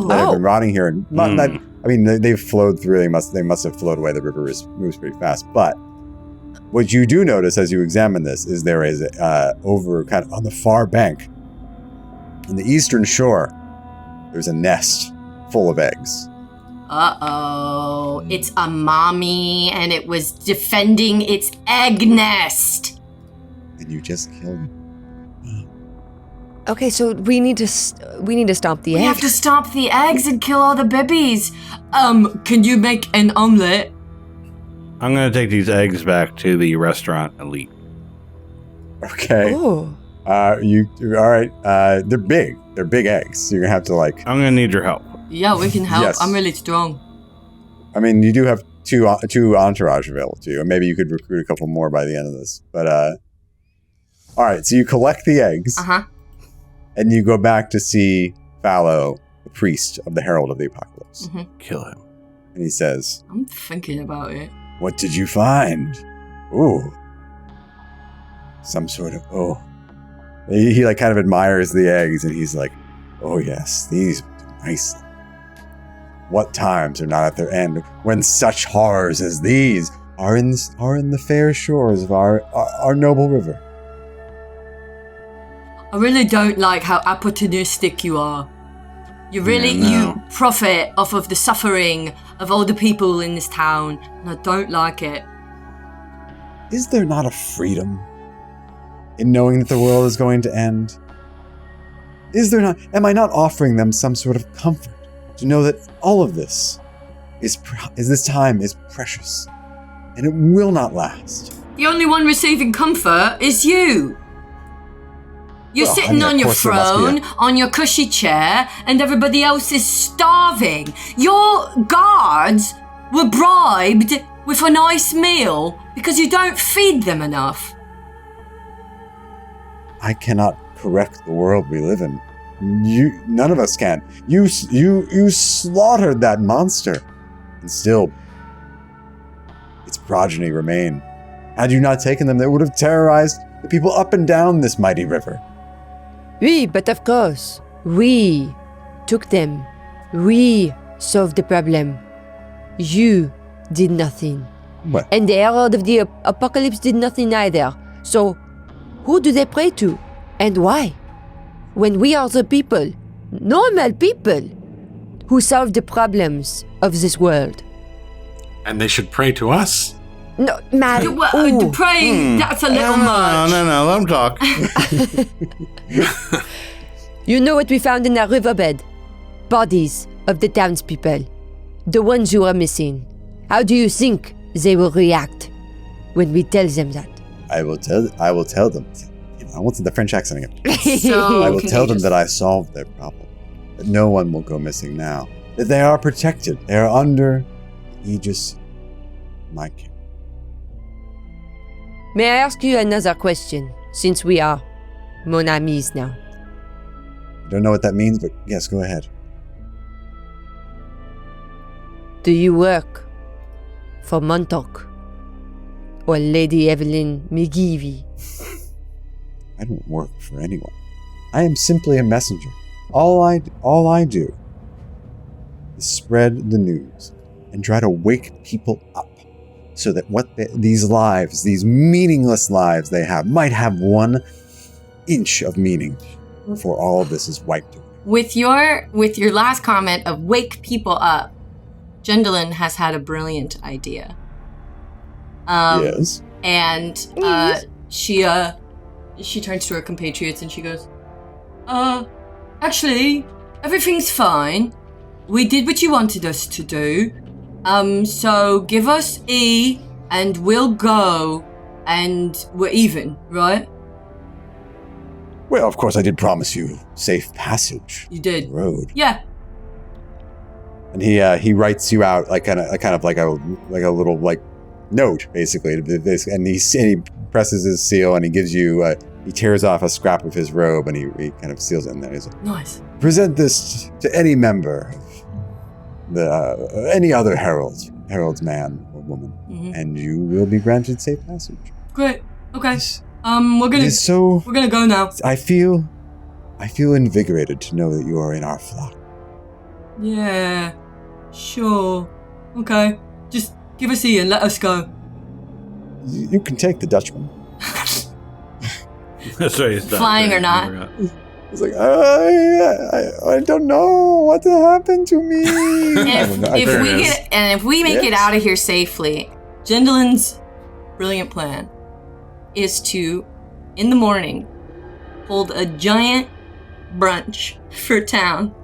that have been rotting here, and they've flowed through. They must have flowed away. The river moves pretty fast, but what you do notice as you examine this is there is over kind of on the far bank, in the eastern shore, there's a nest full of eggs. Uh-oh. It's a mommy, and it was defending its egg nest. And you just killed it. Okay, so we need to stomp the eggs. We have to stomp the eggs and kill all the babies. Can you make an omelet? I'm going to take these eggs back to the restaurant and eat. Okay. Oh. All right. They're big. They're big eggs. So you're going to have to I'm going to need your help. Yeah, we can help. Yes. I'm really strong. I mean, you do have two entourage available to you, and maybe you could recruit a couple more by the end of this. But all right. So you collect the eggs. And you go back to see Fallow, the priest of the Herald of the Apocalypse. Mm-hmm. Kill him. And he says, I'm thinking about it. What did you find? Ooh. Some sort of, He kind of admires the eggs, and he's like, oh yes, these are nice. What times are not at their end when such horrors as these are in the fair shores of our noble river. I really don't like how opportunistic you are. You profit off of the suffering of all the people in this town, and I don't like it. Is there not a freedom in knowing that the world is going to end? Is there not? Am I not offering them some sort of comfort to know that all of this this time is precious, and it will not last? The only one receiving comfort is you. You're sitting on your throne, on your cushy chair, and everybody else is starving. Your guards were bribed with a nice meal because you don't feed them enough. I cannot correct the world we live in. None of us can. You slaughtered that monster, and still, its progeny remain. Had you not taken them, they would have terrorized the people up and down this mighty river. Oui, but of course, we took them. We solved the problem. You did nothing. What? And the Herald of the Apocalypse did nothing either. So, who do they pray to? And why? When we are the people, normal people, who solve the problems of this world. And they should pray to us? No, man. Pray, that's a little much. No, let him talk. You know what we found in that riverbed? Bodies of the townspeople. The ones who are missing. How do you think they will react when we tell them that? I will tell them. I want the French accent again. So I will tell them that I solved their problem. That no one will go missing now. That they are protected. They are under the aegis of my king. May I ask you another question, since we are mon amis now? I don't know what that means, but yes, go ahead. Do you work for Montauk? or Lady Evelyn McGeevy. I don't work for anyone. I am simply a messenger. All I do is spread the news and try to wake people up so that these lives, these meaningless lives they have, might have 1 inch of meaning before all of this is wiped away. With your last comment of wake people up, Jendelin has had a brilliant idea. Yes. And she turns to her compatriots and she goes, actually, everything's fine. We did what you wanted us to do. So give us E and we'll go and we're even, right? Well, of course I did promise you safe passage. You did. Road. Yeah. And he writes you out like a little like note basically, and he presses his seal and he gives you he tears off a scrap of his robe and he kind of seals it in there. He's like, nice. Present this to any member of any other herald's man or woman, and you will be granted safe passage. Great. Okay. We're gonna go now. I feel invigorated to know that you are in our flock. Yeah. Sure. Okay. Just give us E and let us go. You can take the Dutchman. That's right. Flying or not. It's like, I don't know what happened to me. If we make it out of here safely, Jendelin's brilliant plan is to, in the morning, hold a giant brunch for town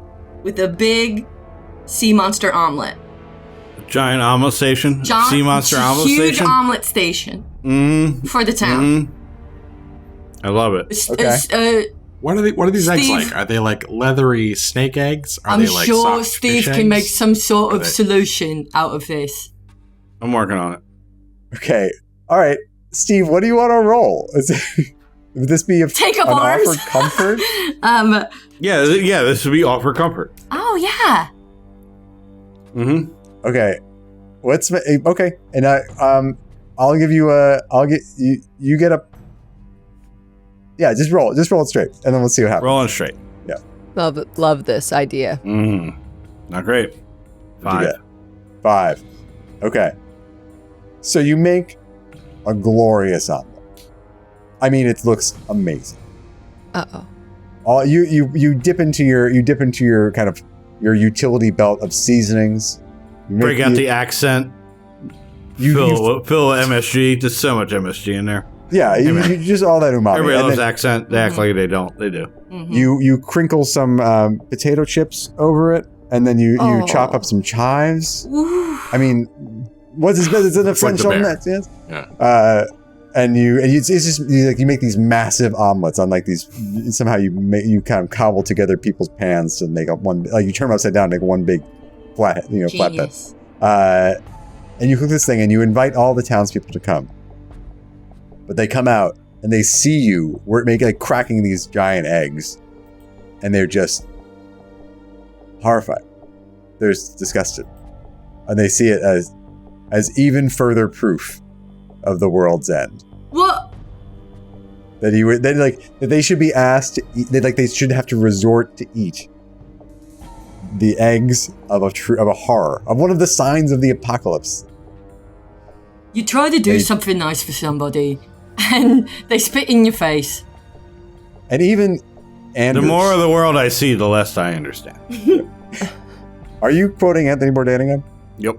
with a big sea monster omelet. Giant omelet station? Sea monster omelet station? Huge omelet station for the town. I love it. Okay. What are these eggs like? Are they like leathery snake eggs? I'm sure Steve can make some sort of solution out of this. I'm working on it. Okay. All right. Steve, what do you want to roll? Would this be take up arms? Offer comfort? Yeah, this would be offer comfort. Oh, yeah. Mm-hmm. Okay. Okay. And I'll give you you get a. Yeah, just roll it straight, and then we'll see what happens. Rolling straight. Yeah. Love this idea. Not great. 5. Okay. So you make a glorious omelet. I mean, it looks amazing. Uh-oh. You dip into your kind of your utility belt of seasonings. Break out the accent. Fill MSG. There's so much MSG in there. Yeah, you just all that umami. Everybody loves accent. They act like they don't. They do. Mm-hmm. You crinkle some potato chips over it, and then you chop up some chives. Ooh. I mean, what's this? It's in a French omelette, yes. Yeah. And it's just you make these massive omelets on like these. Somehow you kind of cobble together people's pans to make up one. Like you turn them upside down, and make one big flatbed. And you cook this thing, and you invite all the townspeople to come. But they come out and they see you. We're cracking these giant eggs, and they're just horrified. They're disgusted, and they see it as even further proof of the world's end. What? That they should be asked to eat. They should have to resort to eat the eggs of a horror, of one of the signs of the apocalypse. You try to do something nice for somebody, and they spit in your face. And even Anders. The more of the world I see, the less I understand. Are you quoting Anthony Bourdain again? Yep.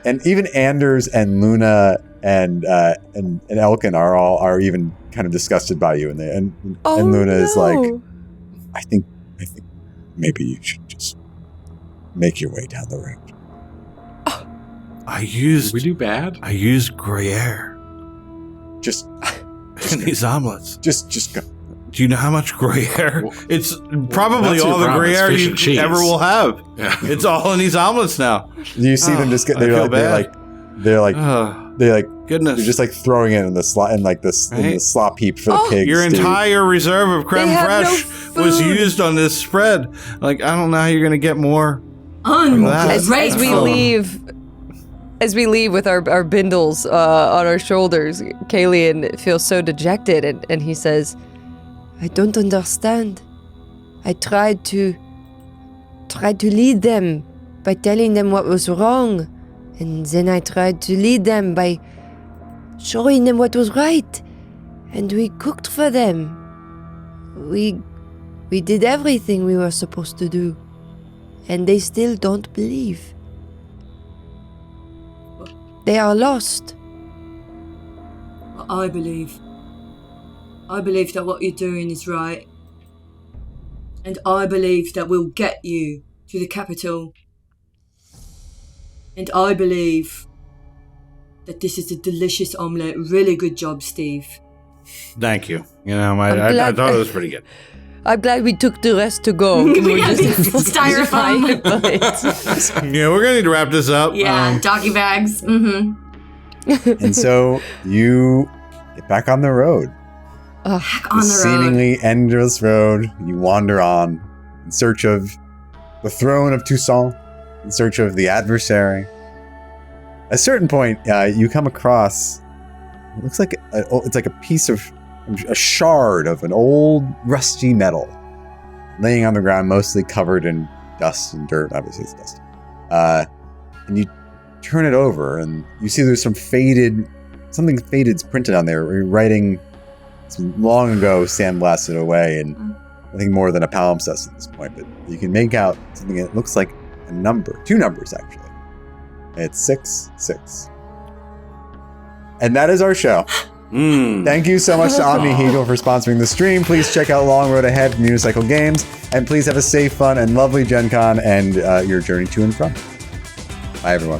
And even Anders and Luna and Elkin are even kind of disgusted by you, and Luna is like, I think maybe you should just make your way down the road. Did we do bad? I used Gruyere. Just in these omelets. Just go. Do you know how much Gruyere? It's probably all the Gruyere you ever will have. Yeah. It's all in these omelets now. You see them just get. They're like goodness. They're just like throwing it in the slop in the slop heap for the pigs. Your entire reserve of creme fraiche was used on this spread. Like I don't know how you're gonna get more. As we leave. As we leave with our bindles on our shoulders, Kalian feels so dejected, and he says, I don't understand. I tried to lead them by telling them what was wrong, and then I tried to lead them by showing them what was right, and we cooked for them. We did everything we were supposed to do, and they still don't believe. They are lost. I believe that what you're doing is right. And I believe that we'll get you to the capital. And I believe that this is a delicious omelette. Really good job, Steve. Thank you. You know, I thought it was pretty good. I'm glad we took the rest to go. We have styrofoam. Yeah, we're going to need to wrap this up. Yeah, doggy bags. Mm-hmm. And so you get back on the road. Back on the road. Seemingly endless road. You wander on in search of the throne of Toussaint, in search of the adversary. At a certain point, you come across, it looks like it's like a piece of, a shard of an old rusty metal laying on the ground, mostly covered in dust and dirt. Obviously it's dust. And you turn it over and you see there's something fated's printed on there. You're writing some long ago sandblasted away, and nothing more than a palimpsest at this point, but you can make out something that looks like a number, 2 numbers actually. It's 666. And that is our show. Thank you so much to Omnihedral for sponsoring the stream. Please check out Long Road Ahead from Unicycle Games, and please have a safe, fun, and lovely Gen Con and your journey to and from. Bye, everyone.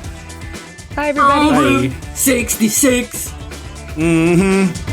Bye, everybody. Bye. 66. Mm-hmm.